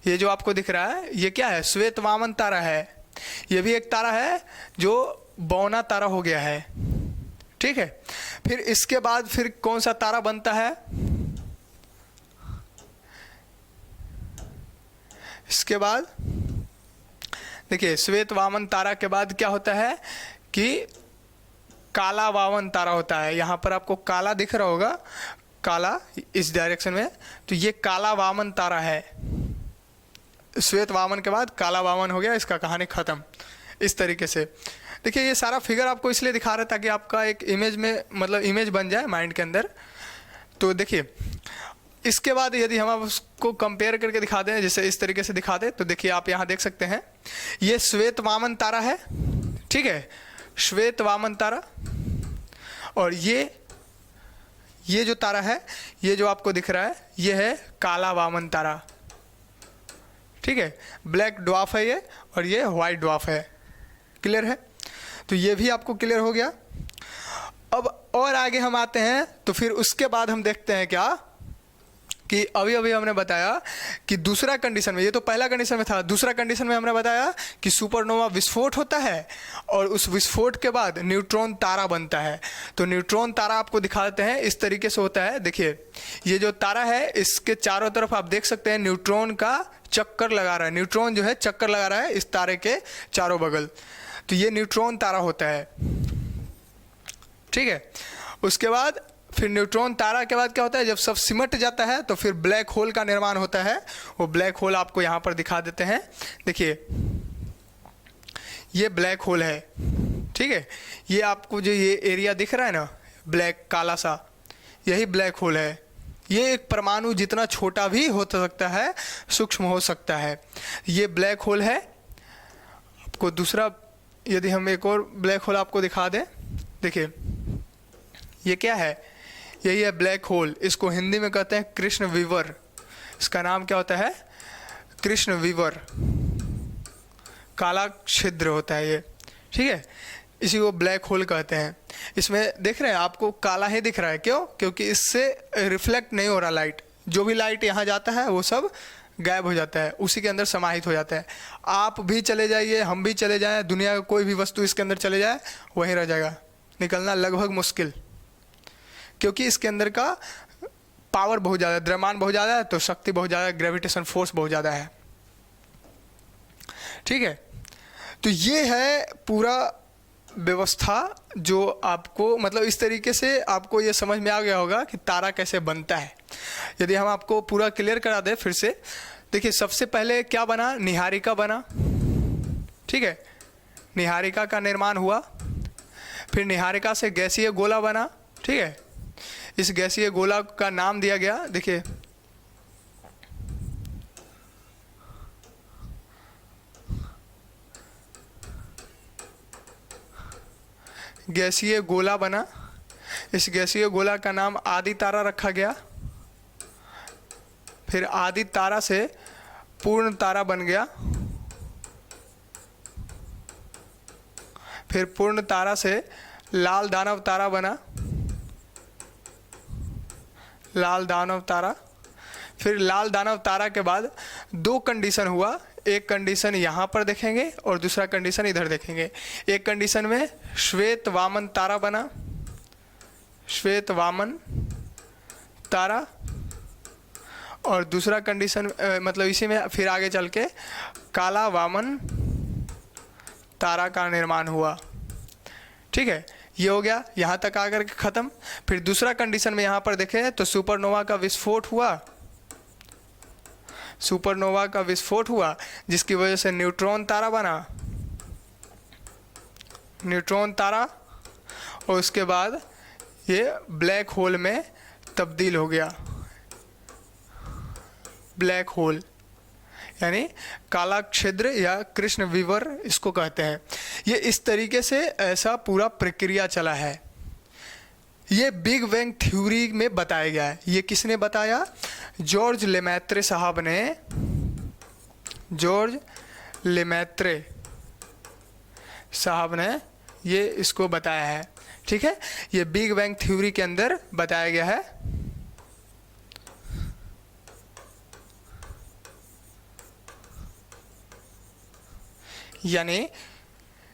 ये जो आपको दिख रहा है ये क्या है, श्वेत वामन तारा है। ये भी एक तारा है जो बौना तारा हो गया है, ठीक है। फिर इसके बाद फिर कौन सा तारा बनता है, इसके बाद देखिए श्वेत वामन तारा के बाद क्या होता है कि काला वामन तारा होता है। यहाँ पर आपको काला दिख रहा होगा, काला इस डायरेक्शन में, तो ये काला वामन तारा है। श्वेत वामन के बाद काला वामन हो गया, इसका कहानी खत्म। इस तरीके से देखिए, ये सारा फिगर आपको इसलिए दिखा रहा है ताकि आपका एक इमेज में मतलब इमेज बन जाए माइंड के अंदर। तो देखिए, इसके बाद यदि हम आप उसको कंपेयर करके दिखा दें, जैसे इस तरीके से दिखा दें, तो देखिए आप यहाँ देख सकते हैं ये श्वेत वामन तारा है, ठीक है, श्वेत वामन तारा। और ये जो तारा है, ये जो आपको दिख रहा है, ये है काला वामन तारा, ठीक है। ब्लैक ड्वार्फ है ये, और ये वाइट ड्वार्फ है। क्लियर है? तो ये भी आपको क्लियर हो गया। अब और आगे हम आते हैं, तो फिर उसके बाद हम देखते हैं क्या कि अभी अभी हमने बताया कि दूसरा कंडीशन में, ये तो पहला कंडीशन में था, दूसरा कंडीशन में हमने बताया कि सुपरनोवा विस्फोट होता है और उस विस्फोट के बाद न्यूट्रॉन तारा बनता है। तो न्यूट्रॉन तारा आपको दिखा देते हैं, इस तरीके से होता है। देखिए, ये जो तारा है, इसके चारों तरफ आप देख सकते हैं न्यूट्रॉन का चक्कर लगा रहा है। न्यूट्रॉन जो है चक्कर लगा रहा है इस तारे के चारों बगल, तो ये न्यूट्रॉन तारा होता है, ठीक है। उसके बाद फिर न्यूट्रॉन तारा के बाद क्या होता है, जब सब सिमट जाता है तो फिर ब्लैक होल का निर्माण होता है। वो ब्लैक होल आपको यहाँ पर दिखा देते हैं। देखिए, ये ब्लैक होल है, ठीक है। ये आपको जो ये एरिया दिख रहा है ना, ब्लैक काला सा, यही ब्लैक होल है। ये एक परमाणु जितना छोटा भी हो सकता है, सूक्ष्म हो सकता है। ये ब्लैक होल है। आपको दूसरा, यदि हम एक और ब्लैक होल आपको दिखा दें, देखिए ये क्या है, यही है ब्लैक होल। इसको हिंदी में कहते हैं कृष्ण विवर। इसका नाम क्या होता है, कृष्ण विवर। काला छिद्र होता है ये, ठीक है। इसी को ब्लैक होल कहते हैं। इसमें देख रहे हैं आपको काला ही दिख रहा है, क्यों? क्योंकि इससे रिफ्लेक्ट नहीं हो रहा लाइट। जो भी लाइट यहाँ जाता है वो सब गायब हो जाता है, उसी के अंदर समाहित हो जाता है। आप भी चले जाइए, हम भी चले जाएं, दुनिया का कोई भी वस्तु इसके अंदर चले जाए, वहीं रह जाएगा, निकलना लगभग मुश्किल। क्योंकि इसके अंदर का पावर बहुत ज़्यादा है, द्रव्यमान बहुत ज़्यादा है, तो शक्ति बहुत ज़्यादा है, ग्रेविटेशन फोर्स बहुत ज़्यादा है, ठीक है। तो ये है पूरा व्यवस्था जो आपको मतलब इस तरीके से आपको ये समझ में आ गया होगा कि तारा कैसे बनता है। यदि हम आपको पूरा क्लियर करा दें फिर से, देखिए सबसे पहले क्या बना, निहारिका बना, ठीक है। निहारिका का निर्माण हुआ, फिर निहारिका से गैसीय गोला बना, ठीक है। इस गैसीय गोला का नाम दिया गया, देखिए गैसीय गोला बना। इस गैसीय गोला का नाम आदि तारा रखा गया। फिर आदि तारा से पूर्ण तारा बन गया। फिर पूर्ण तारा से लाल दानव तारा बना, लाल दानव तारा। फिर लाल दानव तारा के बाद दो कंडीशन हुआ, एक कंडीशन यहाँ पर देखेंगे और दूसरा कंडीशन इधर देखेंगे। एक कंडीशन में श्वेत वामन तारा बना, श्वेत वामन तारा, और दूसरा कंडीशन मतलब इसी में फिर आगे चल के काला वामन तारा का निर्माण हुआ, ठीक है। ये हो गया, यहाँ तक आकर के ख़त्म। फिर दूसरा कंडीशन में यहाँ पर देखें तो सुपरनोवा का विस्फोट हुआ, सुपरनोवा का विस्फोट हुआ जिसकी वजह से न्यूट्रॉन तारा बना, न्यूट्रॉन तारा, और उसके बाद ये ब्लैक होल में तब्दील हो गया। ब्लैक होल यानी काला छिद्र या कृष्ण विवर इसको कहते हैं। ये इस तरीके से ऐसा पूरा प्रक्रिया चला है। ये बिग बैंग थ्योरी में बताया गया है। ये किसने बताया? जॉर्ज लेमैत्रे साहब ने, जॉर्ज लेमैत्रे साहब ने ये इसको बताया है, ठीक है। ये बिग बैंग थ्योरी के अंदर बताया गया है। यानी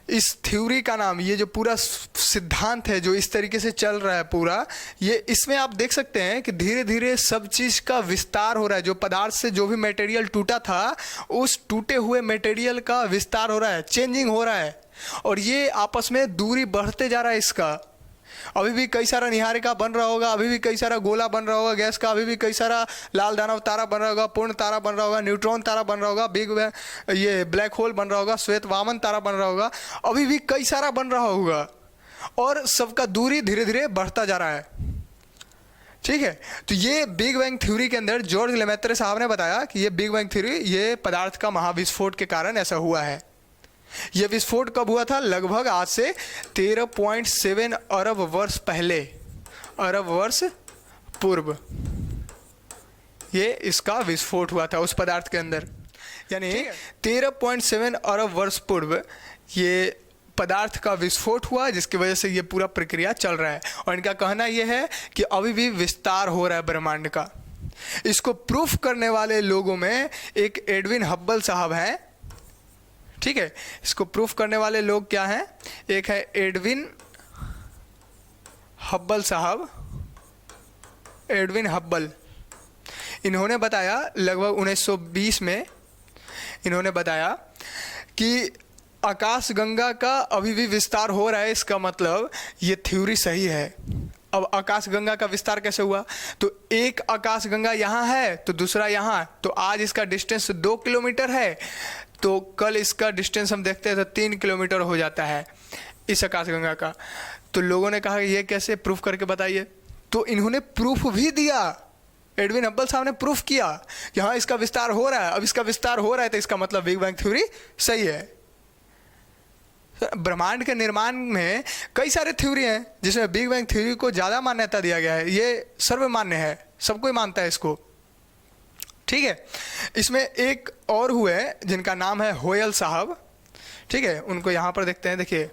इस थ्योरी का नाम, ये जो पूरा सिद्धांत है जो इस तरीके से चल रहा है पूरा, ये इसमें आप देख सकते हैं कि धीरे धीरे सब चीज़ का विस्तार हो रहा है। जो पदार्थ से जो भी मटेरियल टूटा था, उस टूटे हुए मटेरियल का विस्तार हो रहा है, चेंजिंग हो रहा है, और ये आपस में दूरी बढ़ते जा रहा है इसका। अभी भी कई सारा निहारिका बन रहा होगा, अभी भी कई सारा गोला बन रहा होगा गैस का, अभी भी कई सारा लाल दानव तारा बन रहा होगा, पूर्ण तारा बन रहा होगा, न्यूट्रॉन तारा बन रहा होगा, बिग बैंग ये ब्लैक होल बन रहा होगा, श्वेत वामन तारा बन रहा होगा, अभी भी कई सारा बन रहा होगा और सबका दूरी धीरे धीरे बढ़ता जा रहा है। ठीक है, तो ये बिग बैंग थ्योरी के अंदर जॉर्ज लेमेत्रे साहब ने बताया कि ये बिग बैंग थ्योरी ये पदार्थ का महाविस्फोट के कारण ऐसा हुआ है। ये विस्फोट कब हुआ था? लगभग आज से 13.7 अरब वर्ष पहले, अरब वर्ष पूर्व ये इसका विस्फोट हुआ था उस पदार्थ के अंदर। यानी 13.7 अरब वर्ष पूर्व ये पदार्थ का विस्फोट हुआ, जिसकी वजह से ये पूरा प्रक्रिया चल रहा है। और इनका कहना यह है कि अभी भी विस्तार हो रहा है ब्रह्मांड का। इसको प्रूफ करने वाले लोगों में एक एडविन हब्बल साहब हैं। ठीक है, इसको प्रूफ करने वाले लोग क्या हैं? एक है एडविन हब्बल साहब, एडविन हब्बल। इन्होंने बताया लगभग 1920 में इन्होंने बताया कि आकाश गंगा का अभी भी विस्तार हो रहा है, इसका मतलब ये थ्योरी सही है। अब आकाश गंगा का विस्तार कैसे हुआ? तो एक आकाश गंगा यहाँ है तो दूसरा यहाँ, तो आज इसका डिस्टेंस 2 किलोमीटर है, तो कल इसका डिस्टेंस हम देखते हैं तो 3 किलोमीटर हो जाता है इस आकाश गंगा का। तो लोगों ने कहा ये कैसे, प्रूफ करके बताइए। तो इन्होंने प्रूफ भी दिया, एडविन हब्बल साहब ने प्रूफ किया कि हाँ इसका विस्तार हो रहा है। अब इसका विस्तार हो रहा है तो इसका मतलब बिग बैंग थ्योरी सही है। ब्रह्मांड के निर्माण में कई सारे थ्योरी हैं जिसमें बिग बैंग थ्योरी को ज़्यादा मान्यता दिया गया है। ये सर्वमान्य है, सब कोई मानता है इसको। ठीक है, इसमें एक और हुए जिनका नाम है होयल साहब। ठीक है, उनको यहाँ पर देखते हैं, देखिए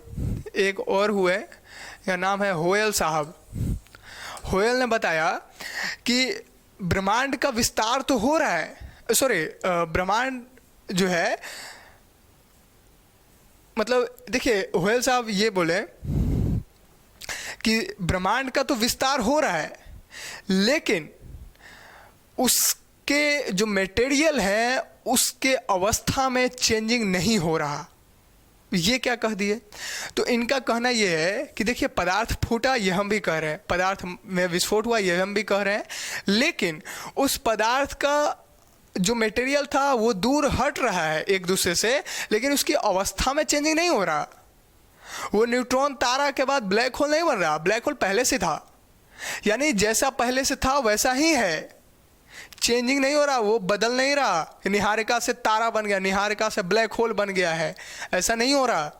एक और हुए, या नाम है होयल साहब। होयल ने बताया कि ब्रह्मांड का विस्तार तो हो रहा है, सॉरी ब्रह्मांड जो है, मतलब देखिए होयल साहब ये बोले कि ब्रह्मांड का तो विस्तार हो रहा है लेकिन उसके जो मटेरियल है उसके अवस्था में चेंजिंग नहीं हो रहा। ये क्या कह दिए? तो इनका कहना ये है कि देखिए पदार्थ फूटा, ये हम भी कह रहे हैं, पदार्थ में विस्फोट हुआ, ये हम भी कह रहे हैं, लेकिन उस पदार्थ का जो मटेरियल था वो दूर हट रहा है एक दूसरे से, लेकिन उसकी अवस्था में चेंजिंग नहीं हो रहा। वो न्यूट्रॉन तारा के बाद ब्लैक होल नहीं बन रहा, ब्लैक होल पहले से था, यानी जैसा पहले से था वैसा ही है, चेंजिंग नहीं हो रहा, वो बदल नहीं रहा। निहारिका से तारा बन गया, निहारिका से ब्लैक होल बन गया है, ऐसा नहीं हो रहा।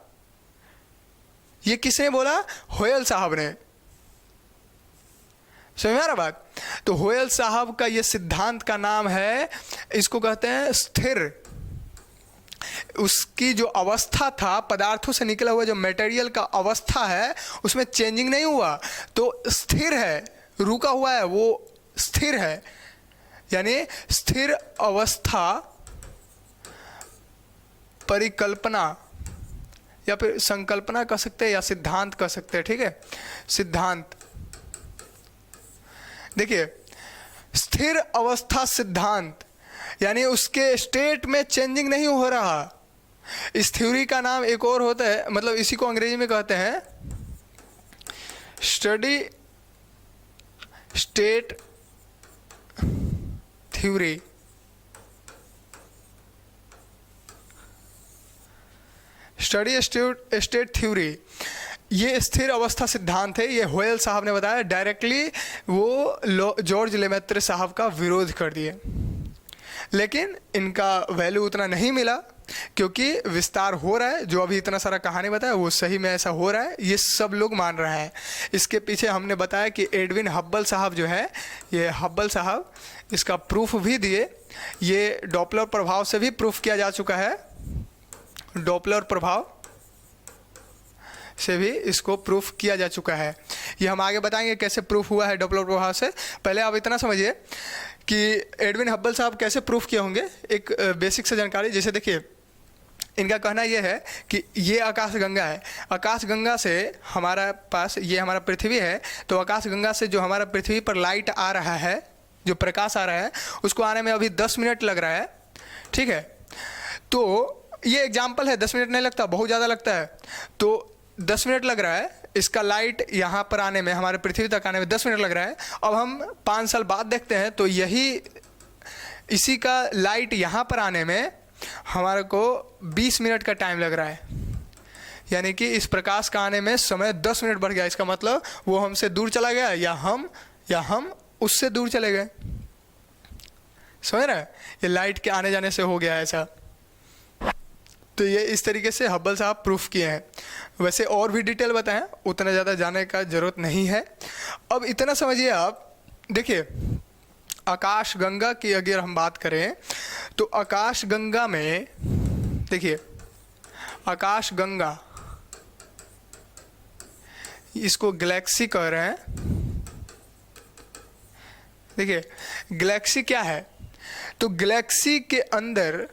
ये किसने बोला? होयल साहब ने। समझ में आ रहा बात? तो होयल साहब का ये सिद्धांत का नाम है, इसको कहते हैं स्थिर। उसकी जो अवस्था था, पदार्थों से निकला हुआ जो मटेरियल का अवस्था है उसमें चेंजिंग नहीं हुआ, तो स्थिर है, रुका हुआ है, वो स्थिर है। यानी स्थिर अवस्था परिकल्पना या फिर संकल्पना कह सकते हैं या सिद्धांत कह सकते हैं। ठीक है, सिद्धांत। देखिए स्थिर अवस्था सिद्धांत यानी उसके स्टेट में चेंजिंग नहीं हो रहा। इस थ्योरी का नाम एक और होता है, मतलब इसी को अंग्रेजी में कहते हैं steady state theory. Steady state theory ये स्थिर अवस्था सिद्धांत है। ये होयल साहब ने बताया, डायरेक्टली वो जॉर्ज लेमेत्रे साहब का विरोध कर दिए, लेकिन इनका वैल्यू उतना नहीं मिला क्योंकि विस्तार हो रहा है। जो अभी इतना सारा कहानी बताया वो सही में ऐसा हो रहा है, ये सब लोग मान रहे हैं। इसके पीछे हमने बताया कि एडविन हब्बल साहब जो है, ये हब्बल साहब इसका प्रूफ भी दिए। ये डॉपलर प्रभाव से भी प्रूफ किया जा चुका है, डॉपलर प्रभाव से भी इसको प्रूफ किया जा चुका है। ये हम आगे बताएंगे कैसे प्रूफ हुआ है डॉपलर प्रभाव से। पहले आप इतना समझिए कि एडविन हब्बल साहब कैसे प्रूफ किए होंगे, एक बेसिक से जानकारी। जैसे देखिए इनका कहना यह है कि ये आकाश गंगा है, आकाश गंगा से हमारा पास ये हमारा पृथ्वी है, तो आकाश गंगा से जो हमारा पृथ्वी पर लाइट आ रहा है, जो प्रकाश आ रहा है, उसको आने में अभी 10 मिनट लग रहा है। ठीक है, तो ये एग्जाम्पल है, 10 मिनट नहीं लगता, बहुत ज़्यादा लगता है। तो 10 मिनट लग रहा है इसका लाइट यहाँ पर आने में, हमारे पृथ्वी तक आने में 10 मिनट लग रहा है। अब हम 5 साल बाद देखते हैं तो इसी का लाइट यहाँ पर आने में हमारे को 20 मिनट का टाइम लग रहा है। यानी कि इस प्रकाश का आने में समय 10 मिनट बढ़ गया। इसका मतलब वो हमसे दूर चला गया या हम उससे दूर चले गए। समझ रहे हैं? ये लाइट के आने जाने से हो गया ऐसा। तो ये इस तरीके से हब्बल साहब प्रूफ किए हैं। वैसे और भी डिटेल बताएं, उतना ज़्यादा जाने का ज़रूरत नहीं है। अब इतना समझिए आप, देखिए आकाश गंगा की अगर हम बात करें तो आकाश गंगा में, देखिए आकाश गंगा, इसको गैलेक्सी कह रहे हैं। देखिए गैलेक्सी क्या है, तो गैलेक्सी के अंदर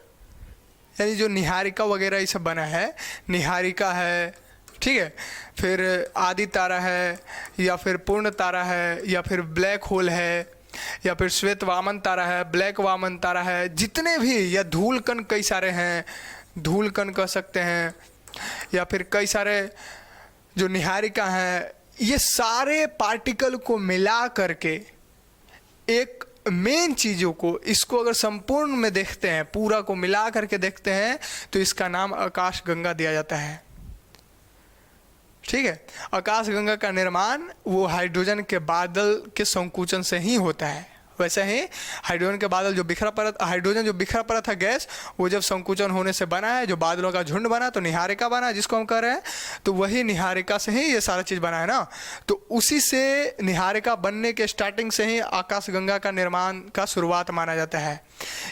यानी जो निहारिका वगैरह ये सब बना है, निहारिका है, ठीक है, फिर आदि तारा है, या फिर पूर्ण तारा है, या फिर ब्लैक होल है, या फिर श्वेत वामन तारा है, ब्लैक वामन तारा है, जितने भी, या धूल कण कई सारे हैं, धूल कण कह सकते हैं, या फिर कई सारे जो निहारिका हैं, ये सारे पार्टिकल को मिला करके एक मेन चीज़ों को, इसको अगर संपूर्ण में देखते हैं, पूरा को मिला करके देखते हैं तो इसका नाम आकाश गंगा दिया जाता है। ठीक है, आकाश गंगा का निर्माण वो हाइड्रोजन के बादल के संकुचन से ही होता है। वैसे ही हाइड्रोजन के बादल जो हाइड्रोजन जो बिखरा पड़ा था गैस, वो जब संकुचन होने से बना है, जो बादलों का झुंड बना तो निहारिका बना, जिसको हम कह रहे हैं, तो वही निहारिका से ही ये सारा चीज़ बना है ना। तो उसी से निहारिका बनने के स्टार्टिंग से ही आकाश गंगा का निर्माण का शुरुआत माना जाता है।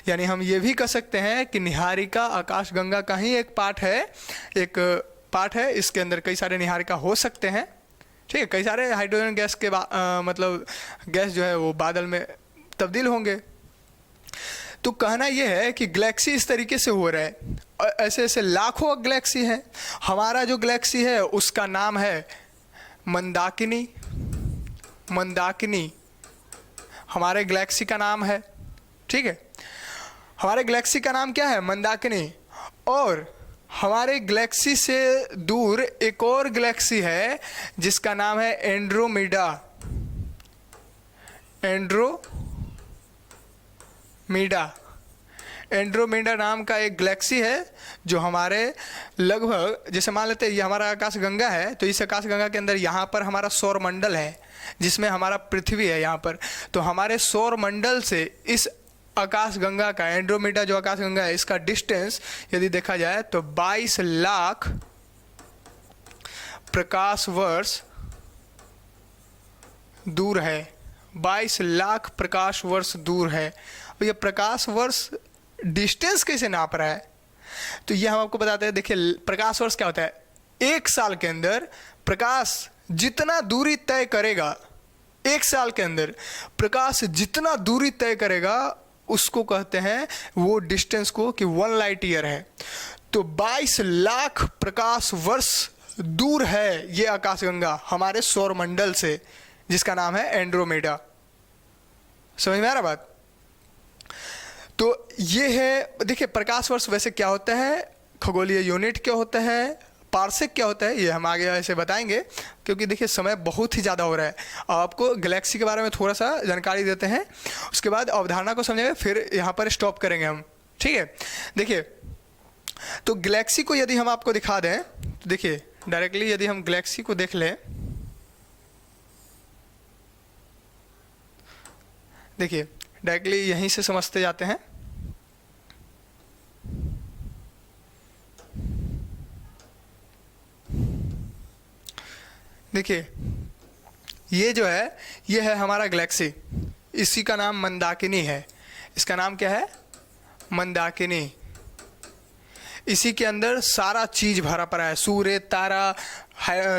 यानी हम ये भी कह सकते हैं कि निहारिका आकाश गंगा का ही एक पार्ट है। इसके अंदर कई सारे निहारिका हो सकते हैं, ठीक है, कई सारे हाइड्रोजन गैस के मतलब गैस जो है वो बादल में तब्दील होंगे। तो कहना यह है कि गैलेक्सी इस तरीके से हो रहा है, ऐसे ऐसे लाखों गैलेक्सी हैं। हमारा जो गैलेक्सी है उसका नाम है मंदाकिनी। मंदाकिनी हमारे गैलेक्सी का नाम है, ठीक है, हमारे गैलेक्सी का नाम क्या है? मंदाकिनी। और हमारे गैलेक्सी से दूर एक और गैलेक्सी है जिसका नाम है एंड्रोमेडा। एंड्रोमेडा नाम का एक गैलेक्सी है जो हमारे लगभग, जैसे मान लेते हैं ये हमारा आकाश गंगा है, तो इस आकाश गंगा के अंदर यहाँ पर हमारा सौर मंडल है जिसमें हमारा पृथ्वी है यहाँ पर। तो हमारे सौर मंडल से इस आकाश गंगा का, एंड्रोमेडा जो आकाश गंगा है, इसका डिस्टेंस यदि देखा जाए तो 22 लाख प्रकाश वर्ष दूर है। 22 लाख प्रकाश वर्ष दूर है। और ये प्रकाश वर्ष डिस्टेंस कैसे नाप रहा है? तो ये हम आपको बताते हैं। देखिए प्रकाश वर्ष क्या होता है, एक साल के अंदर प्रकाश जितना दूरी तय करेगा, एक साल के अंदर प्रकाश जितना दूरी तय करेगा उसको कहते हैं वो डिस्टेंस को कि 1 लाइट ईयर है। तो 22 लाख प्रकाश वर्ष दूर है ये आकाशगंगा हमारे सौर मंडल से, जिसका नाम है एंड्रोमेडा। समझ में आ रहा बात? तो ये है, देखिए प्रकाश वर्ष वैसे क्या होता है, खगोलीय यूनिट क्या होता है, पार्सेक क्या होता है, ये हम आगे ऐसे बताएंगे, क्योंकि देखिए समय बहुत ही ज़्यादा हो रहा है। आपको गैलेक्सी के बारे में थोड़ा सा जानकारी देते हैं, उसके बाद अवधारणा को समझेंगे, फिर यहाँ पर स्टॉप करेंगे हम, ठीक है। देखिए तो गैलेक्सी को यदि हम आपको दिखा दें, तो देखिए डायरेक्टली यदि हम गैलेक्सी को देख लें, देखिए डायरेक्टली यहीं से समझते जाते हैं। देखिए ये जो है, ये है हमारा गैलेक्सी, इसी का नाम मंदाकिनी है। इसका नाम क्या है? मंदाकिनी। इसी के अंदर सारा चीज भरा पड़ा है, सूर्य, तारा,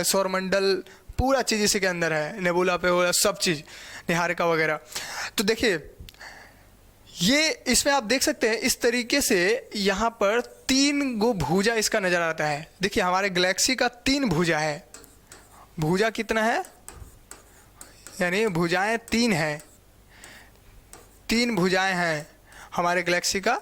सौरमंडल, पूरा चीज इसी के अंदर है, नेबुला पे सब चीज, निहारिका वगैरह। तो देखिए ये इसमें आप देख सकते हैं इस तरीके से यहाँ पर 3 गो भुजा इसका नजर आता है। देखिए हमारे गैलेक्सी का 3 भुजा है। भुजा कितना है? यानी भुजाएं 3 हैं, 3 भुजाएं हैं हमारे गैलेक्सी का,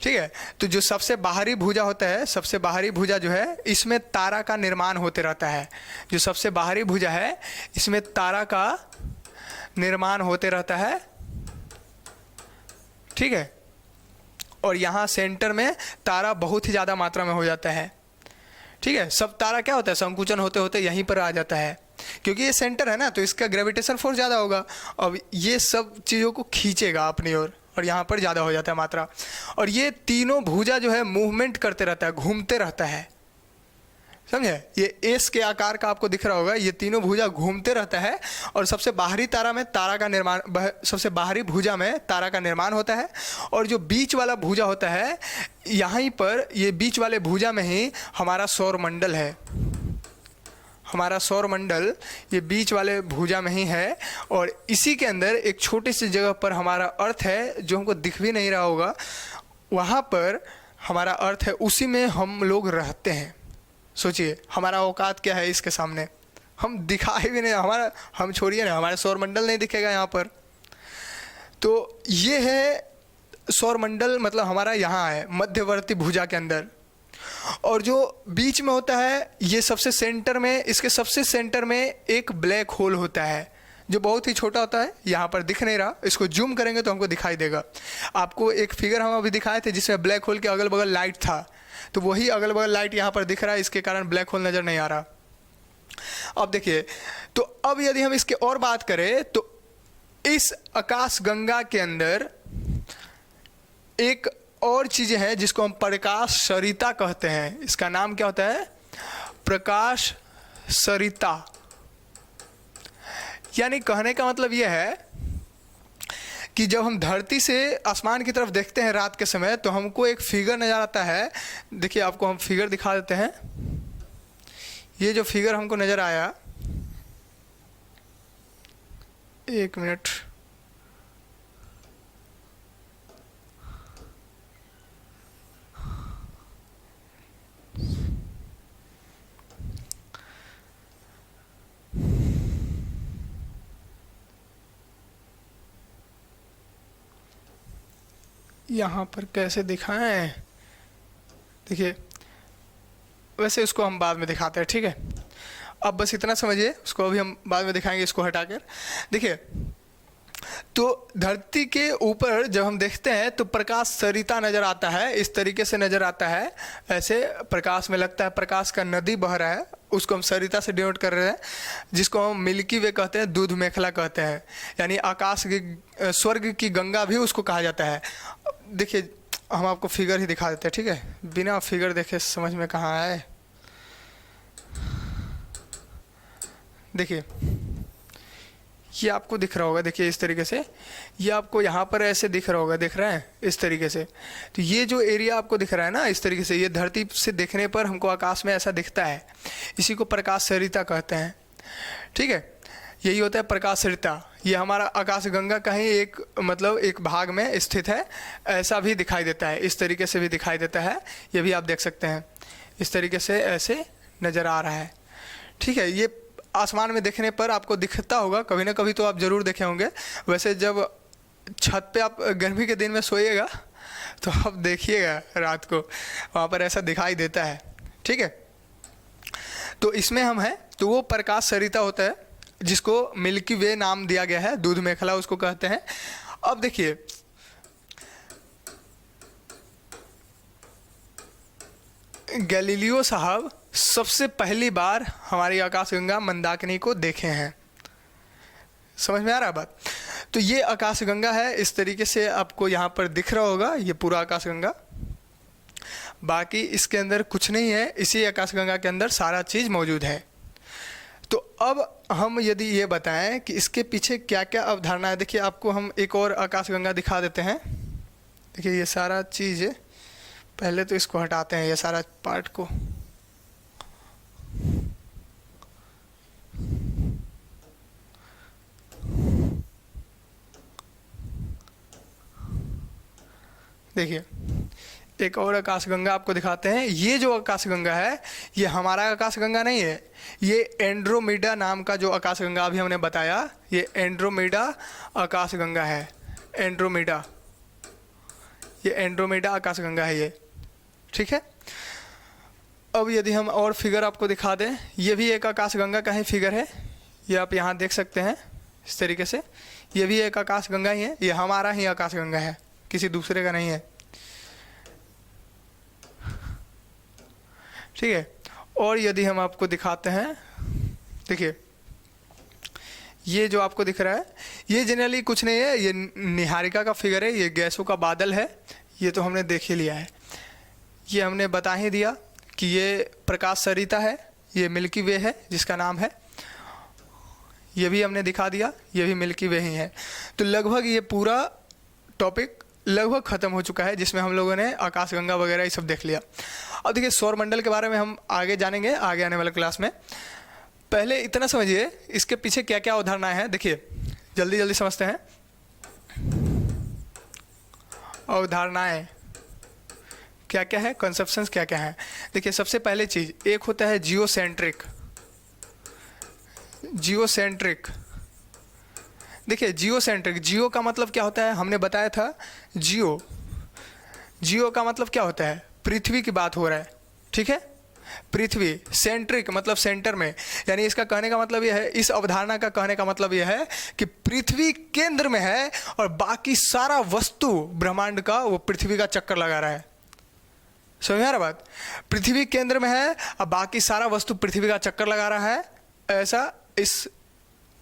ठीक है। तो जो सबसे बाहरी भुजा होता है, सबसे बाहरी भुजा जो है, इसमें तारा का निर्माण होते रहता है। जो सबसे बाहरी भुजा है इसमें तारा का निर्माण होते रहता है, ठीक है। और यहाँ सेंटर में तारा बहुत ही ज़्यादा मात्रा में हो जाता है, ठीक है। सब तारा क्या होता है, संकुचन होते होते यहीं पर आ जाता है, क्योंकि ये सेंटर है ना, तो इसका ग्रेविटेशन फोर्स ज़्यादा होगा। अब ये सब चीज़ों को खींचेगा अपनी ओर, और यहाँ पर ज़्यादा हो जाता है मात्रा। और ये तीनों भुजा जो है मूवमेंट करते रहता है, घूमते रहता है, समझे। ये एस के आकार का आपको दिख रहा होगा, ये तीनों भुजा घूमते रहता है। और सबसे बाहरी तारा में तारा का निर्माण, सबसे बाहरी भुजा में तारा का निर्माण होता है। और जो बीच वाला भुजा होता है, यहीं पर ये बीच वाले भुजा में ही हमारा सौरमंडल है। हमारा सौरमंडल ये बीच वाले भुजा में ही है। और इसी के अंदर एक छोटी सी जगह पर हमारा अर्थ है, जो हमको दिख भी नहीं रहा होगा, वहाँ पर हमारा अर्थ है, उसी में हम लोग रहते हैं। सोचिए हमारा औकात क्या है इसके सामने, हम दिखाई भी नहीं, हमारा, हम छोड़िए ना, हमारा सौरमंडल नहीं दिखेगा यहाँ पर। तो ये है सौरमंडल, मतलब हमारा यहाँ है मध्यवर्ती भुजा के अंदर। और जो बीच में होता है, ये सबसे सेंटर में, इसके सबसे सेंटर में एक ब्लैक होल होता है, जो बहुत ही छोटा होता है, यहाँ पर दिख नहीं रहा। इसको जूम करेंगे तो हमको दिखाई देगा। आपको एक फिगर हम अभी दिखाए थे जिसमें ब्लैक होल के अगल बगल लाइट था, तो वही अगल बगल लाइट यहाँ पर दिख रहा है, इसके कारण ब्लैक होल नज़र नहीं आ रहा। अब देखिए, तो अब यदि हम इसके और बात करें, तो इस आकाश गंगा के अंदर एक और चीज़ें हैं जिसको हम प्रकाश सरिता कहते हैं। इसका नाम क्या होता है, प्रकाश सरिता। यानी कहने का मतलब यह है कि जब हम धरती से आसमान की तरफ देखते हैं रात के समय, तो हमको एक फिगर नजर आता है। देखिए आपको हम फिगर दिखा देते हैं। ये जो फिगर हमको नजर आया, एक मिनट, यहाँ पर कैसे दिखाएं, देखिए, वैसे उसको हम बाद में दिखाते हैं, ठीक है। अब बस इतना समझिए, उसको अभी हम बाद में दिखाएंगे, इसको हटाकर। देखिए, तो धरती के ऊपर जब हम देखते हैं तो प्रकाश सरिता नज़र आता है, इस तरीके से नज़र आता है। ऐसे प्रकाश में लगता है प्रकाश का नदी बह रहा है, उसको हम सरिता से डिनोट कर रहे हैं, जिसको हम मिल्की वे कहते हैं, दूध मेखला कहते हैं। यानी आकाश की, स्वर्ग की गंगा भी उसको कहा जाता है। देखिए हम आपको फिगर ही दिखा देते हैं, ठीक है, बिना फिगर देखे समझ में कहाँ आए। देखिए ये आपको दिख रहा होगा, देखिए इस तरीके से, ये आपको यहाँ पर ऐसे दिख रहा होगा, दिख रहा है इस तरीके से। तो ये जो एरिया आपको दिख रहा है ना, इस तरीके से, ये धरती से देखने पर हमको आकाश में ऐसा दिखता है। इसी को प्रकाश सरिता कहते हैं, ठीक है। यही होता है प्रकाश सरिता। ये हमारा आकाश गंगा का ही एक, मतलब एक भाग में स्थित है। ऐसा भी दिखाई देता है, इस तरीके से भी दिखाई देता है। ये भी आप देख सकते हैं, इस तरीके से ऐसे नज़र आ रहा है, ठीक है। ये आसमान में देखने पर आपको दिखता होगा, कभी ना कभी तो आप ज़रूर देखे होंगे। वैसे जब छत पे आप गर्मी के दिन में सोइएगा तो आप देखिएगा रात को, वहाँ पर ऐसा दिखाई देता है, ठीक है। तो इसमें हम हैं, तो वो प्रकाश सरिता होता है, जिसको मिल्की वे नाम दिया गया है, दूध मेखला उसको कहते हैं। अब देखिए, गैलीलियो साहब सबसे पहली बार हमारी आकाशगंगा मंदाकिनी को देखे हैं। समझ में आ रहा बात। तो ये आकाशगंगा है, इस तरीके से आपको यहाँ पर दिख रहा होगा, ये पूरा आकाशगंगा। बाकी इसके अंदर कुछ नहीं है, इसी आकाशगंगा के अंदर सारा चीज़ मौजूद है। तो अब हम यदि ये बताएं कि इसके पीछे क्या क्या अवधारणा है, देखिए आपको हम एक और आकाशगंगा दिखा देते हैं। देखिए ये सारा चीज़, पहले तो इसको हटाते हैं, ये सारा पार्ट को। देखिए एक और आकाशगंगा आपको दिखाते हैं। ये जो आकाशगंगा है, ये हमारा आकाशगंगा नहीं है, ये एंड्रोमेडा नाम का जो आकाशगंगा अभी हमने बताया, ये एंड्रोमेडा आकाशगंगा है। एंड्रोमेडा ये एंड्रोमेडा आकाशगंगा है ये, ठीक है। अब यदि हम और फिगर आपको दिखा दें, ये भी एक आकाशगंगा का ही फिगर है, ये आप यहाँ देख सकते हैं इस तरीके से। ये भी एक आकाशगंगा ही है, ये हमारा ही आकाशगंगा है, किसी दूसरे का नहीं है, ठीक है। और यदि हम आपको दिखाते हैं, देखिए ये जो आपको दिख रहा है ये जनरली कुछ नहीं है, ये निहारिका का फिगर है, ये गैसों का बादल है, ये तो हमने देख ही लिया है, ये हमने बता ही दिया कि ये प्रकाश सरिता है, ये मिल्की वे है जिसका नाम है, ये भी हमने दिखा दिया, ये भी मिल्की वे ही है। तो लगभग ये पूरा टॉपिक लगभग ख़त्म हो चुका है, जिसमें हम लोगों ने आकाशगंगा वगैरह ये सब देख लिया। अब देखिए सौर मंडल के बारे में हम आगे जानेंगे आगे आने वाले क्लास में। पहले इतना समझिए इसके पीछे क्या क्या अवधारणाएं हैं। देखिए जल्दी जल्दी समझते हैं अवधारणाएं क्या क्या है, कंसेप्शंस क्या क्या है। देखिए सबसे पहले चीज एक होता है जियोसेंट्रिक। जियोसेंट्रिक, देखिए जियोसेंट्रिक, जियो का मतलब क्या होता है, हमने बताया था जियो, जियो का मतलब क्या होता है, पृथ्वी की बात हो रहा है, ठीक है। पृथ्वी, सेंट्रिक मतलब सेंटर में, यानी इसका कहने का मतलब यह है, इस अवधारणा का कहने का मतलब यह है कि पृथ्वी केंद्र में है और बाकी सारा वस्तु ब्रह्मांड का वो पृथ्वी का चक्कर लगा रहा है। समझ में आ रहा बात, पृथ्वी केंद्र में है और बाकी सारा वस्तु पृथ्वी का चक्कर लगा रहा है, ऐसा इस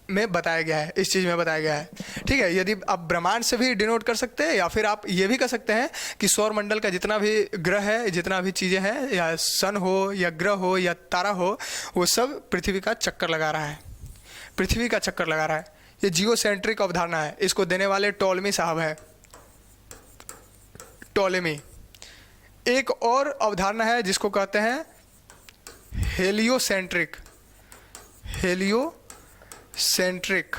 में बताया गया है, इस चीज़ में बताया गया है, ठीक है। यदि आप ब्रह्मांड से भी डिनोट कर सकते हैं या फिर आप ये भी कर सकते हैं कि सौर मंडल का जितना भी ग्रह है, जितना भी चीज़ें हैं, या सन हो या ग्रह हो या तारा हो, वो सब पृथ्वी का चक्कर लगा रहा है, पृथ्वी का चक्कर लगा रहा है। ये जियोसेंट्रिक अवधारणा है, इसको देने वाले टॉलमी साहब है, टॉलमी। एक और अवधारणा है जिसको कहते हैं हेलियोसेंट्रिक। हेलियोसेंट्रिक,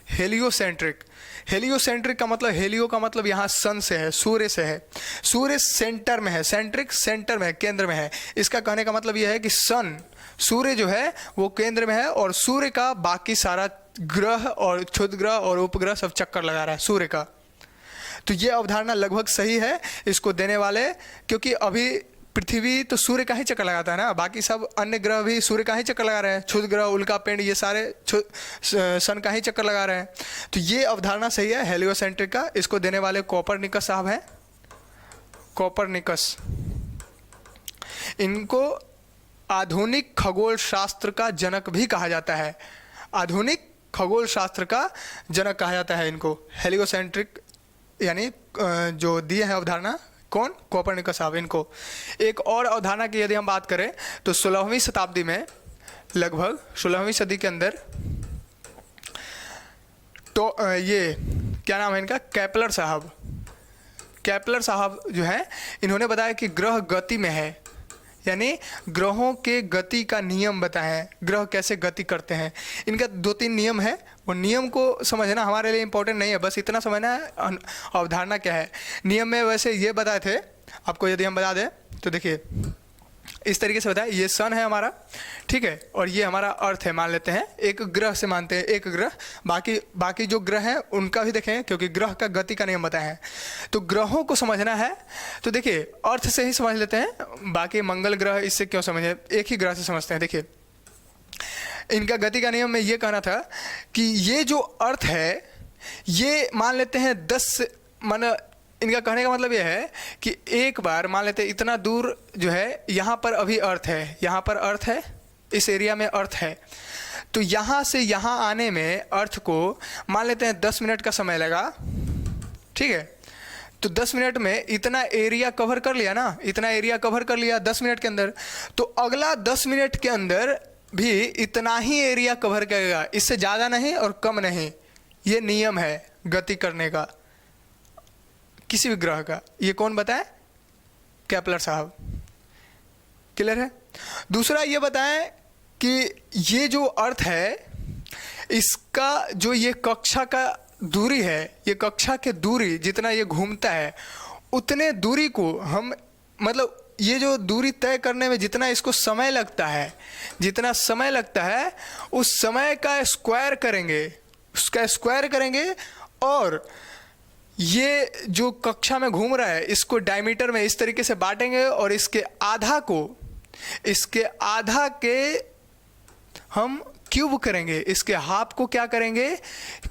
हेलियोसेंट्रिक, हेलियोसेंट्रिक का मतलब, हेलियो का मतलब यहाँ सन से है, सूर्य से है, सूर्य सेंटर में है, सेंट्रिक सेंटर में है, केंद्र में है। इसका कहने का मतलब यह है कि सन, सूर्य जो है वो केंद्र में है और सूर्य का बाकी सारा ग्रह और क्षुद्र ग्रह और उपग्रह सब चक्कर लगा रहा है सूर्य का। तो ये अवधारणा लगभग सही है इसको देने वाले, क्योंकि अभी पृथ्वी तो सूर्य का ही चक्कर लगाता है ना, बाकी सब अन्य ग्रह भी सूर्य का ही चक्कर लगा रहे हैं, क्षुद्र ग्रह, उल्का पिंड, ये सारे सन का ही चक्कर लगा रहे हैं। तो ये अवधारणा सही है हेलियोसेंट्रिक का, इसको देने वाले कोपरनिकस साहब हैं, कोपरनिकस। इनको आधुनिक खगोल शास्त्र का जनक भी कहा जाता है, आधुनिक खगोल शास्त्र का जनक कहा जाता है इनको, हेलियोसेंट्रिक यानी जो दिए हैं अवधारणा, कौन, कोपरनिकस साहब। इनको एक और अवधारणा की यदि हम बात करें तो 16वीं शताब्दी में, लगभग 16वीं सदी के अंदर, तो ये क्या नाम है इनका, केपलर साहब। केपलर साहब जो है इन्होंने बताया कि ग्रह गति में है, यानी ग्रहों के गति का नियम बताए हैं, ग्रह कैसे गति करते हैं। इनका 2-3 नियम है, वो नियम को समझना हमारे लिए इंपॉर्टेंट नहीं है, बस इतना समझना है अवधारणा क्या है। नियम में वैसे ये बताए थे आपको, यदि हम बता दें तो देखिए इस तरीके से बताया, ये सन है हमारा, ठीक है, और ये हमारा अर्थ है, मान लेते हैं एक ग्रह से मानते हैं, एक ग्रह, बाकी जो ग्रह हैं उनका भी देखें, क्योंकि ग्रह का गति का नियम बताए हैं। तो ग्रहों को समझना है तो देखिए अर्थ से ही समझ लेते हैं, बाकी मंगल ग्रह इससे क्यों समझे, एक ही ग्रह से समझते हैं। देखिए इनका गति का नियम में ये कहना था कि ये जो अर्थ है ये मान लेते हैं 10, मान इनका कहने का मतलब यह है कि एक बार मान लेते हैं इतना दूर जो है, यहाँ पर अभी अर्थ है, यहाँ पर अर्थ है, इस एरिया में अर्थ है, तो यहाँ से यहाँ आने में अर्थ को मान लेते हैं 10 मिनट का समय लगा, ठीक है। तो 10 मिनट में इतना एरिया कवर कर लिया ना, इतना एरिया कवर कर लिया 10 मिनट के अंदर, तो अगला 10 मिनट के अंदर भी इतना ही एरिया कवर करेगा, इससे ज़्यादा नहीं और कम नहीं। ये नियम है गति करने का किसी भी ग्रह का। ये कौन बताए, केपलर साहब। क्लियर है। दूसरा ये बताएं कि ये जो अर्थ है इसका जो ये कक्षा का दूरी है, ये कक्षा के दूरी जितना ये घूमता है उतने दूरी को हम, मतलब ये जो दूरी तय करने में जितना इसको समय लगता है, जितना समय लगता है उस समय का स्क्वायर करेंगे, उसका स्क्वायर करेंगे और ये जो कक्षा में घूम रहा है इसको डायमीटर में इस तरीके से बांटेंगे और इसके आधा के हम क्यूब करेंगे, इसके हाफ को क्या करेंगे,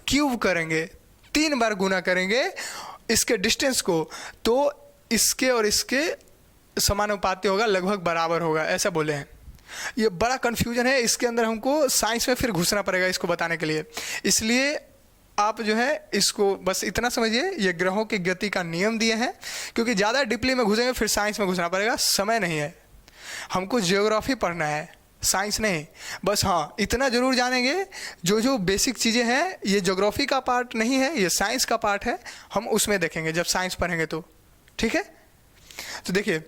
क्यूब करेंगे, 3 बार गुना करेंगे इसके डिस्टेंस को, तो इसके और इसके समानुपाती होगा, लगभग बराबर होगा, ऐसा बोले हैं। ये बड़ा कन्फ्यूजन है, इसके अंदर हमको साइंस में फिर घुसना पड़ेगा इसको बताने के लिए। इसलिए आप जो है इसको बस इतना समझिए, ये ग्रहों की गति का नियम दिए हैं, क्योंकि ज़्यादा डीपली में घुसेंगे फिर साइंस में घुसना पड़ेगा, समय नहीं है, हमको ज्योग्राफी पढ़ना है, साइंस नहीं। बस हाँ इतना जरूर जानेंगे, जो बेसिक चीज़ें हैं ये ज्योग्राफी का पार्ट नहीं है, ये साइंस का पार्ट है, हम उसमें देखेंगे जब साइंस पढ़ेंगे तो, ठीक है। तो देखिए,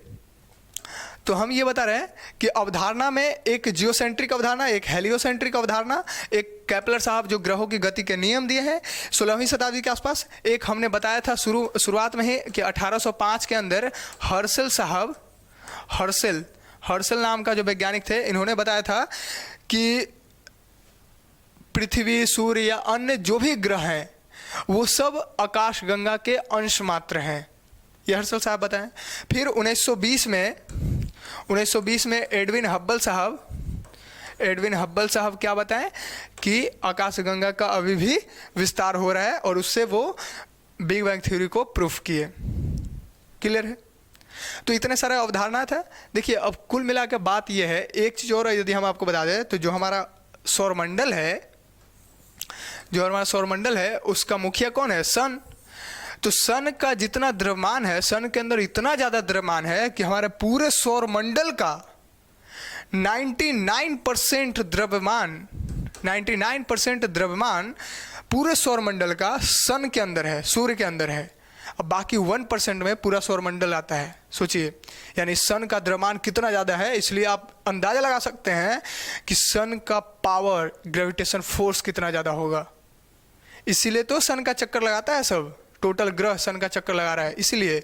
तो हम ये बता रहे हैं कि अवधारणा में एक जियोसेंट्रिक अवधारणा, एक हेलियोसेंट्रिक अवधारणा, एक केपलर साहब जो ग्रहों की गति के नियम दिए हैं 16वीं शताब्दी के आसपास। एक हमने बताया था शुरुआत में ही कि 1805 के अंदर हर्शल साहब, हर्शल नाम का जो वैज्ञानिक थे, इन्होंने बताया था कि पृथ्वी, सूर्य या अन्य जो भी ग्रह हैं वो सब आकाशगंगा के अंश मात्र हैं, ये हर्शल साहब बताएं। फिर 1920 में एडविन हब्बल साहब क्या बताएं कि आकाशगंगा का अभी भी विस्तार हो रहा है, और उससे वो बिग बैंग थ्योरी को प्रूफ किए। क्लियर है। तो इतने सारे अवधारणा था। देखिए अब कुल मिला के बात यह है, एक चीज़ और यदि हम आपको बता दें तो जो हमारा सौरमंडल है उसका मुखिया कौन है, सन। तो सन का जितना द्रव्यमान है, सन के अंदर इतना ज़्यादा द्रव्यमान है कि हमारे पूरे सौरमंडल का 99% द्रव्यमान पूरे सौरमंडल का सन के अंदर है, सूर्य के अंदर है। अब बाकी 1% में पूरा सौरमंडल आता है। सोचिए, यानी सन का द्रव्यमान कितना ज़्यादा है, इसलिए आप अंदाज़ा लगा सकते हैं कि सन का पावर, ग्रेविटेशन फोर्स कितना ज़्यादा होगा। इसीलिए तो सन का चक्कर लगाता है, सब टोटल ग्रह सन का चक्कर लगा रहा है, इसीलिए।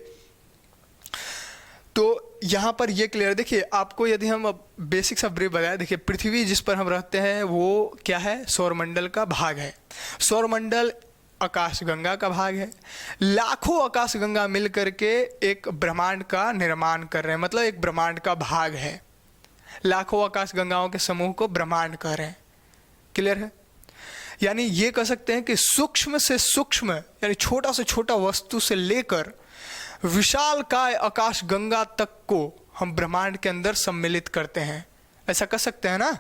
तो यहाँ पर ये क्लियर। देखिए आपको यदि हम बेसिक सा ब्रीफ बताएं, देखिए पृथ्वी जिस पर हम रहते हैं वो क्या है, सौरमंडल का भाग है। सौरमंडल आकाशगंगा का भाग है। लाखों आकाशगंगा मिल करके एक ब्रह्मांड का निर्माण कर रहे हैं, मतलब एक ब्रह्मांड का भाग है। लाखों आकाशगंगाओं के समूह को ब्रह्मांड कह रहे हैं। क्लियर है। यानी ये कह सकते हैं कि सूक्ष्म से सूक्ष्म, यानी छोटा से छोटा वस्तु से लेकर विशाल काय आकाशगंगा तक को हम ब्रह्मांड के अंदर सम्मिलित करते हैं, ऐसा कह सकते हैं ना।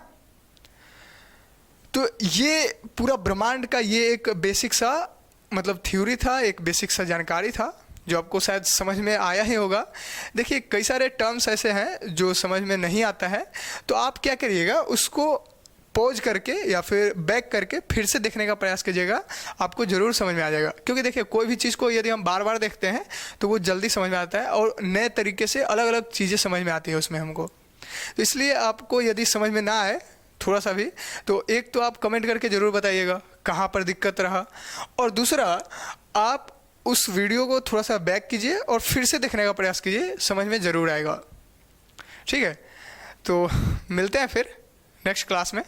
तो ये पूरा ब्रह्मांड का ये एक बेसिक सा मतलब थ्योरी था, एक बेसिक सा जानकारी था जो आपको शायद समझ में आया ही होगा। देखिए कई सारे टर्म्स ऐसे हैं जो समझ में नहीं आता है, तो आप क्या करिएगा, उसको पॉज करके या फिर बैक करके फिर से देखने का प्रयास कीजिएगा, आपको ज़रूर समझ में आ जाएगा। क्योंकि देखिए कोई भी चीज़ को यदि हम बार बार देखते हैं तो वो जल्दी समझ में आता है और नए तरीके से अलग अलग चीज़ें समझ में आती है उसमें हमको। तो इसलिए आपको यदि समझ में ना आए थोड़ा सा भी, तो एक तो आप कमेंट करके ज़रूर बताइएगा कहाँ पर दिक्कत रहा, और दूसरा आप उस वीडियो को थोड़ा सा बैक कीजिए और फिर से देखने का प्रयास कीजिए, समझ में ज़रूर आएगा। ठीक है, तो मिलते हैं फिर नेक्स्ट क्लास में।